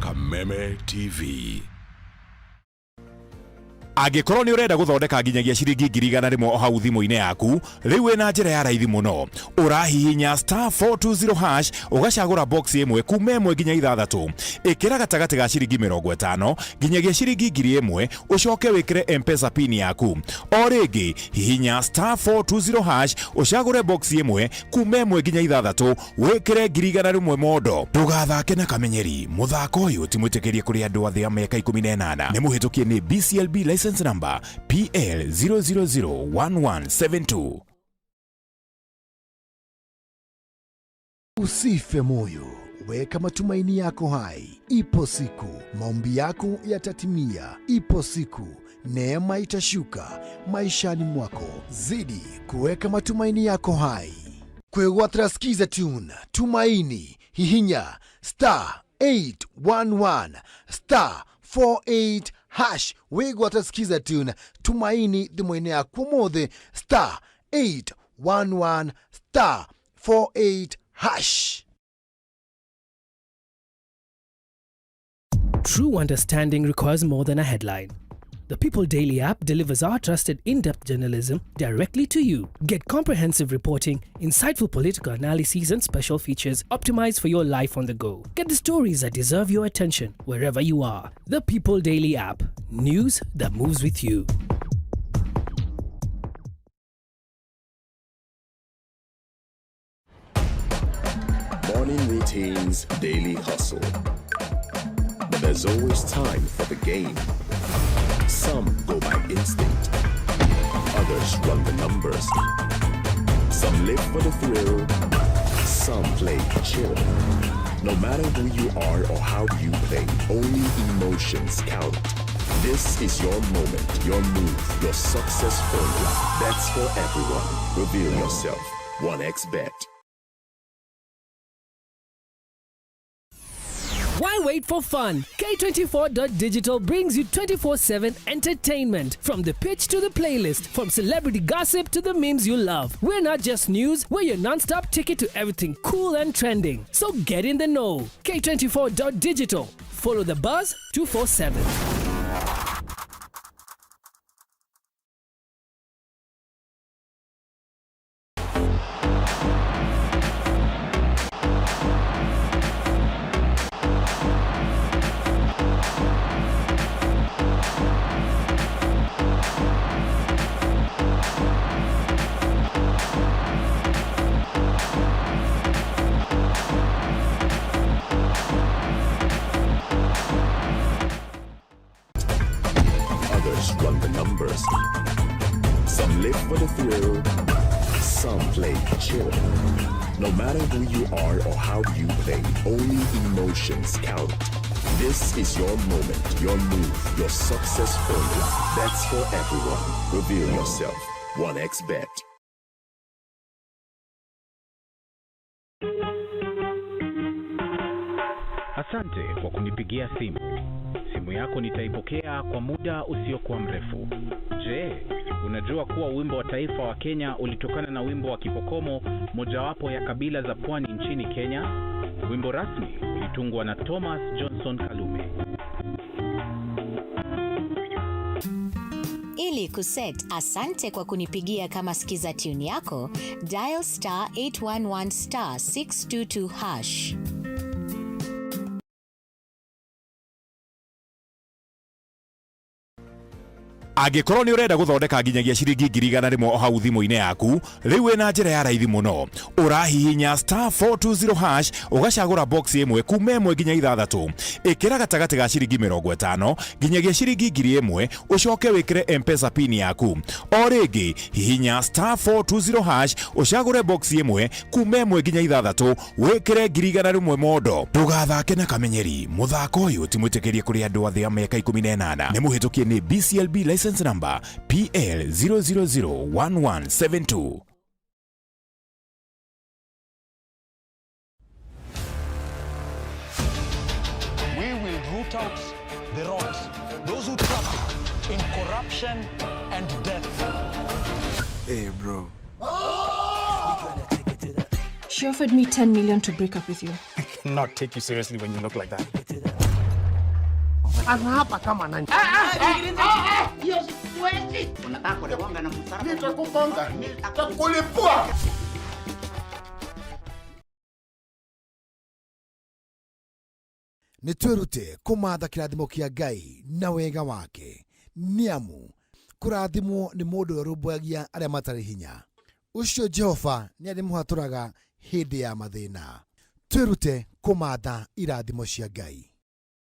Kameme TV. Angĩkorwo nĩ ũrenda gũthondeka nginyagia ciringi 100,000 hau thimũ-inĩ yaku, rĩu wĩna njĩra ya raithi mũno. Ũrahihinya *420# ũgacagũra box ĩmwe kuma 1 nginya 6. Ĩkĩra gatagatĩ ga ciringi 50 nginyagia ciringi 1,000 ũcoke wĩkĩre M-Pesa pin yaku. O rĩngĩ hihinya *420# ũcagũre box ĩmwe kuma 1 nginya 6 wĩkĩre 100,000 modo. Ndũgathake na kamenyeri. Mũthako ũyũ ti mwĩtĩkĩrie kũrĩ andũ athĩ a mĩaka 18. Nĩ mũhĩtũkie nĩ BCLB license number PL 0001172. Usife moyo, weka matumaini yako hai. Ipo siku maombi yako yatatimia. Ipo siku neema itashuka maishani mwako. Zidi kuweka matumaini yako hai. Kwegwatira Skiza Tune Tumaini hihinya *811*48# wegwatira Skiza Tune Tumaini thimũ-inĩ yaku mothe *811*48#. True understanding requires more than a headline. The People Daily app delivers our trusted in-depth journalism directly to you. Get comprehensive reporting, insightful political analyses and special features optimized for your life on the go. Get the stories that deserve your attention wherever you are. The People Daily app. News that moves with you. Morning routines, daily hustle. But there's always time for the game. Some go by instinct. Others run the numbers. Some live for the thrill. Some play chill. No matter who you are or how you play, only emotions count. This is your moment, your move, your success formula. Bets for everyone. Reveal yourself. 1xBet. Why wait for fun? K24.digital brings you 24/7 entertainment. From the pitch to the playlist, from celebrity gossip to the memes you love. We're not just news, we're your non-stop ticket to everything cool and trending. So get in the know. K24.digital. Follow the buzz 247. Run the numbers. Some live for the thrill. Some play chill. No matter who you are or how you play, only emotions count. This is your moment, your move, your success formula. Bets for everyone. Reveal yourself. 1xBet. Asante kwa kunipigia simu. Simu yako nitaipokea kwa muda usiokuwa mrefu. Je, unajua kuwa wimbo wa taifa wa Kenya ulitokana na wimbo wa Kipokomo, mojawapo ya kabila za pwani nchini Kenya? Wimbo rasmi ulitungwa na Thomas Johnson Kalume. Ili kuset asante kwa kunipigia kama Skiza Tune yako, dial *811*622#. Angĩkorwo nĩ ũrenda gũthondeka nginyagia ciringi 100,000 hau thimũ-inĩ yaku, rĩu wĩna njĩra ya raithi mũno. Ũrahihinya *420# ũgacagũra box ĩmwe kuma 1 nginya 6. Ĩkĩra gatagatĩ ga ciringi 50 nginyagia ciringi 1,000 ũcoke wĩkĩre M-Pesa pin yaku. O rĩngĩ hihinya *420# ũcagũre box ĩmwe kuma 1 nginya 6 wĩkĩre 100,000 modo. Ndũgathake na kamenyeri. Mũthako ũyũ ti mwĩtĩkĩrie kũrĩ andũ athĩ a mĩaka 18. Nĩ mũhĩtũkie nĩ BCLB license number PL 0001172. We will root out the rods, those who traffic in corruption and death. Hey, bro. She offered me 10 million to break up with you. I cannot take you seriously when you look like that. anaapa kama nani? Hiyo siwezi. Unataka kugonga na msara? Nitakugonga. Nitakulipua. Nitwerute kumatha kirathimo kia Ngai na wega wake niamu kurathimwo ni mundu urumbuagia aria matari hinya ucio Jehova ni arimuhaturaga hindi ya mathina. Twerute kumatha irathimo cia Ngai.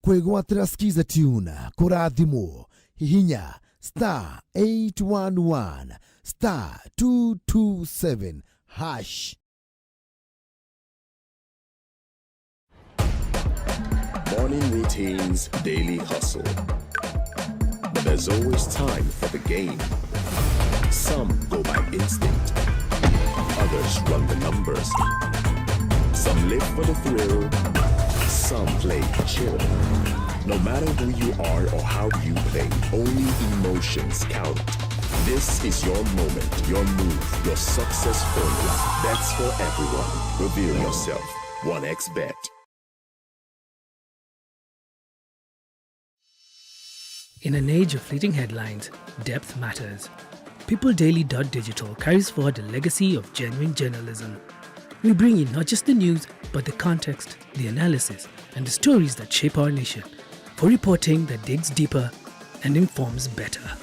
Kwigwatira Skiza Tune kurathimwo hihinya *811 *227 #. Morning routines, daily hustle. But there's always time for the game. Some go by instinct. Others run the numbers. Some live for the thrill. Some play chill. No matter who you are or how you play, only emotions count. This is your moment, your move, your success formula. Bets for everyone. Reveal yourself. 1xBet. In an age of fleeting headlines, depth matters. PeopleDaily.digital carries forward the legacy of genuine journalism. We bring you not just the news, but the context, the analysis, and the stories that shape our nation, for reporting that digs deeper and informs better.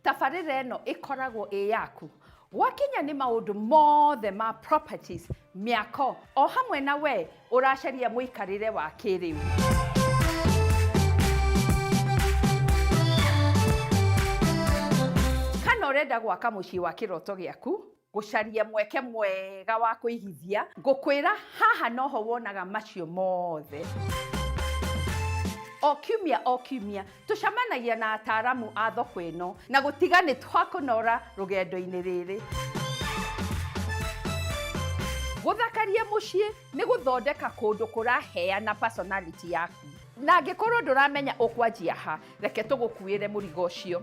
Tabarĩra ĩno ĩkoragwo ĩ yaku. Wakinya nĩ maũndũ mothe ma properties, mĩako, o hamwe na we ũracaria mũikarĩre wa kĩrĩu. Kana ũrenda gwaka mũciĩ wa kĩroto gĩaku, gũcaria mweke mwega wa kũigithia, ngũkwĩra haha noho wonaga macio mothe. O kiumia tucamanagia na ataaramu a thoko ĩno na gũtiga nĩ twakũnora rũgendo-inĩ rĩrĩ. Gũthakaria mũciĩ nĩ gũthondeka kũndũ kũraheana personality yaku. Na angĩkorwo ndũramenya ũkwanjia ha, reke tũgũkuĩre mũrigo ũcio.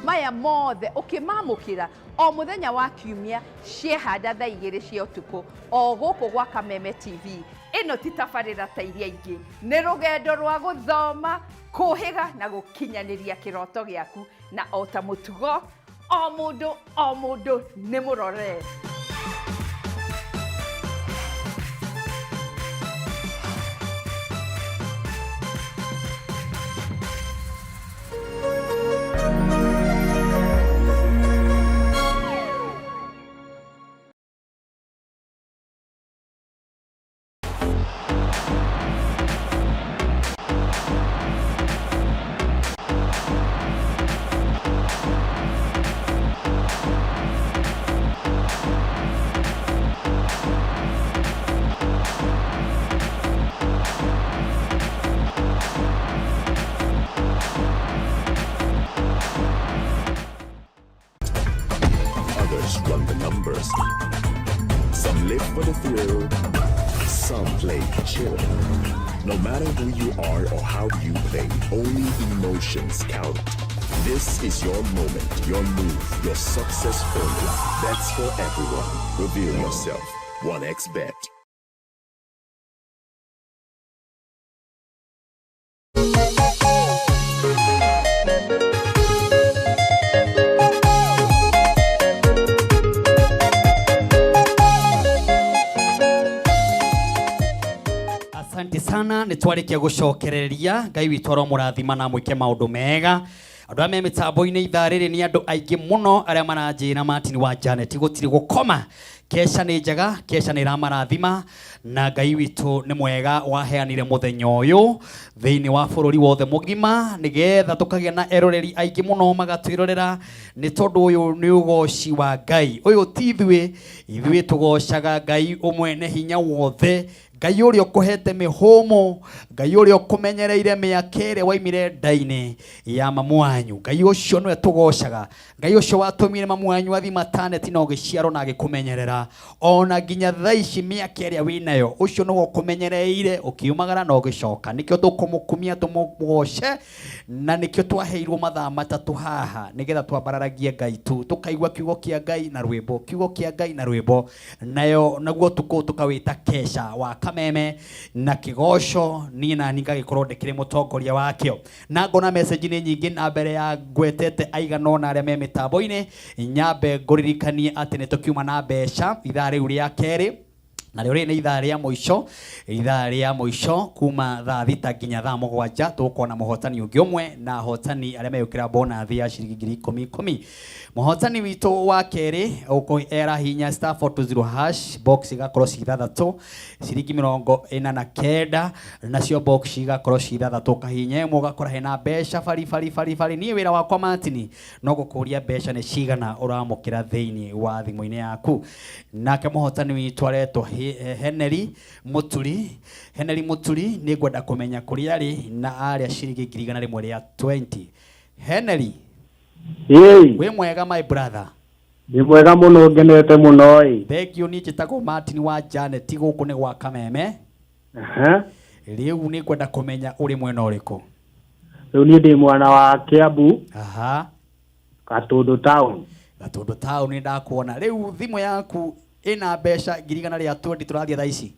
Maya mothe ũkĩmamũkĩra o mũthenya wa kiumia ciehanda thaa 2 cia ũtukũ o gũkũ gwa Kameme TV. Ĩno ti tabarĩra ta iria ingĩ, nĩ rũgendo rwa gũthoma, kũhĩga na gũkinyanĩria kĩroto gĩaku, na o ta mũtugo o mũndũ nĩ mũrore. Run the numbers. Some live for the thrill. Some play chill. No matter who you are or how you play, only emotions count. This is your moment, your move, your success formula. Bets for everyone. Reveal yourself. 1xBet. Asante sana, nitwarikia gucokereria Ngai witũ aromũrathima na mwĩke maũndũ mega. Andũ arĩa me mĩtambo-inĩ ithaa rĩrĩ nĩ andũ aingĩ mũno arĩa maranjĩra Martin wa Janet gũtirĩ gũkoma kesha nĩ njega, kesha nĩ ramarathima na Ngai witũ nĩ mwega waheanire mũthenya ũyũ thĩinĩ wa bũrũri wothe mũgima nĩgetha tũkagĩa na eroreri aingĩ mũno magatwĩrorera nĩ tondũ ũyũ nĩ ũgoci wa Ngai. Ũyũ ti ithuĩ tũgocaga Ngai ũmwene hinya wothe, Ngai ũrĩa ũkũhete mĩhũmũ, Ngai ũrĩa ũkũmenyereire mĩaka ĩrĩa waimire nda-inĩ ya mamu wanyu. Ngai ũcio nĩwe tũgocaga, Ngai ũcio watũmire mamu wanyu athi maternity na ũgĩciarwo na agĩkũmenyerera ona nginya thaa ici mĩaka ĩrĩa wĩnayo, ũcio nĩwe ũkũmenyereire ũkiumagara na ũgĩcoka. Nĩkĩo tũkũmũkumia tũmũgoce na nĩkĩo twaheirwo mathaa matatũ haha nĩgetha twambararagie Ngai tu, tũkaigua kiugo kĩa Ngai na rwĩmbo, kiugo kĩa Ngai na rwĩmbo, naguo tukawĩta kesha wa kameme na kigoco niĩ na ngagĩkorwo ndĩkĩrĩ mũtongoria wakĩo. Na ngona message nĩ nyingĩ na mbere ya ngwetete aigana ona arĩa me mĩtambo-inĩ, nyambe ngũririkanie atĩ nĩ tũkiuma na mbeca ithaa rĩu rĩa kerĩ na rĩu nĩ ithaa rĩa mũico kuma thaa thita nginya thaa mũgwanja tũkona mũhotani ũngĩ ũmwe na ahotani arĩa megũkĩra bonathi ya ciringi 10,000. Mũhotani witũ wa kerĩ ũkũera hinya *420# box igakorwo cithathatũ ciringi 49 nacio box igakorwo cithathatũ kahinya ĩmwe ũgakora hena mbeca bari. Niĩ wĩra wakwa Martin no gũkũria mbeca nĩ cigana ũramũkĩra thĩinĩ wa thimũ-inĩ yaku. Nake mũhotani witũ aretwo Henry Muturi nĩ ngwenda kũmenya kũrĩa arĩ na arĩa ciringi 120. Henry, wĩ mwega my brother? Ndĩ mwega mũno, ngenete mũno ĩ. Thank you. Niĩ njĩtagwo Martin wa Janet, gũkũ nĩ gwa Kameme. Rĩu nĩ ngwenda kũmenya ũrĩ mwena ũrĩkũ? Rĩu niĩ ndĩ mwana wa Kiambu. Gatũndũ town nĩ ndakuona. Rĩu thimũ yaku ina mbeca 120 tũrathiĩ thaa ici?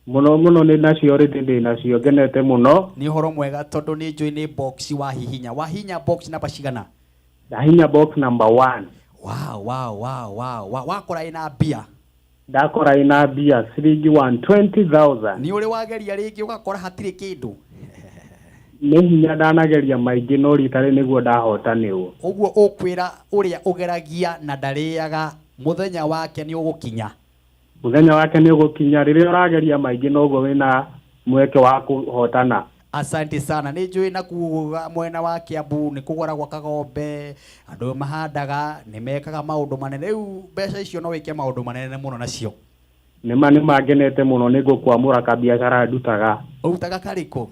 Mũno nĩ nacio already ndĩ nacio, ngenete mũno. Nĩ ũhoro mwega tondũ nĩ njũĩ nĩ box wahihinya box namba cigana? Ndahinya box number 1. Wow. Wakora ina mbia? Ndakora ina mbia ciringi 120,000. Nĩ ũrĩ wageria rĩngĩ ũgakora hatirĩ kĩndũ? Nĩ hinya ndanageria maingĩ no rita nĩguo ndahotanĩrwo. Ũguo ũkwĩra ũrĩa ũgeragia na ndarĩaga muthenya wake ni ũgũkinya? Muthenya wake ni ũgũkinya rĩrĩa ũrageria maingĩ noguo wĩna mweke wa kũhotana. Asante sana. Nĩ njũĩ na kuuga mwena wa Kiambu nĩ kũgũragwo kagombe, andũ mahandaga, nĩ mekaga maũndũ manene. Rĩu mbeca icio no wĩke maũndũ manene mũno nacio? Nĩ mangenete mũno, nĩ ngũkwamũra kabiacara ndutaga. Ũrutaga karĩkũ?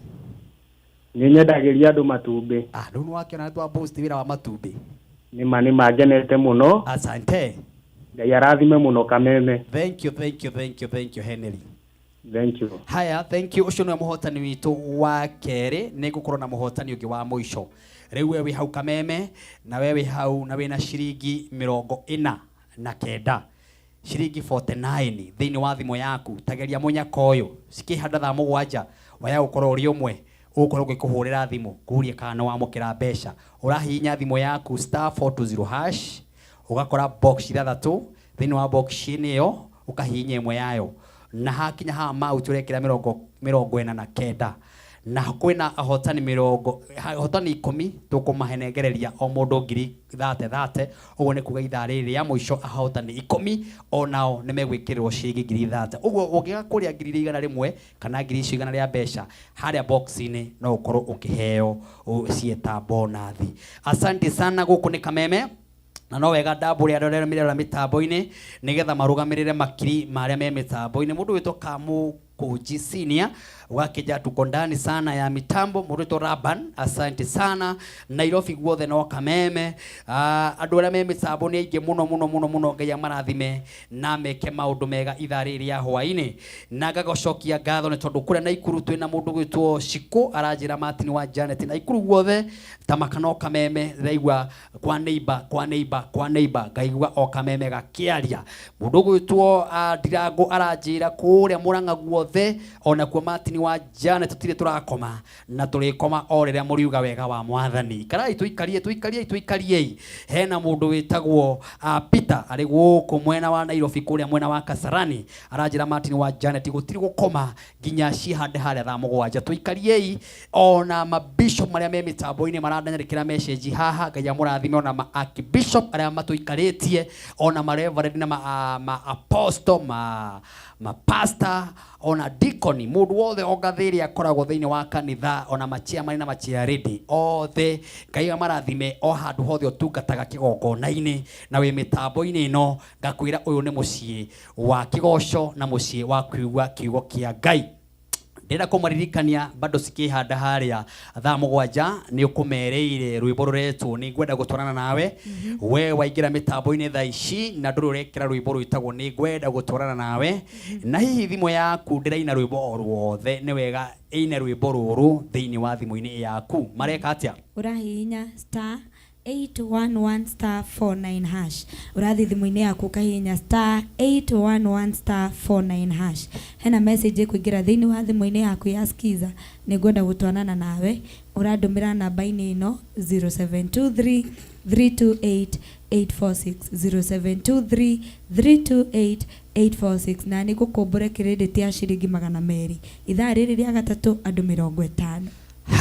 Nĩ nyendagĩria andũ matumbĩ. Rĩu nĩ wakĩona nĩ twa boost wĩra wa matumbĩ? Nĩ mangenete mũno. Asante. Ngai arathime mũno Kameme. Thank you Henry. Thank you. Haya, thank you. Ucio nĩ mũhotani witũ wa kerĩ. Nĩ ngũkorwo na mũhotani ũngĩ wa mũico. Rĩu we wĩ hau Kameme na we wĩ hau na wĩna ciringi 49 ciringi 49 thĩinĩ wa thimũ yaku. Tageria mũnyaka ũyũ cikĩhanda thaa mũgwanja waya gũkorwo ũrĩ ũmwe ũgũkorwo ũgĩkũhũrĩra thimũ kũria kana wamũkĩra mbeca. Ũrahihinya thimũ yaku *420# ugakora box ithathatũ thĩinĩ wa box ĩyo ũkahihinya ĩmwe yayo na hakinya ha mau tũrekĩra 49 na kwĩna ahotani 10 tũkũmahenengereria o mũndũ 30 ũguo nĩ kuga ithaa rĩrĩ rĩa mũico ahotani 10 onao nĩ megwĩkĩrĩrwo ciringi 30. Ũguo ũngĩga kũrĩa 100 kana 100 rĩa mbeca harĩa box-inĩ no ũkorwo ũkĩheo cieta bonathi. Asante sana. Gũkũ nĩ Kameme na no wega ndambũrĩ arĩa mirera mitambo-inĩ nigetha marugamirire makiri marĩa me mitambo-inĩ. Mũndũ wĩtwo Kamu Koji Senior wakija tuko ndani sana ya mitambo. Mũndũ wĩtwo Raban, asante sana. Nairobi guothe no Kameme. Andũ arĩa me mitambo nĩ aingĩ mũno Ngai amarathime na meke maũndũ mega ithaa rĩrĩ ya hwaĩ-inĩ. Na ngagocokia ngatho nĩ tondũ kũrĩa Naikuru twĩna mũndũ gwĩtwo Shiko aranjĩra Martin wa Janet Naikuru guothe tamakano Kameme raigua kwa neighbor ngaigua o Kameme gakĩaria. Mũndũ gwĩtwo Ndirango aranjĩra kũrĩa Mũrang'a guothe othe ona kwa Martin wa Janet tutire turakoma na turikoma o riria muriuga wega wa Mwathani. Karai tuikarie hena mundu witagwo Peter ari guku mwena wa Nairobi kuria mwena wa Kasarani aranjira Martin wa Janet gutiri gukoma ginya cihande haria thaa mugwanja. Tuikarie ona mabishop maria me mitambo-ini marandanyarikira message haha Ngai amurathime ona ma archbishop aria matuikaritie ona ma reverend na ma apostle ma pastor ona deacon mundu wothe ongathiri akoragwo thiini wa kanitha ona machairman na machairlady othe Ngai amarathime o handu hothe utungataga kigongona-ini na wi mitambo-ini ino ngakwira uyu ni mucii wa kigoco na mucii wa kuigua kiugo kia Ngai. Ndenda kumaririkania bado sikihanda haria thaa mugwanja ni ukumereire rwimbo ruretwo ni ngwenda gutwarana nawe we waingira mitambo-ini thaa ici na nduru rekera rwimbo rwitagwo ni ngwenda gutwarana nawe na hihi thimu yaku ndiraina rwimbo ruothe ni wega ine rwimbo ruru thiini wa thimu-ini yaku mareka atia urahihinya star 811 star 49 hash urathi thimu-ini yaku kahihinya star 811 star 49 hash hena message kuingira thiini wa thimu-ini yaku ya skiza ni ngwenda gutwanana nawe uradumira namba-ini ino 0723 328 846 0723 328 846 na ni gukumbure credit ya shiringi 200 ithaa riri ria gatatu andu 50.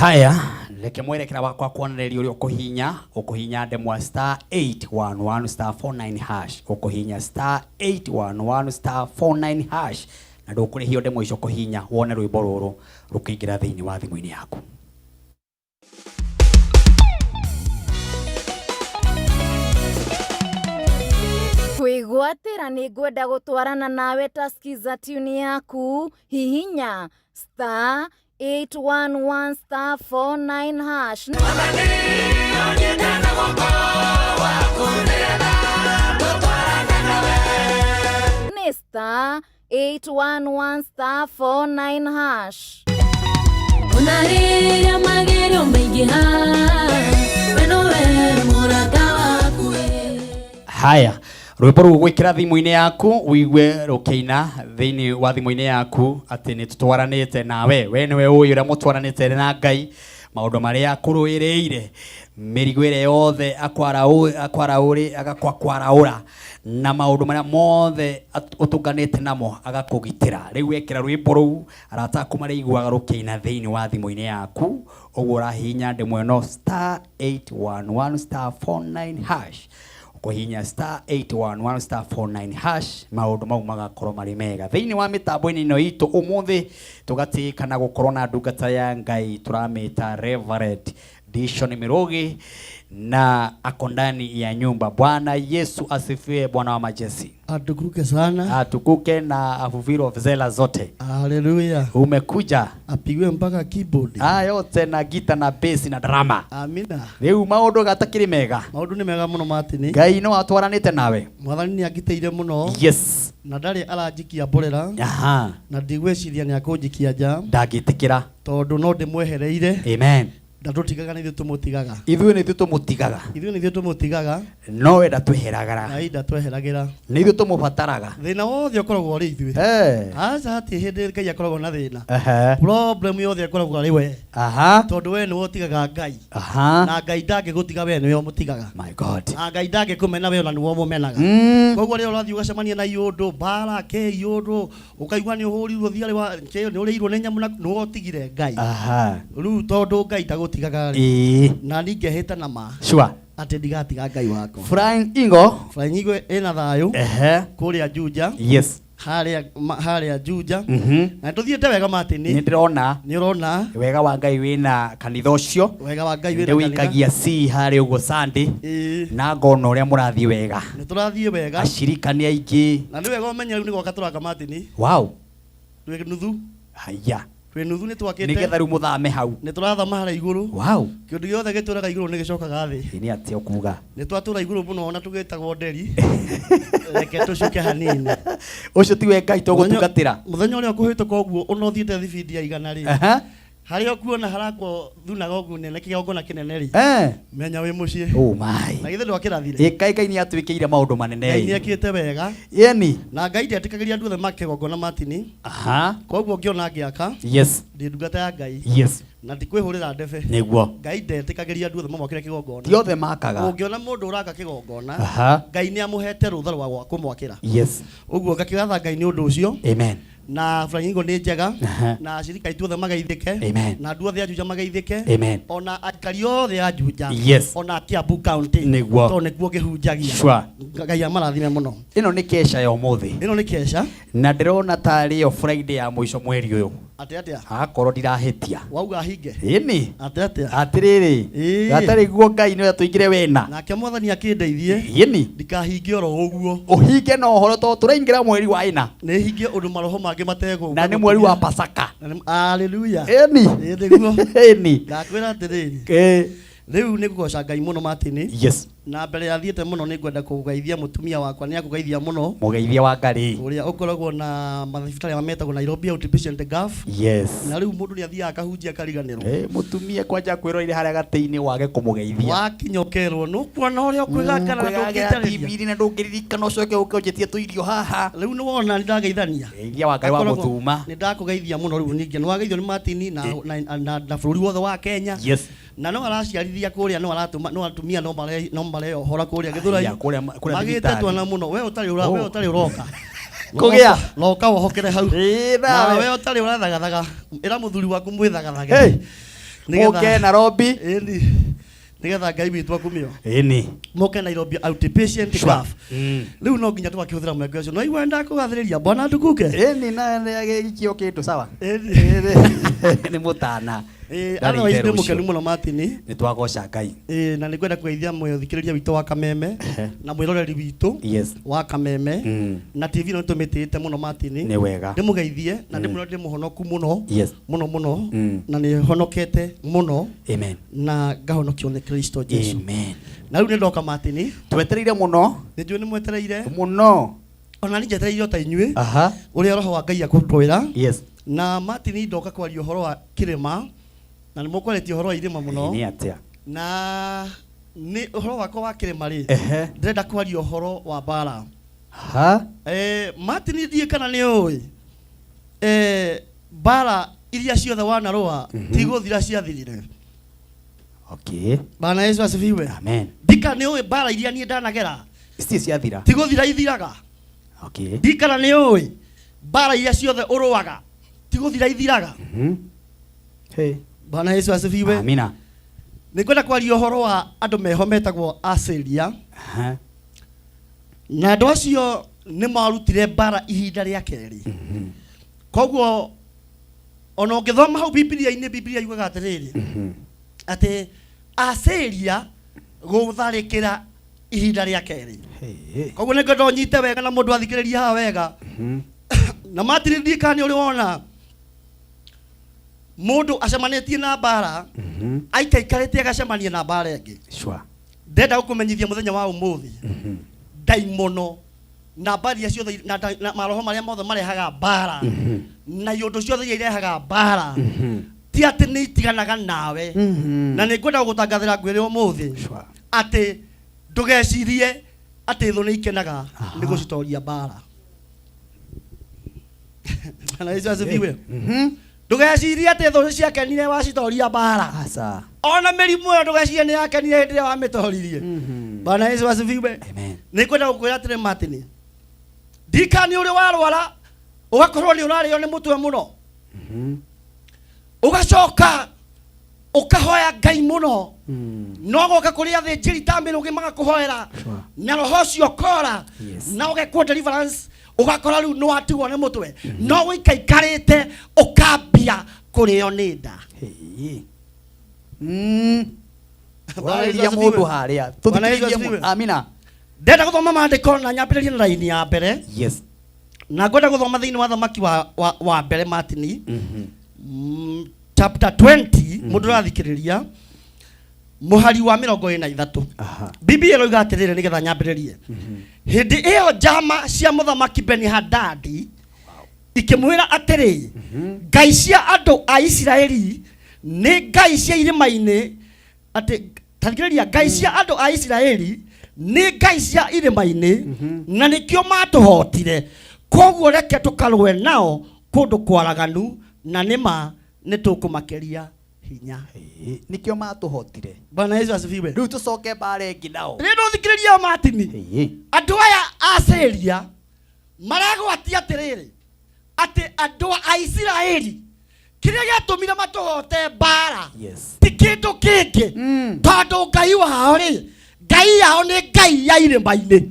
Haya, leke mwerekera wakwa kuonereria uria ukuhinya ndemwa star 811 star 49 hash ukuhinya star 811 star 49 hash na ndukurihio ndemwa icio kuhinya wone rwimbo ruru rukiingira thiini wa thimu-ini yaku. Kwigwatira ni ngwenda gutwarana nawe ta skiza tune yaku hihinya star 811 star 49 hash ni star 811 star 49 hash. Unaria magero mengi weno we murata waku. Haya, rwimbo ru gwikira thimu-ini yaku wigue rukiina thiini wa thimu-ini yaku ati ni tutwaranite nawe we niwe uyu ria mutwaranite na Ngai maundu maria akuruireire mirigo ire yothe agakwaraura na maundu maria mothe utunganite namo agakugitira riu ekira rwimbo ru arata kumariguaga rukiina thiini wa thimu-ini yaku uguo urahinya ndemwe no star 811 star 49 hash kuhinya star 811 star 49 hash maundu mau magakorwo mari mega thiini wa mitambo-ini ino itu umuthi tugatikana gukorwo na ndungata ya Ngai turamita Reverend Dishon Mirugi na ako ndani ya nyumba. Bwana Yesu asifiwe. Bwana wa majeshi atukuke sana, atukuke na afuviro vizela zote. Haleluya. Umekuja apigwe mpaka keyboard yote na gita na bass na drama. Amina. Riu maundu gatakiri mega. Maundu ni mega muno Martin. Ngai no atwaranite nawe. Mwathani ni agiteire muno. Yes. Na ndari aranjikia mborera. Aha. Na ndigweciria ni akunjikia nja. Ndagitikira. Tondu no ndimwehereire. Amen. Ndatutigaga ni tumutigaga. Ithuĩ nĩ tũmũtigaga. Ithuĩ nĩ tũmũtigaga. No we ndatweheragara. Na ndatweheragĩra. Nĩ ithuĩ tũmũbataraga. Thĩna wothe ũkoragwo arĩ ithuĩ. Aca hatirĩ hĩndĩ Ngai akoragwo na thĩna. Problem yothe akoragwo arĩ we. Tondũ we nĩwe ũtigaga Ngai. Na Ngai ndangĩgũtiga we nĩwe ũmũtigaga. My God. Na Ngai ndangĩkũmena we ona nĩwe ũmũmenaga. Koguo rĩrĩa ũrathiĩ ũgacemania na iũndũ mbara ke iũndũ ũkaigua nĩ ũhũrirwo thiarĩ wa nĩ ũrĩirwo nĩ nyamũ nĩwe ũtigire Ngai. Rĩu tondũ Ngai ndagũtigaga na ningehĩte na ma ati ndigatiga Ngai wako. Flying Eagle ina thayo kuria Juja. Yes. Haria Juja. Na tuthiete wega Martin. Ni ndirona wega wa Ngai wina kanitha ucio. Wega wa Ngai wina kanitha. Wikagia si haria ugo Sunday. Na ngona uria murathie wega. Ni turathie wega. Ashirika ni aingi. Na ni wega umenya ni goka turaka Martin. Wow. Twe nuthu. Haya. Twe nuthu ni twakite. Nigetha riu muthame hau. Ni turathama hara iguru. Wow. Kindu giothe gituraga iguru ni gicokaga thi. Ni ati ukuga. Ni twatura iguru muno ona tugitagwo nderi. Reke tucuke hanini. Ucio ti we Ngai tugutungatira. Muthenya uria kuhitũka ũguo ona ũthiĩte thibindi ya igana rĩ. Hario kuona harako thuna gogu nene kigongona kinene ri. Menya wi mucii. Oh my. Na githe ndwakirathire. Kai ni atwikiire maundu manene. Ni akite wega. Yeni. Na Ngai ndetikagiria andu othe makigongona matini. Aha. Koguo ngiona ngiaka. Yes. Ndi ndungata ya Ngai. Yes. Na ndikwihurira ndebe. Niguo. Ngai ndetikagiria andu othe mamwakire kigongona. Ti othe makaga. Ungiona mundu uraka kigongona. Aha. Ngai ni amuhete rutha rwa kumwakira. Yes. Uguo ngakigatha Ngai ni undu ucio. Amen. Na Flamingo ni njega na cirika itu othe magaithike na andu othe ajuja magaithike ona aikari othe ajuja ona Kiambu County to nikuo ngihunjagia Ngai amarathime muno. Ino ni kesha ya umuthi. Ino ni kesha na ndirona tari yo Friday ya mwisho mweri uyu. Atia akorwo ndirahitia wauga hinge ini atia atiriri gatari guo Ngai no atuingire wena nake mwathani akindeithie ini ndikahinge oro uguo uhinge no horo to turaingira mweri wa ina ni hinge undu maroho mangi matego na ni mweri wa Pasaka. Hallelujah ini ndiguo ini ndakwira atiriri riu ni gugoca Ngai muno matini yes na mbere ya thiete muno ni ngwenda kugeithia mutumia wakwa ni akugeithia muno mugeithia wa Ngai uria ukoragwo na mathibitari mametagwo Nairobi Outpatient Gulf yes na riu mundu ni athiaga akahunjia akariganirwo mutumia kwanja kwirorire haria gateini wage kumugeithia wakinyokerwo no kuona uria kwigakana ndungitariria na ndungiririkana ucoke ukejetie tuirio haha riu ni wona ni ndageithania geithia wa Ngai wa muthuma ni ndakugeithia muno riu ningi ni wageithio ni matini na bururi wothe wa Kenya yes na no araciarithia kuria no aratuma no atumia no mare hora kuria githurai magite twana muno we utari uroka kugia loka wohokere hau na we utari urathagathaga ira muthuri waku mwithagathaga nigetha Nairobi nigetha Ngai witu akumio ini moke Nairobi Outpatient Gulf riu no nginya twakihuthira mweke ucio no iwenda kugathiriria bwana ndukuke ini na gikio kindu sawa ni mutana otherwise ni mukenu muno matini ni twagoca Ngai na ni kwenda kugeithia mwithikiriria witu wa Kameme na mwiroreri witu wa Kameme na TV no tumitite muno matini ni wega ndimugeithie na ndimurode muhonoku muno muno na ni honokete muno amen na ngahonokio ni Kristo Jesu amen na riu ni ndoka matini twetereire muno ni njui ni mwetereire muno ona ni njetereire ta inyui uria roho wa Ngai akutwira na matini ndoka kwaria horo wa kirima na nä må kweretie å horo wa irima må no na nä å horo wakwa wa kä rä ma rä ndärenda kwaria å horo wa mbara matini ndiä kana nä å ä mbara iria ciothe wanarå tigå thira ciathirire bana Yesu asifiwe ndika nä å ä mbara iria niä ndanagera tigå thira ithiraga ndikana nä å ä mbara iria ciothe å rå aga tigå thira ithiraga Bwana Yesu asifiwe. Amina. Nikwenda kwaria horo wa andu meho metagwo Asiria. Na andu acio ni marutire bara ihinda ria keri. Koguo ona ungithoma hau Biblia-ini Biblia yugaga atiriri. Ati Asiria gutharikira ihinda ria keri. Koguo ni ngendo nyite wega na mundu athikiriria ha wega. Na matiri kani uri wona mundu acemanitie na mbara aikaikarite agacemania na mbara ingi ndenda gukumenyithia muthenya wa umuthi daimono na mbari ciothe na maroho maria mothe marehaga mbara na yundu ciothe iria irehaga mbara ti ati ni itiganaga nawe na ni ngwenda gutangathira ngwire umuthi ati ndugecirie ati thu ni ikenaga ni gucitoria mbara na Yesu asifiwe ndugecirie ati thu ciakenire wacitoria mbara ona mirimu yo ndugecirie ni yakenire hindi ria wamitoririe Bwana Yesu asifiwe ni kwenda gukwira atire matini ndikani uri warwara ugakorwo ni urario ni mutwe muno ugacoka ukahoya Ngai muno no goka kuria thi njiri tambi ugi magakuhoera na roho cio kora na ugekwo deliverance ugakora riu no watigwo ni mutwe no wikaikarite ukambia kurio ni nda wariria mundu haria tuthikiririe amina ndenda guthoma maandiko na nyambiririe na raini ya mbere na ngwenda guthoma thiini wa thamaki wa mbere matini chapter 20 mundu rathikiriria muhari wa 23 Biblia iroiga atiriri nigetha nyambiririe hindi iyo njama cia muthamaki Beni-Hadadi ikimwira atiri ngai cia andu a Isiraeli nĩ ngai cia irĩma-inĩ atĩ tarĩkĩrĩria ngai cia andũ a Isiraeli nĩ ngai cia irĩma-inĩ na nĩkĩo matũhotire koguo reke tũkarũe nao kũndũ kwaraganu na nĩma nĩtũkũmakĩria hinya nĩkĩo matũhotire. Bwana Yesu asifiwe. Rĩu tũcoke mbara ĩngĩ nao. Rĩu thikĩrĩria Martin, andũ aya a Syria maragwatia atĩrĩrĩ atĩ andũ a Isiraeli kĩrĩa gĩatũmire matũhote mbara ti kĩndũ kĩngĩ tondũ ngai wao rĩ, ngai yao nĩ ngai ya irĩma-inĩ.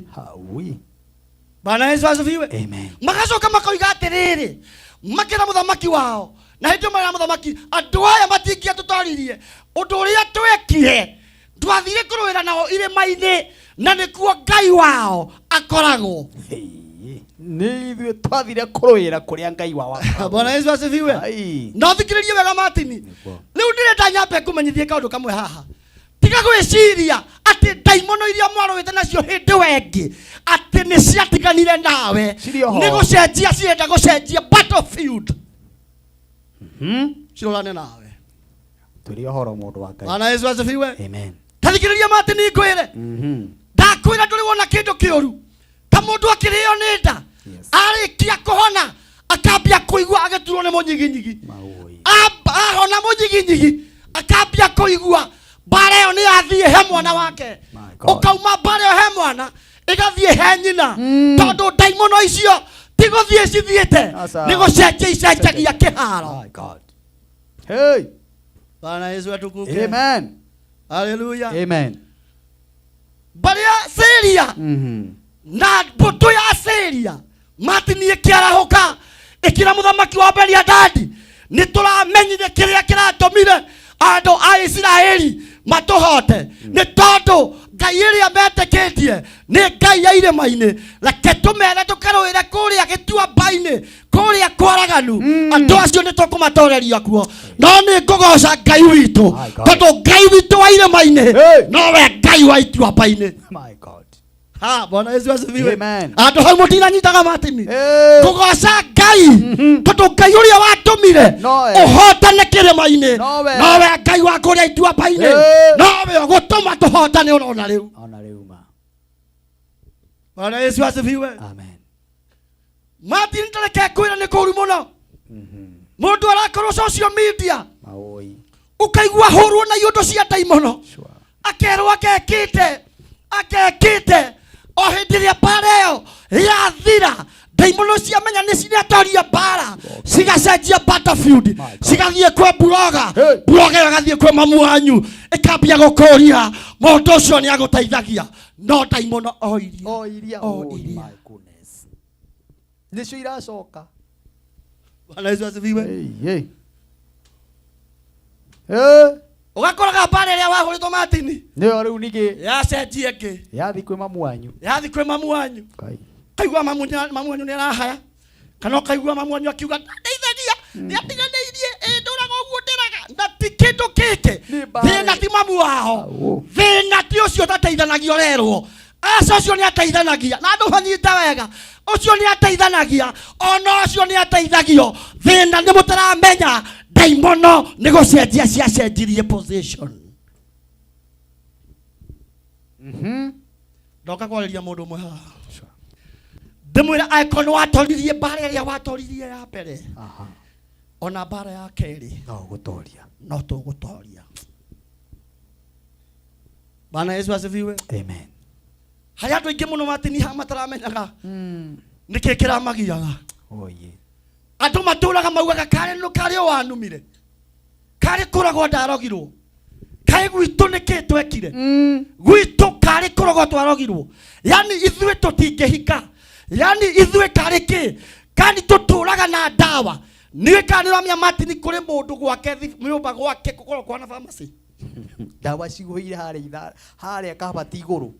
Bwana Yesu asifiwe. Amen. Magacoka makoiga atĩrĩrĩ makĩra mũthamaki wao na hĩndĩ ĩyo mũthamaki andũ aya matingĩatũtoririe ũndũ ũrĩa twekire twathire kũrũĩra nao irĩma-inĩ na nĩkuo ngai wao akoragwo. Nĩ ithuĩ twathire kũrũĩra kũrĩa ngai wao. Bwana Yesu asifiwe. No thikĩrĩrie wega Martin, rĩu ndĩrenda nyambe kũmenyithie kaũndũ kamwe haha. Tiga gwĩciria atĩ ndaimono iria mwarũĩte nacio hĩndĩ wengĩ atĩ nĩ ciatiganire nawe, nĩ gũcenjia cirenda gũcenjia battlefield. Cirorane nawe. Tũrĩ ũhoro mũndũ wa Ngai. Bwana Yesu asifiwe. Amen. Tathikĩrĩria Martin ngwĩre. Ndakwĩra ndũrĩ wona kĩndũ kĩũru ta mũndũ akĩrĩo nĩ nda arĩkia kũhona akambia kũigua agĩturwo nĩ mũnyiginyigi. Ahona mũnyiginyigi akambia kũigua mbara ĩyo nĩ yathiĩ he mwana wake, ũkauma mbara ĩyo he mwana ĩgathiĩ he nyina, tondũ ndaimono icio ti gũthiĩ cithiĩte nĩ gũcenjia icenjagia kĩharo. Hey. Bwana Yesu atukuke. Amen. Hallelujah. Amen. Baria Syria na mbũtũ ya Syria Martin ĩkĩarahũka ĩkĩra mũthamaki wa Beli-Hadadi nĩ tũramenyire kĩrĩa kĩratũmire andũ a Isiraeli matũhote nĩ tondũ ngai ĩrĩa metĩkĩtie nĩ ngai ya irĩma-inĩ. Reke tũmere tũkarũĩre kũrĩa gĩtuamba-inĩ kũrĩa kwaraganu, andũ acio nĩ tũkũmatoreria kuo, no nĩ ngũgoca ngai witũ tondũ ngai witũ wa irĩma-inĩ nowe ngai wa ituamba-inĩ. Bwana Yesu asifiwe. Andũ hau mũtinanyitaga Martin, ngũgoca ngai tondũ ngai ũrĩa watũmire ũhotane kĩrĩma-inĩ nowe ngai wa kũrĩa ituamba-inĩ, nowe ũgũtũma tũhotane ona rĩu. Bwana Yesu asifiwe. Martin tareke kwĩra nĩ kũru mũno. Mũndũ arakorwo social media ũkaigua hũrwo na iũndũ cia ndaimono akerwo akekĩte o hĩndĩ ĩrĩa mbara ĩyo yathira ndaimono ciamenya nĩ cinatoria mbara cigacenjia battlefield cigathiĩ kwĩ buroga ĩyo ĩgathiĩ kwĩ mamu wanyu ĩkambia gũkũria mũndũ ũcio nĩ agũteithagia no ndaimono o iria nĩcio iracoka. Bwana Yesu asifiwe. Ugakoraga mbara ĩrĩa wahũrĩtwo Martin nĩyo rĩu ningĩ yacenjie ĩngĩ yathi kwĩ mamu wanyu. Kaigua mamu wanyu nĩ arahaya kana ũkaigua mamu wanyu akiuga ndeithagia nĩ atiganĩirie ndũraga ũguo ndĩraga na ti kĩndũ gĩkĩ thĩna ti mamu wao, thĩna ti ũcio ũtateithanagio rerwo aca ũcio nĩ ateithanagia na andũ manyita wega ũcio nĩ ateithanagia ona ũcio nĩ ateithagio thĩna nĩ mũtaramenya ndaimono nĩ gũcenjia ciacenjirie position. Ndoka kwarĩria mũndũ ũmwe haha ndĩmwĩra angĩkorwo nĩ watoririe mbara ĩrĩa watoririe ya mbere ona mbara ya kerĩ no tũgũtoria. Bwana Yesu asifiwe. Amen. Harĩ andũ aingĩ mũno Martin haha mataramenyaga nĩkĩ kĩramagiaga. Andũ matũraga maugaga karĩ o wanumire, karĩ kũragwo ndarogirwo, kaĩ gwitũ nĩkĩ twekire, gwitũ karĩ kũragwo twarogirwo, yani ithuĩ tũtingĩhika, yani ithuĩ karĩ kĩ, kani tũtũraga na ndawa. Niĩ kana nĩũramenya Martin kũrĩ mũndũ gwake nyũmba gwake gũkorwo kwa na pharmacy ndawa cigũire harĩa kabati igũrũ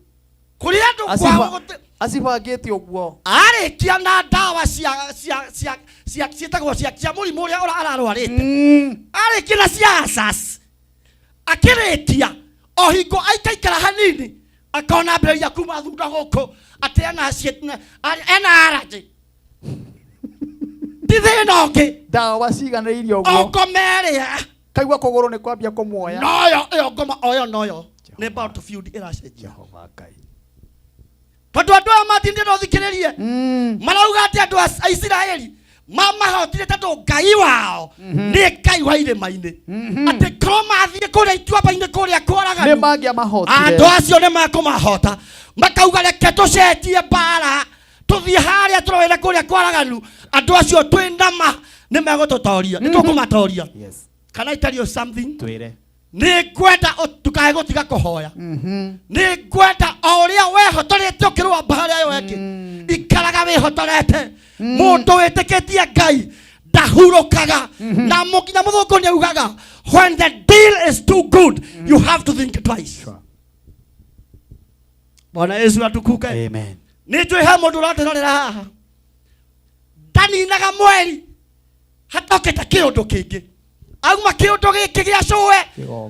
kuri andũ kwao acibangĩte ũguo arĩkia na ndawa cietagwo cia mũrimũ ũrĩa ararwarĩte arĩkia na cia asas akĩrĩkia o hingo aikaikara hanini akona mbere kuma thunda gũkũ atĩ ena araji thĩna ũngĩ ndawa ciganĩirio ũguo ũkomerĩa kaigua kuguru ni kwambia kumuoya noyo iyo ngoma oyo noyo ne battlefield iracenjia Jehova Ngai tondu andu aya matindire uthikiririe marauga ati andu a Isiraeli mamahotire tondu Ngai wao ni Ngai wa irima-ini ati korwo mathie kuria ituamba-ini kuria kwaraganu ni mangia mahotire andu acio ni makumahota makauga reke tucenjie mbara tuthie haria turowera kuria kwaraganu andu acio twinama ni megututoria ni tukumatoria Can I tell you something? Twire. Ni kwenda tukae gutiga kuhoya. Ni kwenda auria wehotorete ukirwa bahari ayo yake. Ikaraga wehotorete. Mundu witikitie Ngai ndahurukaga. Na mukinya muthungu ni ugaga when the deal is too good you have to think twice. Bwana Yesu atukuke. Amen. Ni twihe mundu uratirorera haha. Ndaninaga mweri. Hatokete kiundu kingi. Auma kiundu giki gia cuwe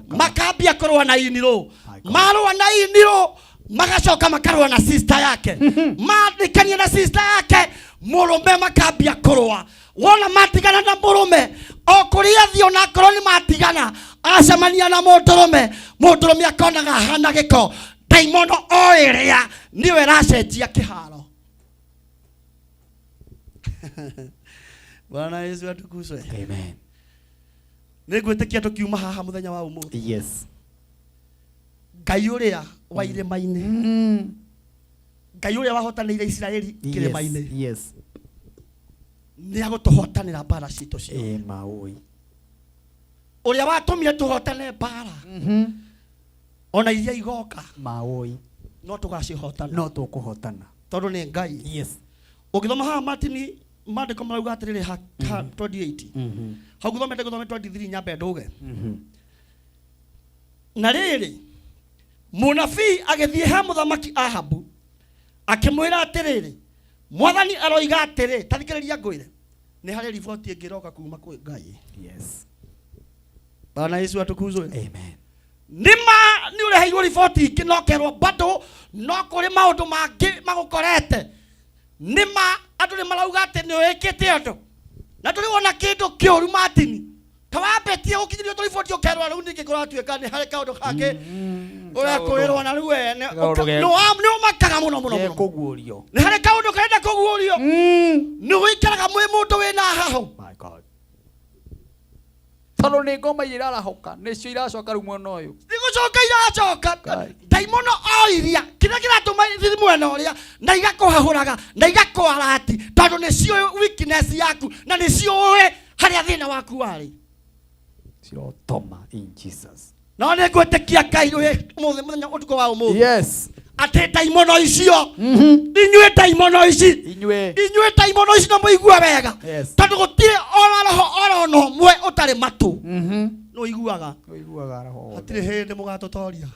makambia kurwa na iniro marwa na iniro magacoka makarwa na sister yake matikania na sister yake murume makambia kurwa wona matigana na murume okuria thio na korwo ni matigana acemania na muturume akonaga hana giko daimono oiria niwe racenjia kiharo. Bwana Yesu atukuzwe. Amen. Nigwitikia tukiuma haha muthenya wa umuthi. Yes. Ngai uria wa irima-ini. Ngai uria wahotanire Isiraeli kirima-ini. Yes. Ni agutuhotanira mbara citu cio. Maui. Uria watumire tuhotane mbara. Ona iria igoka. Maui. No tugacihotana. No tukuhotana. Tondu ni Ngai. Yes. Ugithoma haha Martin maandiko marauga atiriri ha 28. Hau guthomete 23 nyambe nduge. Na riri munabii agithie ha muthamaki Ahabu akimwira atiriri mwathani aroiga atiri tathikiriria ngwire ni hari riboti ingiroka kuma kwi Ngai. Yes. Bwana Yesu atukuzwe. Amen. Nima ni ureheirwo riboti ikinokerwo bado no kuri maundu mangi magukorete nima andu ni marauga ati ni wikite andu na tuli wona kindu kiuru Martin kawabetie ukinyirio tuli riboti ukerwa riu ningi kuratuika ni hari kaundu kake ura kwirwo na riu ene no makaga muno kugurio ni hari kaundu karenda kugurio ni wikaraga mwi mundu wina haho. My God. Tano ni ngoma irarahoka nicio iracoka riu mwena uyu nigucoka iracoka daimono oiria kira kiratuma thithi mwena uria na igakuhahuraga na igakwalati tondu nicio weakness yaku na nicio we haria thina waku wari cirotoma in Jesus. No ni gwitikia Ngai umuthi muthenya utuko wa umuthi. Yes. Ate daimono icio inyue daimono ici inyue daimono ici no muigua wega tondu gutire ora no mwe utari matu no iguaga roho atire hindi mugatutoria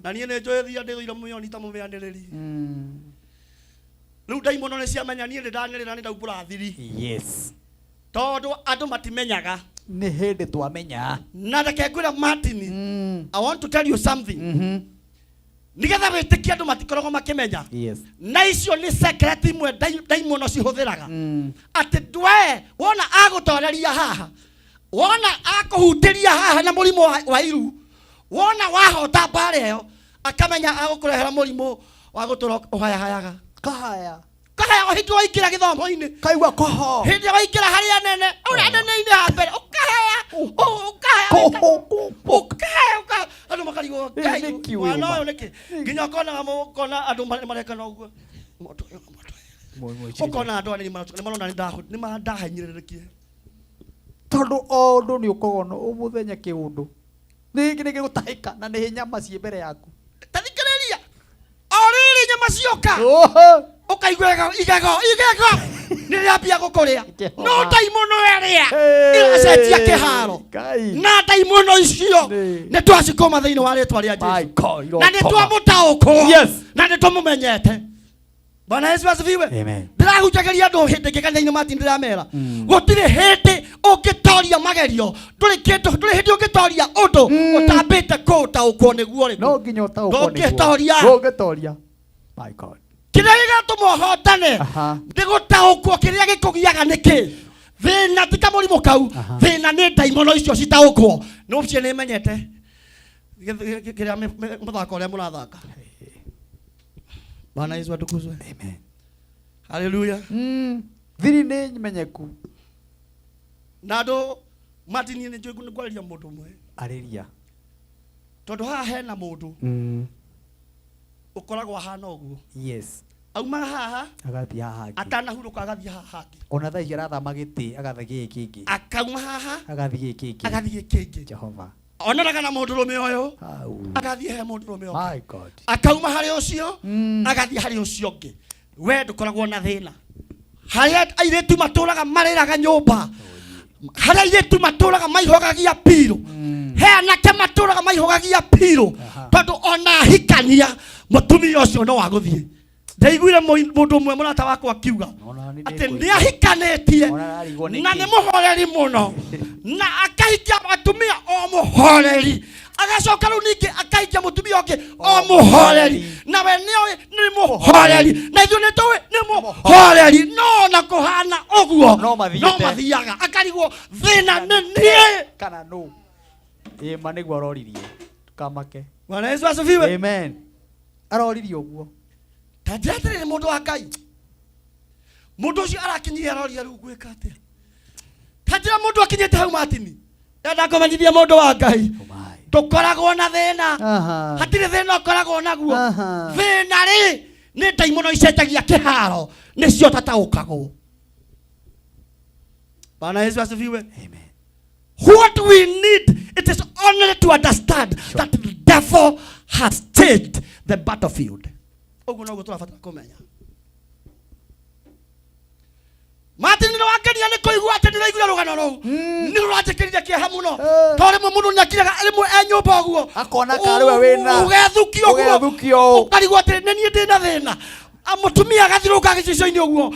na nie ne njoe thia ndithira muyoni ta mumeaniriri riu daimono ne ciamenya nie ndanirira ni ndaumbura thiri. Yes. Tondu andu matimenyaga ni hindi twamenya na ndake kwira Martin. I want to tell you something. Nigetha witikia andu matikoragwo makimenya. Yes. Na icio ni secret imwe daimono cihuthiraga ati dwe wona agutoreria haha wona akuhutiria haha na murimo wa iru wona wahota mbara iyo akamenya agukurehera murimo wa guturo uhayahayaga kahaya hindi waikira githomo-ini kaigua koho hindi waikira haria nene ura nene-ini ha mbere ukahaya andu makarigwo mwana uyu niki nginya ukona andu marekana uguo ukona andu ani marona ni mandahinyiririe tondu o ndu ni ukogono umuthenya kiundu ningi ni gutahika na ni nyama cie mbere yaku tathikiriria oriri nyama cioka ukaigwa igego ni riambia gukuria no daimono eria iracenjia kiharo na daimono icio ni twacikoma thiini wa ritwa ria Jesu na ni twamutaukwo na ni tumumenyete. Bwana Yesu asifiwe. Amen. Ndirahujagiria andu hindi kanitha-ini Martin ndiramera gutire hindi ungitoria magerio turi hindi ungitoria undu utambite kutaukwo niguo ri no nginya utaukwo niguo ungitoria. My God. Kiria gigatuma hotane ndi gutaukwo kiria gikugiaga niki thina ti kamurimu kau thina ni ndaimono icio citaukwo no cie ni menyete kiria muthako uria murathaka. Bwana Yesu atukuzwe. Amen. Hallelujah. Thiri ni menyeku na andu matini ni njugu ni kwaria mundu mwe ariria tondu haha hena mundu ukoragwo hana uguo. Yes. Auma haha agathia haha atanahuruka agathia haha ona thaa iratha magiti agathia kingi akauma haha agathia kingi agathia kingi. Jehova Ona kana mundu rume uyu agathia he mundu rume uyu. My God. Akauma hari ucio agathia hari ucio ngi. We ndukoragwo na thina haria airetu maturaga mariraga nyumba haria airetu maturaga maihogagia piro he anake maturaga maihogagia piro tondu ona hikania mutumia ucio no waguthie. Ndaiguire mundu mwe murata wakwa akiuga ati ni ahikanetie na ni muhoreri muno na akahikia atumia o muhoreri agacoka riu ningi akahikia mutumia ungi o muhoreri na we ni muhoreri na ithuĩ nĩtũĩ ni muhoreri no na kuhana uguo no mathiaga akarigwo thina nĩ niĩ kana no ma nĩguo aroririe kamake. Bwana Yesu asifiwe. Amen. Aroririe uguo tanjatire mundu wa Ngai mundu ucio arakinyia aroria riu gwika atia tanjira mundu akinyite hau matini enda kumenyithia mundu wa Ngai tukoragwo na thina hatire thina ukoragwo naguo thina ri ni ndaimono icenjagia kiharo nicio tataukagwo. Bwana Yesu asifiwe. Amen. What we need, it is only to understand that the devil has changed the battlefield. Oguo no turabatara kumenya. Martin ni wakenia ni kuigua ati ni raigura rugano ruu ni ruratikirire kieha muno tori mundu nyakiraga rimwe enyumba oguo akona kariwe wina ugethukio ukarigwa ati ni nie ndina thina amutumia agathiruka gicicio-ini oguo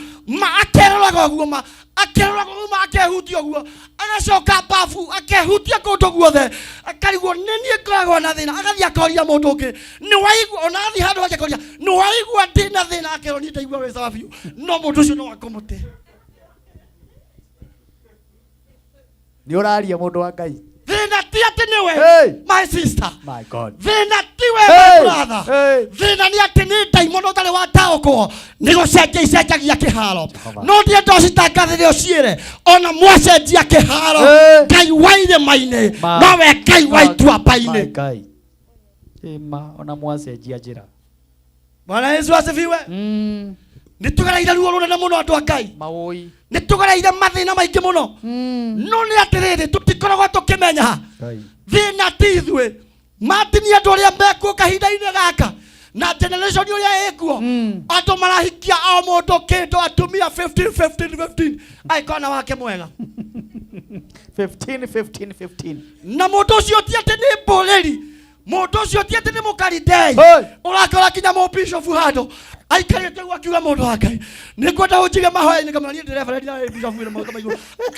akeroraga oguo akeroraga oguo akehutia oguo agacoka bafu akehutia kundu guothe akarigwo ni nie ngoragwo na thina agathia akoria mundu ungi ni waigua ona athi handu akekoria ni waigua ndina thina akerwo ni ndaigua we sawa biu no mundu ucio no akomute. Ni uraria mundu wa Ngai thina ti ati niwe my sister my God thina ti we my brother thina ni ati ni ndaimono tari wataukwo ni gucenjia icenjagia kiharo no ndie ndocitangathire uciire ona mwacenjia kiharo Ngai waire maine no we Ngai waitua paine Ngai ma ona mwacenjia njira. Bwana Yesu asifiwe. Nitugereire ruo runene muno andu a Ngai maui nitugereire mathina maingi muno no ni atiriri tutikoragwo tukimenya thina ti ithuĩ matini andu aria mekuo kahinda-ini gaka na generation uria ikuo andu marahikia o mundu kindu atumia 15 aikona wake mwega 15 na mundu ucio ti ati ni mburiri mundu ucio ti ati ni mukaridei urakora kinya mu bishop hando aikarite gwakiuga mundu wa Ngai nikwenda unjige mahoya-ini kama ni reverend na bishop wira mauka maigu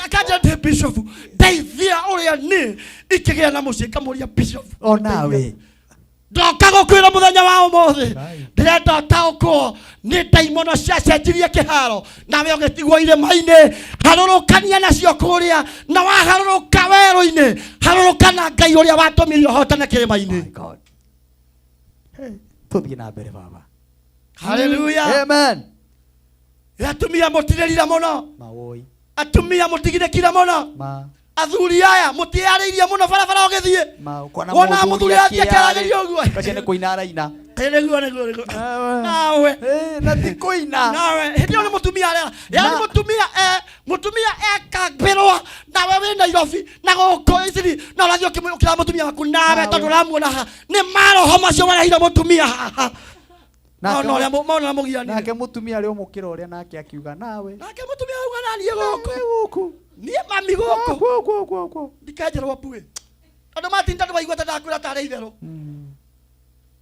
akaja te bishop ndeithia uria ni ikigia na mucii kamuria bishop o nawe ndoka gukwira muthenya wa umuthi ndirenda taukwo ni ndaimono ciacenjirie kiharo nawe ugitigwo irima-ini harurukania nacio kuria na waharuruka weru-ini haruruka na Ngai uria watumire hotane kirima-ini. Tuthie na mbere baba. Hallelujah. Amen. Atumia mutirerira muno mawoi atumia mutigithikira muno athuri aya mutiariirie muno barabara ugithie wona muthuri akiakerageria uguo kacene kuinara ina niguo nawe na ti kuina nawe hindi ni mutumia aria yani mutumia ekambirwa nawe wi Nairobi na guko iciri na urathio ukira mutumia waku nawe tondu uramuona ha ni maroho macio marahira mutumia haha Maona mugia nake mutumia ri umukira uria nake akiuga nawe nake mutumia auga nani guku ni mami guku ndikajerwo bue andu matinda ndwaigua tadakwira tare itheru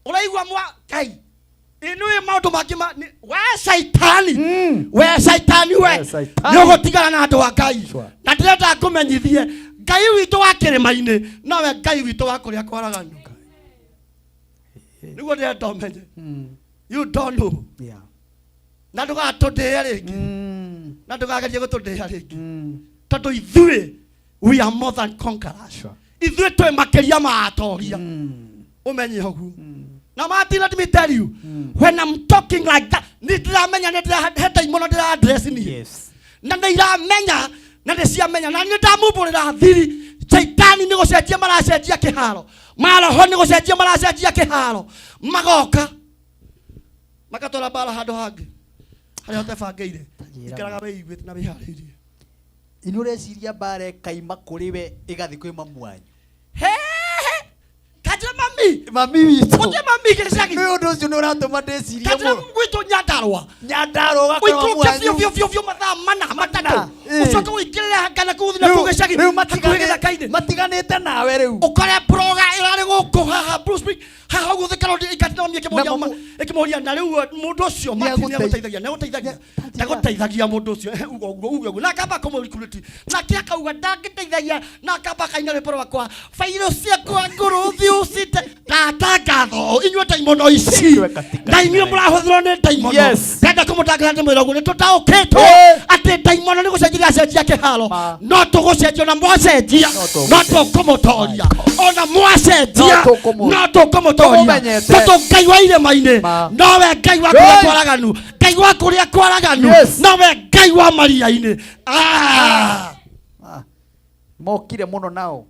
uraigua mwa Ngai inui maundu mangi we saitani we ni ugutigana na andu wa Ngai na ndirenda kumenyithie Ngai witu wa kirima-ini nawe Ngai witu wa kuria kwaraganu niguo ndirenda umenye. You don't know. Yeah. Na ndugatundea ringi. Na ndugagerie gutundea ringi. tondu ithuĩ we are more than conquerors. Ithuĩ twĩ makĩria ma atoria. Umenye ũguo. Now Martin, let me tell you, when I'm talking like that, nĩndĩramenya nĩndĩrahete imono ndĩra-address ni. Yes. Na nĩiramenya na nĩciamenya na nĩndamũmbũrĩra thiri. Shaitani nĩgũcenjia maracenjia kĩharo. Maroho nĩgũcenjia maracenjia kĩharo. Magoka. Makatwara mbara handũ hangĩ. Harĩa ũtebangĩire. Ikaraga wĩiguĩte na wĩharĩirie. Inũreciria mbara kaima kũrĩ we ĩgathiĩ kwĩ mamu wanyu. Kajira mami. Mami witũ. Oje mami kĩrĩcagi. Nĩ ũndũ ũcio nĩũratũma ndĩcirie mũno. Kajira gwitũ Nyandarũa. Nyandarũa ũgakorwo mamu wanyu. Ũikũrũke mathaa mana matatũ. Ũcoke ũingĩrĩre ngana kũu thina kũu gĩcagi. Rĩu matiganĩte nawe rĩu. Ũkore proga ĩrarĩ gũkũ haha Bruce Speak. Haha ũguo thikaro ikatinamia kĩmoria na rĩu mũndũ ũcio nĩagũteithagia. Ndagũteithagia mũndũ ũcio. Uguo. Na akamba kũmũrikurĩti. Na kĩrĩa kauga ndangĩteithagia na akamba kaina rĩporo wakwa. Fairo ciakwa ngũrũthi ũcite. Ndatangatho inyuĩ taimono ici. Na inyuĩ mũrahũthĩrwo nĩ taimono. Ndenda kũmũtangatha ndĩmwĩra ũguo nĩtũtaũkĩtwo atĩ taimono nĩgũcenjia kĩharo. No tũgũcenjia na mwacenjia. No tũkũmũtoria. Ona mwacenjia. No tũkũmũtoria. Tondũ Ngai wa irĩma-inĩ nowe Ngai wa kũrĩa kwaraganu. Ngai wa kũrĩa kwaraganu nowe Ngai wa maria-inĩ. Mokire mũno nao.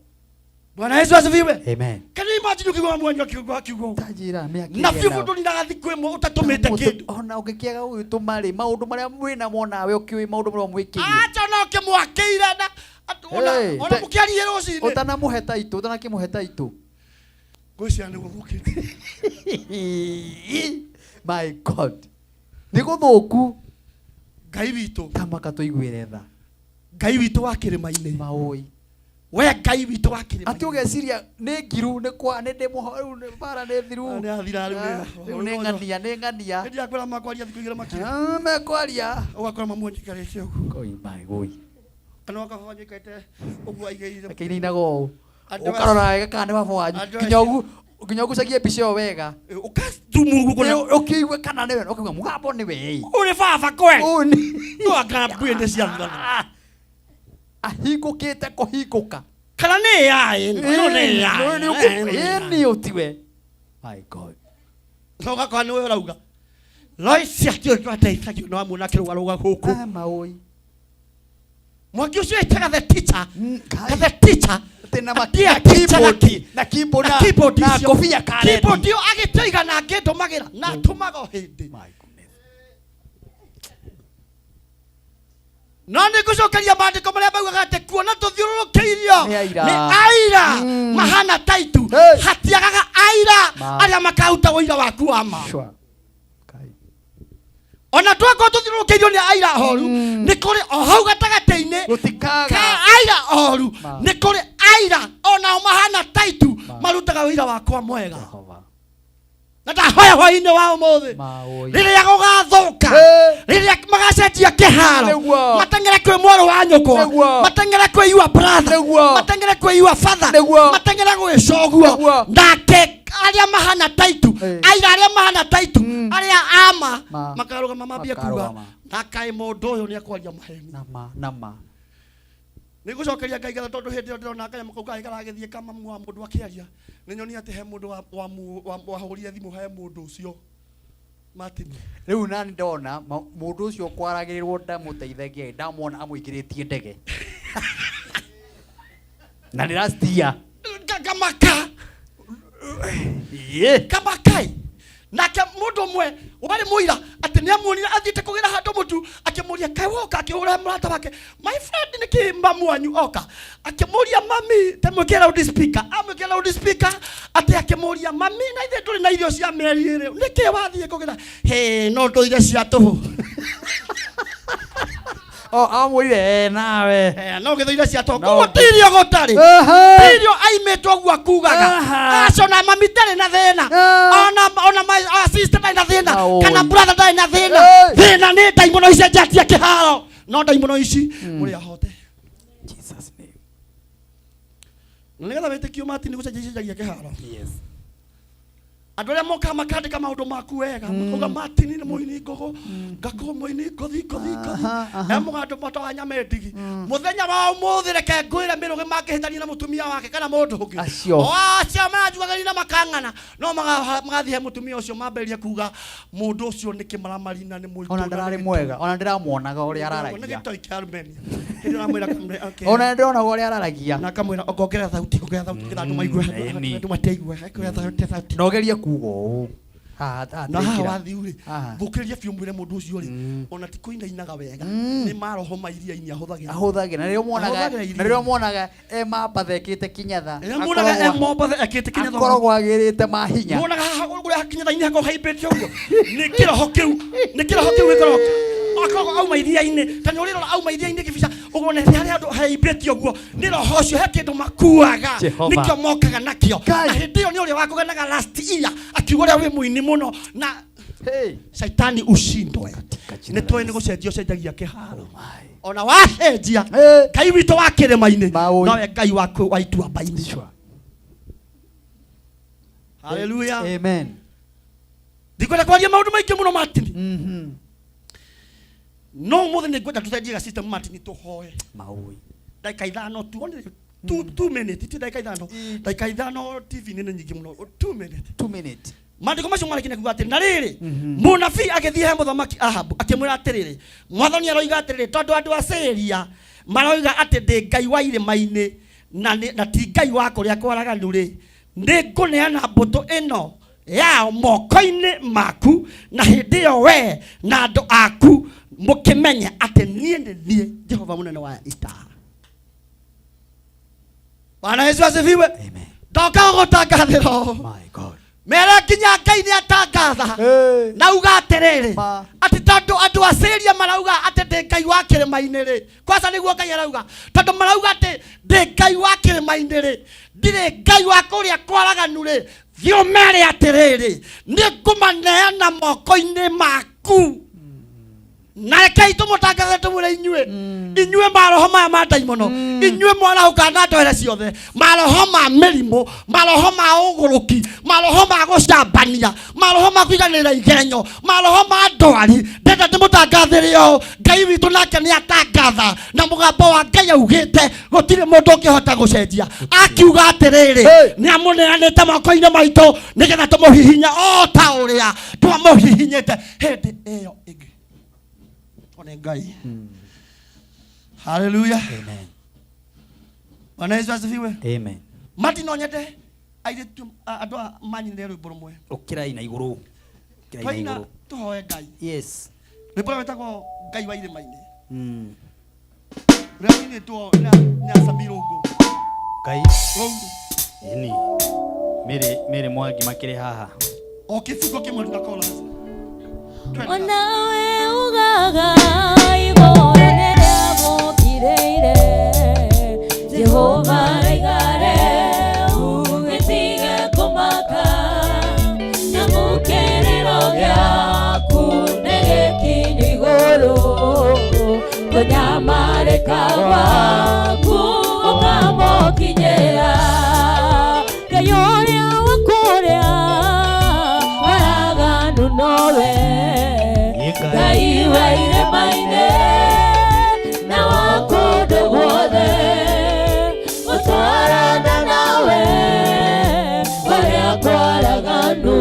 Bwana Yesu asifiwe. Amen. Can you imagine ukigwa mwanyo kiugo? Tajira na fifu ndinathi kwemo utatumite kindu. Ona ũngĩkĩaga gũgĩtũma rĩ maũndũ marĩa mwĩna mona we ũkĩũĩ maũndũ marĩa mwĩkĩire. Acha no kĩmwakĩire na ona mũkĩarie rũcinĩ. Ũtanamũhe taitũ, ũtanakĩmũhe taitũ. Ngwĩciria nĩ gũthũkĩte. My God. Nĩ gũthũku. Ngai witũ. Tamaka tũiguĩre tha. Ngai witũ wa kĩrĩma-inĩ. Maũi. We Ngai witũ wa kĩrĩma. Ati ũgeciria nĩ ngiru nĩ kwa nĩ ndĩmũho rĩu nĩ bara nĩ thiru. Nĩ athira rĩu. Nĩ ng'ania nĩ ng'ania. Nĩ akwĩra makwaria thikũ igĩrĩ makĩria. Mekwaria. Ũgakora mamu njikarĩte ũguo. Koi mai goi. Kana ũkabanya ikaite ũguo aigĩire. Akĩinaga ũũ. Ũkarora wega kana nĩ baba wanyu. Nginya ũgucagie mbica ĩyo wega. Ũkastumu ũguo. Ũkĩigua kana nĩ we. Ũkauga mũgambo nĩ we. Ũrĩ baba kwe. No akambwende cia thana. Ahingũkĩte kũhingũka. Kana nĩ yaĩ. No nĩ yaĩ. Nĩ ũtiwe. My God. No gakwa nĩ we ũrauga. Loisi atio twateithagio no amuna kĩrũgarũga gũkũ. Maũi. Mwaki ũcio ĩtaga the teacher. The teacher. Tena makia keyboard na keyboard na kofia kare. Keyboard yo agĩtĩiga na ngĩndũmagĩra na tũmaga hĩndĩ. No nĩ ngũcokeria maandĩko marĩa maugaga atĩ kuona tũthiũrũrũkĩirio nĩ aira mahana taitu. Hatiagaga aira arĩa makaruta ũira waku wa ma. Ona twakorwo tũthiũrũrũkĩirio nĩ aira horu nĩ kũrĩ o hau gatagatĩ-inĩ ka aira horu nĩ kũrĩ aira onao mahana taitu marutaga ũira wakwa mwega. Na ndahoya hwaĩ-inĩ wa ũmũthĩ rĩrĩa gũgathũka rĩrĩa magacenjia kĩharo mateng'ere kwĩ mwarĩ wa nyũkwa mateng'ere kwĩ your brother mateng'ere kwĩ your father mateng'ere gwĩ coguo nake arĩa mahana taitu aira arĩa mahana taitu arĩa ama makarũgama mambie kuga ndakaĩ mũndũ ũyũ nĩ ekwaria maheni nama nĩ gũcokeria Ngai ngatho tondũ hĩndĩ ĩyo ndĩrona kanyamũ kau karĩa karagĩthiĩ kamamu wa mũndũ akĩaria nĩ nyonia atĩ he mũndũ wahũrire thimũ he mũndũ ũcio Martin. Rĩu nani ndona mũndũ ũcio kwaragĩrĩrwo ndamũteithagia ndamwona amũingĩrĩtie ndege na ndĩrastia kamaka kamakai nake mũndũ ũmwe warĩ mũira atĩ nĩ amuonire athiĩte kũgĩra handũ mũtu akĩmũria kaĩ woka akĩhũra mũrata wake my friend nĩ kĩ mamu wanyu oka akĩmũria mami tamwĩkĩra loud speaker atĩ akĩmũria mami na ithuĩ tũrĩ na irio cia mĩeri ĩrĩ nĩkĩ wathiĩ kũgĩra no ndũire cia tũhũ amwĩre nawe no gĩthũire cia tũhũ koguo tirio gũtarĩ tirio aimĩtwo ũguo akugaga acona mami ndarĩ na thĩna ona my sister ndarĩ na thĩna kana brother ndarĩ na thĩna thĩna nĩ ndaimono icenjetie kĩharo no ndaimono ici mũrĩ ahote Jesus name nĩgetha wĩtĩkio Martin gũcenjagia kĩharo andå arä a moka makandä maå ndå maku wega mauga Martin nä må ini ngågå ngakorwo må ini ngåthi må gandå mata wa nyame ndigi må thenya wa må thä reke ngwä re mä rå gä mangä hä tania na må tumia wake kana må ndå å ngä acio maranjugagä na makang'ana no magathiä he må tumia å cio mambärĩria kuga må ndå å cio nä kä maramari na nä må ona ndararĩ mwega ona ndĩramuonaga ũrĩa araragia nä gä toi kä Armenia hĩndĩ ramwä ra ona ndĩronaga ũrĩa araragia na kamwä ra ongerera thauti ngetha andå maigue andå mateigue na ũgerie kuga ũũ na haha wathiĩ-rĩ thũkĩrĩria biũ mwĩre mũndũ ũcio-rĩ ona ti kũinainaga wega nĩ maroho ma iria-inĩ ahũthagĩra na rĩrĩa muonaga emambatha ekĩte kinyatha akoragwo agĩrĩte mahinya muonaga haha ũrĩa kinyatha-inĩ hakoragwo haimbĩte ũguo nĩ kĩroho kĩu gĩkoragwo akoragwo auma iria-inĩ ta nĩ ũrĩrora auma iria-inĩ kĩbica ũguo nĩ harĩa andũ haimbĩte ũguo nĩ roho ũcio he kĩndũ makuaga nĩkĩo mokaga nakĩo na hĩndĩ ĩyo nĩ ũrĩa wakũgenaga last year akiuga ũrĩa wĩ mũini mũno na Saitani ushindwe. Nĩ tũĩ nĩ gũcenjia ũcenjagia kĩharo ona wacenjia Ngai witũ wa kĩrĩma-inĩ nowe Ngai waku wa ituamba-inĩ. Hallelujah. Amen. Ndikwenda kwaria maũndũ maingĩ mũno Martin. No mũthĩ nĩ ngwenda tũcenjie system Martin tũhoe. Maũi. Dakika ithano tu 2 minutes ti dakika ithano TV nĩ nyingĩ mũno 2 minutes. Maandĩko macio marĩkia kuuga atĩ na rĩrĩ mũnabii agĩthiĩ he mũthamaki Ahabu akĩmwĩra atĩrĩrĩ Mwathani aroiga atĩrĩrĩ tondũ andũ a Syria maroiga atĩ ndĩ Ngai wa irĩma-inĩ na ti Ngai wa kũrĩa kwaraganu-rĩ nĩ ngũneana mbũtũ ĩno yao moko-inĩ maku na hĩndĩ ĩyo wee na andũ aku mũkĩmenye atĩ niĩ nĩ niĩ Jehova mũnene wa ita. Bwana Yesu asifiwe. Amen. Ndoka gũtangathĩra. My God. Mere kinya Ngai nĩ atangatha nauga atĩrĩrĩ atĩ tondũ andũ a Syria marauga atĩ ndĩ Ngai wa kĩrĩma-inĩ-rĩ kwanza nĩguo Ngai arauga tondũ marauga atĩ ndĩ Ngai wa kĩrĩma-inĩ-rĩ ndirĩ Ngai wa kũrĩa kwaraganu-rĩ thiĩ ũmere atĩrĩrĩ nĩ ngũmaneana moko-inĩ maku. Na rekei tũmũtangathe tũmwĩre inyuĩ maroho maya ma ndaimono inyuĩ mwarahũka na ndwere ciothe maroho ma mĩrimũ maroho ma ũgũrũki maroho ma gũcambania maroho ma kũiganĩrĩra igenyo maroho ma ndwari ndenda ndĩmũtangathĩre ũũ Ngai witũ nake nĩ atangatha na mũgambo wa Ngai augĩte gũtirĩ mũndũ ũngĩhota gũcenjia akiuga atĩrĩrĩ nĩ amũneanĩte moko-inĩ maitũ nĩgetha tũmũhihinye o ta ũrĩa twamũhihinyĩte hĩndĩ ĩyo ĩngĩ. Ngai. Hallelujah. Amen. Bwana Yesu asifiwe. Amen. Martin onyete airĩtu andũ a manyinire rwĩmbo rũmwe ũkĩrai na igũrũ twaina tũhoe Ngai. Yes. Rwĩmbo rwĩtagwo Ngai wa irĩma-inĩ. Rũrĩa rũinĩtwo nĩ Samira Ũngũ. Ngai ini mĩrĩ Mwangi makĩrĩ haha o kĩbungo kĩmwe na chorus. Onawe ugaga igoro nĩrĩamũkĩrĩire Jehova raigare ũgĩtige kũmaka na mũkĩrĩro gĩaku nĩgĩkinyu igũrũ kũnyamarĩka gwaku ũkamũkinyĩra Ngai ũrĩa wa kũrĩa waraganu nowe Ngai wa irĩma-inĩ na wa kũndũ guothe gũtwarana nawe kũrĩa kwaraganu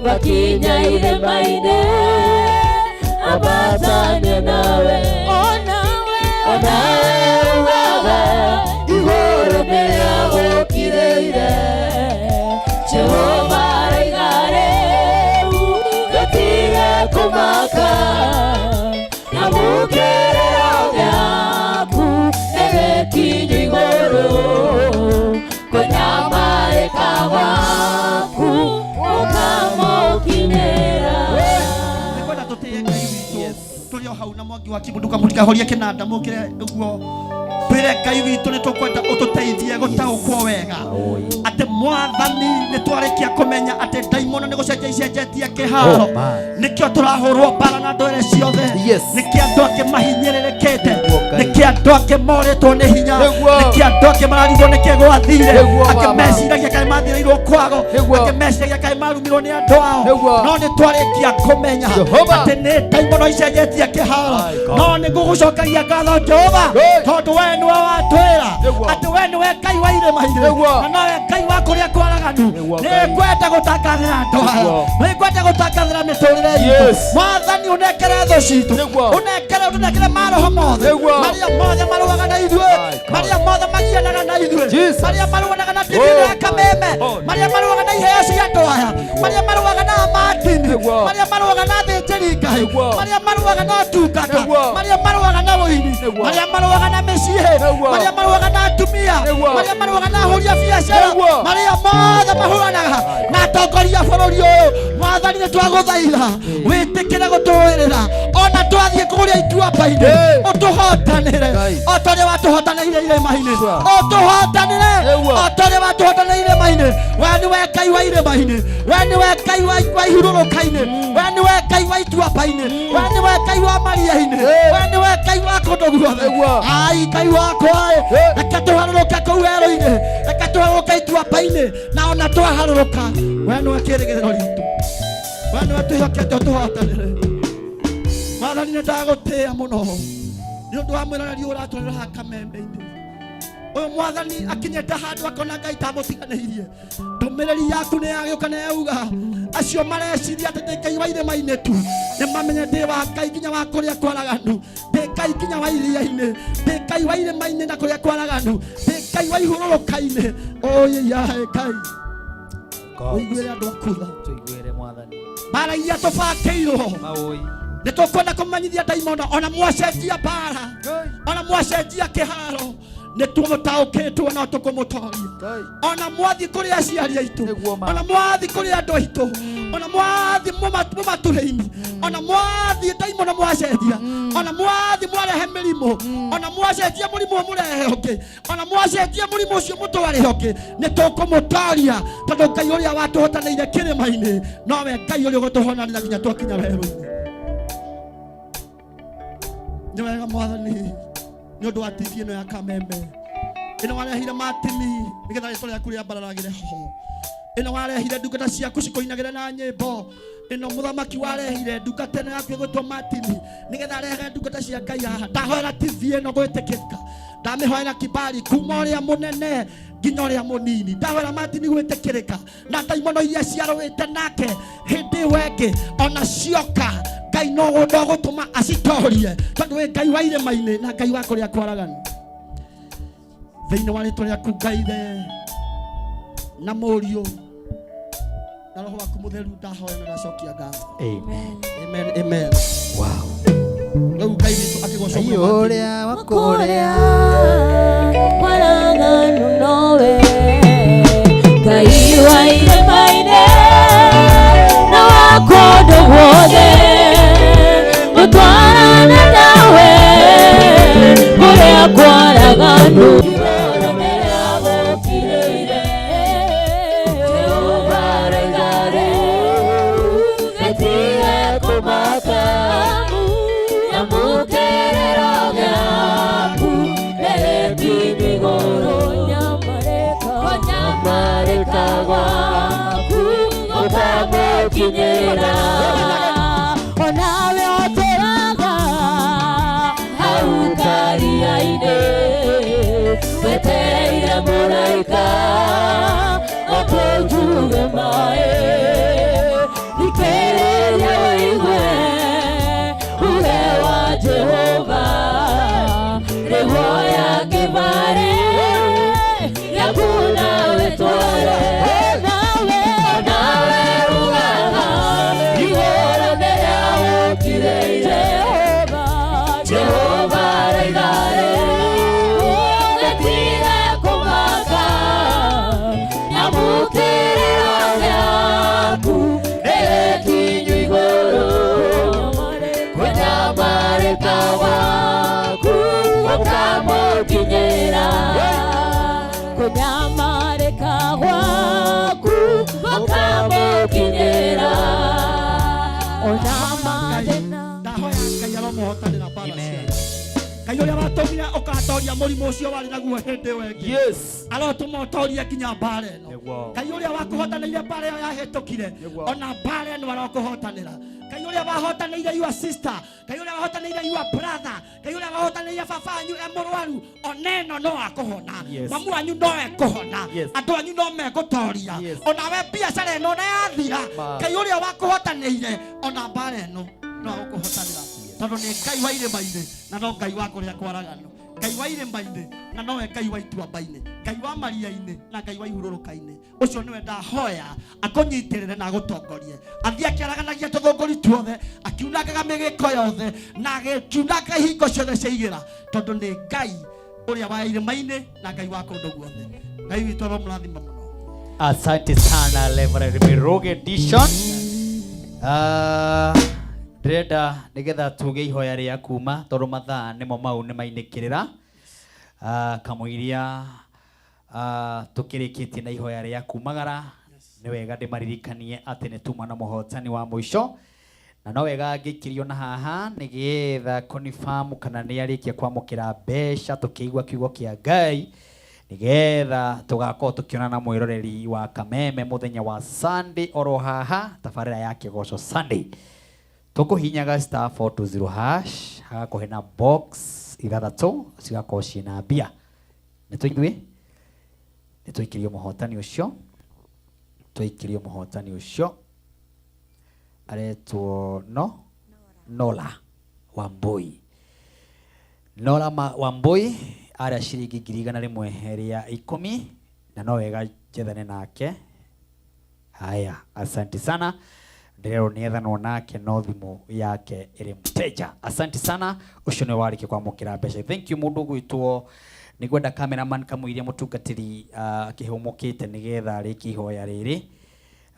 wakinya irĩma-inĩ ambatanie nawe onawe ugaga igũrũ nĩrĩagũkĩrĩire Jehova raigare kumaka na mũkĩrĩro gĩaku nĩgĩkinyu igũrũ kũnyamarĩka gwaku ũkamũkinyĩra. Nĩkwenda tũtĩe Ngai witũ tũrĩ o hau na Mwangi wa Kimundu kamũtikahorie kĩnanda mũkĩre ũguo twire Ngai witũ nĩ tũkwenda ũtũteithie gũtaũkwo wega atĩ Mwathani nĩ twarĩkia kũmenya atĩ ndaimono nĩ gũcenjia icenjetie kĩharo nĩkĩo tũrahũrwo mbara na ndwere ciothe nĩkĩo andũ angĩ mahinyĩrĩrĩkĩte nĩkĩo andũ angĩ morĩtwo nĩ hinya nĩkĩo andũ angĩ mararigwo nĩkĩĩ gwathire angĩ meciragia kaĩ mathirĩirwo kwago angĩ meciragia kaĩ marumirwo nĩ andũ ao no nĩ twarĩkia kũmenya atĩ nĩ ndaimono icenjetie kĩharo no nĩ ngũgũcokagia ngatho Jehova tondũ we nĩwe watwĩra atĩ we nĩwe Ngai wa irĩma-inĩ na nowe Ngai wa kũrĩa kwaraganu nĩ ngwenda gũtangathĩra andũ aya nĩ ngwenda gũtangathĩra mĩtũrĩre itũ Mwathani ũnekere thũ citũ ũnekere maroho mothe marĩa mothe marũaga na ithuĩ marĩa mothe magianaga na ithuĩ marĩa marũanaga na ndini ya kameme marĩa marũaga na iheo cia andũ aya marĩa marũaga na amatini marĩa marũaga na thĩnjĩri Ngai marĩa marũaga na ũtungata marĩa marũaga na ũini marĩa marũaga na mĩciĩ marĩa marũaga na atumia marĩa marũaga na ahũri a biacara marĩa mothe mahũranaga na atongoria bũrũri ũyũ Mwathani nĩ twagũthaitha wĩtĩkĩre gũtũũrĩra ona twathiĩ kũrĩa ituamba-inĩ ũtũhotanĩre o ta ũrĩa watũhotanĩire irĩma-inĩ ũtũhotanĩre o ta ũrĩa watũhotanĩire irĩma-inĩ we nĩwe Ngai wa irĩma-inĩ we nĩwe Ngai wa ihurũrũka-inĩ we nĩwe Ngai wa ituamba-inĩ we nĩwe Ngai wa maria-inĩ we nĩwe Ngai wa kũndũ guothe ai Ngai wakwa reke tũharũrũke kũu werũ-inĩ reke tũharũrũke ituamba-inĩ na ona twaharũrũka we nĩwe kĩĩrĩgĩrĩro gitũ we nĩwe twĩhokete ũtũhotanĩre Mwathani nĩ ndagũtĩĩa mũno nĩ ũndũ wa mwĩranĩrio ũratwarĩra haha Kameme-inĩ ũyũ Mwathani akinyĩte handũ akona Ngai tamũtiganĩirie ndũmĩrĩri yaku nĩ yagĩũka na yauga acio mareciria atĩ ndĩ Ngai wa irĩma-inĩ tu nĩ mamenye ndĩ wa Ngai nginya wa kũrĩa kwaraganu ndĩ Ngai nginya wa iria-inĩ ndĩ Ngai wa irĩma-inĩ na kũrĩa kwaraganu ndĩ Ngai wa ihũrũrũka-inĩ yae Ngai ũiguĩre andũ akutha tũiguĩre Mwathani mbara iria tũbakĩirwo nĩ tũkwenda kũmenyithia ndaimono ona mwacenjia mbara ona mwacenjia kĩharo nĩ tũmũtaũkĩtwo na tũkũmũtoria ona mwathi kũrĩ aciari aitũ ona mwathi kũrĩ andũ aitũ ona mwathi mũmatũrĩini ona mwathi ndaimono mwacenjia ona mwathi mwarehe mĩrimũ ona mwacenjia mũrimũ mũrehe ũngĩ ona mwacenjia mũrimũ ũcio mũtware ũngĩ nĩ tũkũmũtoria tondũ Ngai ũrĩa watũhotanĩire kĩrĩma-inĩ nowe Ngai ũrĩa ũgũtũhonania nginya twakinya werũ-inĩ nĩ wega Mwathani nĩ ũndũ wa TV ĩno ya Kameme ĩno warehire matini nĩgetha rĩtwa rĩaku rĩambararagĩre ho ĩno warehire ndungata ciaku cikũinagĩre na nyĩmbo ĩno mũthamaki warehire ndungata ĩno yaku ĩgwĩtwo matini nĩgetha arehe ndungata cia Ngai haha ndahoera TV ĩno gwĩtĩkĩrĩka ndamĩhoera kibali kuma ũrĩa mũnene nginya ũrĩa mũnini ndahoera matini gwĩtĩkĩrĩka na ndaimono iria ciarũĩte nake hĩndĩ wengĩ ona cioka Ngai no gũtũma acitorie tondũ wĩ Ngai wa irĩma-inĩ na Ngai wa kũrĩa kwaraganu thĩinĩ wa rĩtwa rĩaku Ngai the na mũriũ na roho waku mũtheru ndahoya na ndacokia ngatho amen amen amen wow rĩu Ngai witũ akĩgocokio ũrĩa wa kũrĩa kwaraganu nowe Ngai wa irĩma-inĩ na wa kũndũ guothe gũtwarana nawe kũrĩa kwaraganu onawe oteraga hau karia-inĩ wetereire mũraika akũnjuge maĩ thikĩrĩria wĩigue uge wa Jehova rĩguo ya kĩbarĩ gĩaku nawe tware nawe ugaga igũrũ ndahoya Ngai aromuhotanĩra mbara ciake. Ngai ũrĩa watũmire ũkatoria mũrimũ ũcio warĩ naguo hĩndĩ ĩyo ĩngĩ. Yes. Arotũmotoria nginya mbara ĩno. Ngai ũrĩa wakũhotanĩire mbara ĩyo yahĩtũkire, ona mbara ĩno arokũhotanĩra. Ngai ũrĩa wahotanĩire your sister, Ngai ũrĩa wahotanĩire your brother, Ngai ũrĩa wahotanĩire baba wanyu mũrwaru, ona ĩno no akũhona. Mamu wanyu no ekũhona, andũ anyu no megũtoria. Ona we biacara ĩno na yathira, Ngai ũrĩa wakũhotanĩire, ona mbara ĩno no agũkũhotanĩra. Tondũ nĩ Ngai wa irĩma-inĩ na no Ngai wa kũrĩa kwaraganu. Ngai wa irĩma-inĩ na nowe Ngai wa ituamba-inĩ. Ngai wa maria-inĩ na Ngai wa ihurũrũka-inĩ. Ũcio nĩwe ndahoya akũnyitĩrĩre na agũtongorie. Athiĩ akĩaraganagia tũthũngũri tuothe, akiunangaga mĩgĩko yothe na agĩkiunanga ihingo ciothe cia igĩra. Tondũ nĩ Ngai ũrĩa wa irĩma-inĩ na Ngai wa kũndũ guothe. Ngai witũ aromũrathima mũno. Asante sana Reverend Miroge Edition. Ndĩrenda nĩgetha tuge ihoya rĩa kuma tondũ mathaa nĩmo mau nĩmainĩkĩrĩra kamũiria tũkĩrĩkĩtie na ihoya rĩa kumagara. Nĩ wega ndĩmaririkanie atĩ nĩ tuma na mũhotani wa mũico, na no wega ngĩikĩrio na haha nĩgetha confirm kana nĩ arĩkia kwamũkĩra mbeca tũkĩigua kiugo kĩa Ngai, nĩgetha tũgakorwo tũkĩona na mwĩroreri wa Kameme mũthenya wa Sunday oro haha tabarĩra ya Kĩgoco Sunday. Tukuhinyaga *420# hagakorwo na box ithathatũ cigakorwo ciĩna mbia. Nĩtũikĩrio mũhotani ũcio aretwo Nola Wambui. Nola Wambui arĩa ciringi 110 na no wega njethane nake. Haya, asante sana. Leo niethanwo nake no thimũ yake ĩrĩ mteja. Asante sana. Ũcio nĩ warĩkia kwamũkĩra mbeca. Thank you mũndũ gwĩtwo nĩgwenda cameraman kamũiria mũtungatĩri akĩhũmũkĩte nĩgetha arĩkie ihoya rĩrĩ.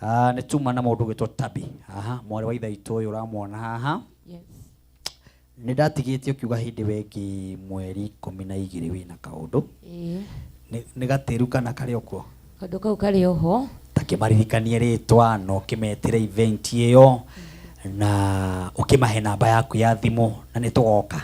Nĩ tuma na mũndũ gwĩtwo Tabi. Mwarĩ wa ithe itũ ũyũ ũramwona haha. Nĩ ndatigĩte ũkiuga hĩndĩ wengi mweri 12 wĩna kaũndũ. Nĩ gatĩru kana karĩ ũkuo? Kaũndũ kau karĩ oho. Takĩmaririkanie rĩtwa no ũkĩmetĩre event ĩyo na ũkĩmahe namba yaku ya thimũ na nĩ tũgoka.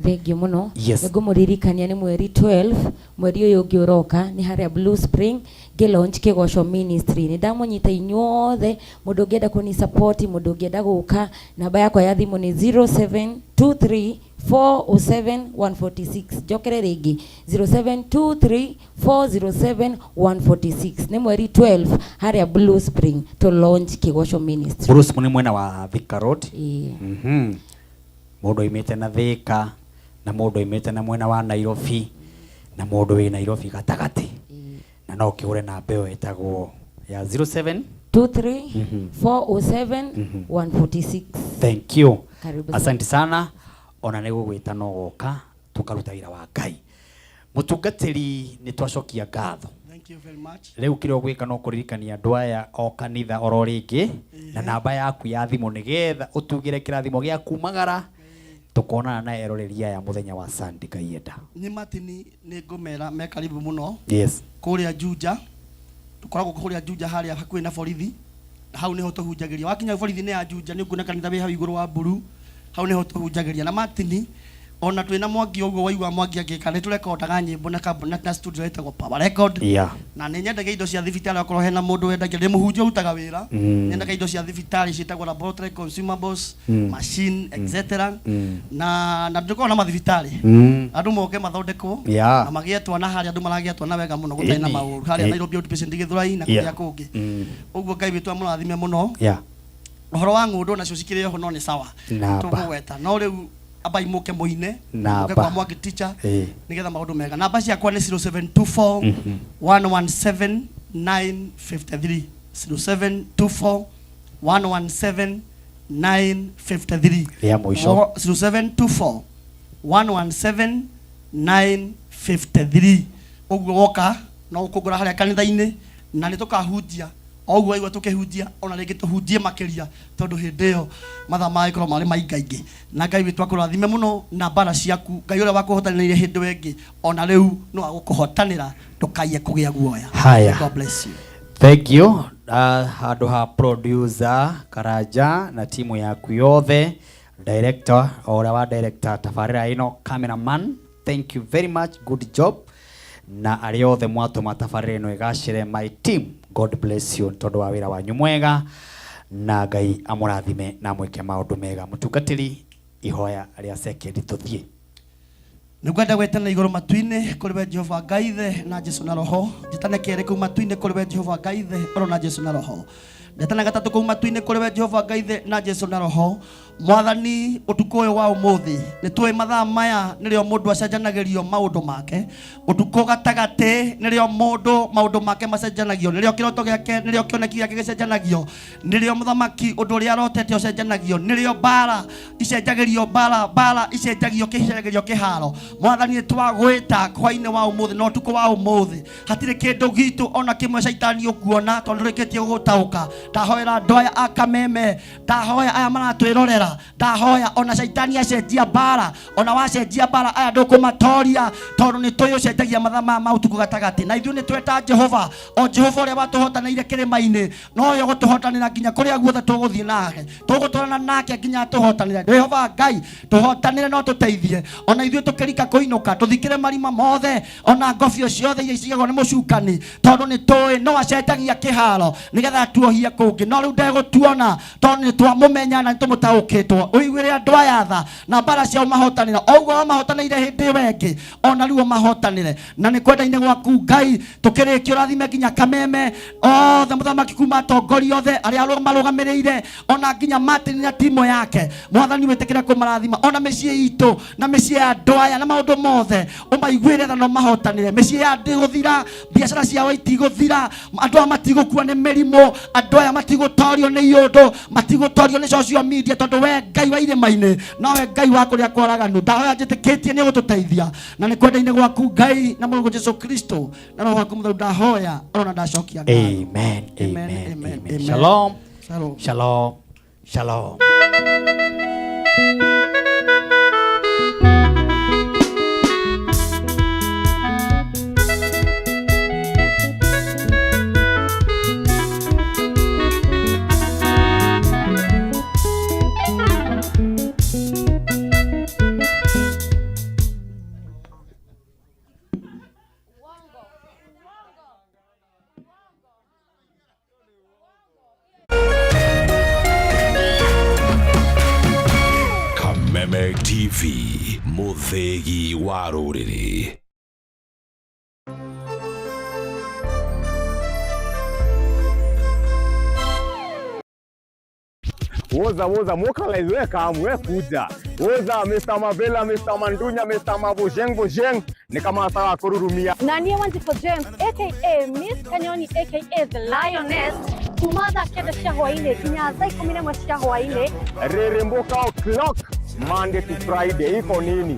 Thengiũ mũno. Nĩngũmũririkania nĩ mweri 12 mweri ũyũ ũngĩ ũroka nĩ harĩa Blue Spring launch Kĩgoco Ministry. Nĩ ndamũnyita inyuothe, mũndũ ũngĩenda kũni support, mũndũ ũngĩenda gũka, namba yakwa ya thimũ nĩ 0723407146. Njokere rĩngĩ 0723407146. Nĩ mweri 12 harĩa Blue Spring to launch Kĩgoco Ministry. Blue Spring mwena wa Thika Road. Mũndũ oimĩte na Thika na mũndũ oimĩte na mwena wa Nairobi na mũndũ wĩ Nairobi gatagatĩ. Na no ũkĩhũre namba ĩyo ĩtagwo ya 0723407146. Thank you. Asante sana. Ona nĩ gũgwĩta no goka tukaruta wĩra wa Ngai. Mũtungatĩri nĩ twacokia ngatho. Thank you very much. Rĩu kĩrĩa ũgwĩka no kũririkania andũ aya o kanitha oro rĩngĩ na namba yaku ya thimũ nĩgetha ũtugĩre kĩrathimo gĩa kumagara tukonana na eroreri aya mũthenya wa Sunday Kaienda. Nĩ matini nĩ ngũmera me karibu mũno. Yes. Kũrĩa Juja. Tũkoragwo kũrĩa Juja harĩa hakuhĩ na borithi. Hau niho tũhunjagĩria. Wakinya borithi nĩ ya Juja nĩ nguona kanitha wĩ hau igũrũ wa mburu. Hau niho tũhunjagĩria na matini. Ona twina Mwangi ũguo waigua Mwangi angĩka nĩ tũrekordaga nyĩmbo na studio ĩtagwo Power Record. Na nĩ nyendaga indo cia thibitarĩ okorwo hena mũndũ wendagia ndĩ mũhunjia ũrutaga wĩra. Nyendaga indo cia thibitarĩ ciĩtagwo laboratory consumables, machine etc. Na ndĩkoragwo na mathibitarĩ. Andũ moke mathondekwo na magĩe twana harĩa andũ maragĩa twana wega mũno gũtarĩ na maũru harĩa Nairobi Outpatient Gĩthũrai na kũrĩa kũngĩ. Ũguo Ngai witũ amũrathime mũno. Ũhoro wa ng'ũndũ nacio cikĩrĩ ho no nĩ sawa. Tũgweta no rĩu aba imuke muine muke kwa Mwangi teacher nigetha maundu mega. Namba ciakwa ni 0724 117 953 0724 117 953 ya mwisho 0724 117 953. Uguo woka no ukugura haria kanitha-ini na nitukahunjia oguo aigua tukihunjia ona ringi tuhunjie makiria tondu hindi iyo mathaa magĩkorwo marĩ maingaingĩ na Ngai witũ akũrathime mũno na mbara ciaku. Ngai ũrĩa wakũhotanĩire hĩndĩ wengi ona rĩu no agũkũhotanĩra ndũkaiye kũgĩa guoya. Haya. God bless you. Thank you. Handu ha producer Karaja na timu yaku yothe, director ora wa director tabarira ino, cameraman, thank you very much, good job. Na ari othe mwatuma tabarira ino igacire, my team, God bless you tondu wa wira wanyu mwega na Ngai amurathime na mweke maundu mega. Mutungatiri ihoya aria second tuthie. Nĩngwenda gwetana igũrũ matu-inĩ kũrĩ we Jehova Ngai Ithe na Jesũ na Roho. Njĩtane kerĩ kũu matu-inĩ kũrĩ we Jehova Ngai Ithe oro na Jesũ na Roho. Njĩtane gatatũ kũu matu-inĩ kũrĩ we Jehova Ngai Ithe na Jesũ na Roho. Mwathani ũtukũ ũyũ wa ũmũthĩ nĩtũĩ mathaa maya nĩrĩo mũndũ acenjanagĩrio maũndũ make. Ũtukũ gatagatĩ nĩrĩo mũndũ maũndũ make macenjanagio, nĩrĩo kĩroto gĩake, nĩrĩo kĩoneki gĩake gĩcenjanagio, nĩrĩo mũthamaki ũndũ ũrĩa arotete ũcenjanagio, nĩrĩo mbara icenjagĩrio, mbara icenjagio kĩharo. Mwathani nĩtwagwĩta kwa-inĩ wa ũmũthĩ na ũtukũ wa ũmũthĩ, hatirĩ kĩndũ gitũ ona kĩmwe caitani ũkuona tondũ rĩkĩtie gũgũtaũka. Ndahoera andũ aya a Kameme, ndahoya aya maratwĩrorera, ndahoya ona caitani acenjia mbara, ona wacenjia mbara aya ndũkũmatoria tondũ nĩtũĩ ũcenjagia mathaa maya ma ũtukũ gatagatĩ. Na ithuĩ nĩtweta Jehova, o Jehova ũrĩa watũhotanĩire kĩrĩma-inĩ nowe ũgũtũhotanĩra nginya kũrĩa guothe tũgũthiĩ nake, tũgũtwarana nake nginya tũhotanĩre. Jehova Ngai tũhotanĩre no tũteithie, ona ithuĩ tũkĩrika kũinũka tũthikĩre marima mothe, ona ngobio ciothe iria cigagwo nĩ mũcukani, tondũ nĩtũĩ no acenjagia kĩharo nĩgetha tuohie kũngĩ. No rĩu ndegũtuona tondũ nĩtwamũmenya na nĩtũmũtaũkĩtwo. Ũiguĩre andũ aya tha na mbara ciao mahotanĩra, o ũguo mahotanĩire hĩndĩ ĩyo ĩngĩ ona rĩu mahotanĩre. Na nĩ kwenda-inĩ gwaku Ngai tũkĩrĩkio ũrathime nginya Kameme othe, mũthamaki kuma atongoria othe arĩa marũgamĩrĩire ona nginya Martin na timu yake. Mwathani wĩtĩkĩre kũmarathima ona mĩciĩ itũ na mĩciĩ ya andũ aya na maũndũ mothe ũmaiguĩre tha no mahotanĩre. Mĩciĩ ya andũ gũthira, biacara ciao itigũthira, andũ aya matigũkua nĩ mĩrimũ, andũ aya matigũtorio nĩ iyũndũ, matigũtorio nĩ social media tondũ we Ngai wa irĩma-inĩ nowe Ngai wa kũrĩa kwaraganu. Ndahoya njĩtĩkĩtie nĩ ũgũtũteithia na nĩ kwenda-inĩ gwaku Ngai na Mũrungu Jesũ Kristo na Roho waku Mũtheru ndahoya ona ndacokia ngatho. Amen, amen, amen. Shalom, shalom, shalom. Kameme TV, Muthegi wa Rũrĩrĩ. Woza mokalaiwe kamwe kuja. Woza Mr. Mavela, Mr. Mandunya, Mr. Mabujeng ni kama sawa kururumia. Na niye Wanjiku James aka Miss Kanyoni aka The Lioness kumadha kenda cia hwainĩ kinya thaa 11 cia hwainĩ. Reremboka o'clock Monday to Friday iko nini?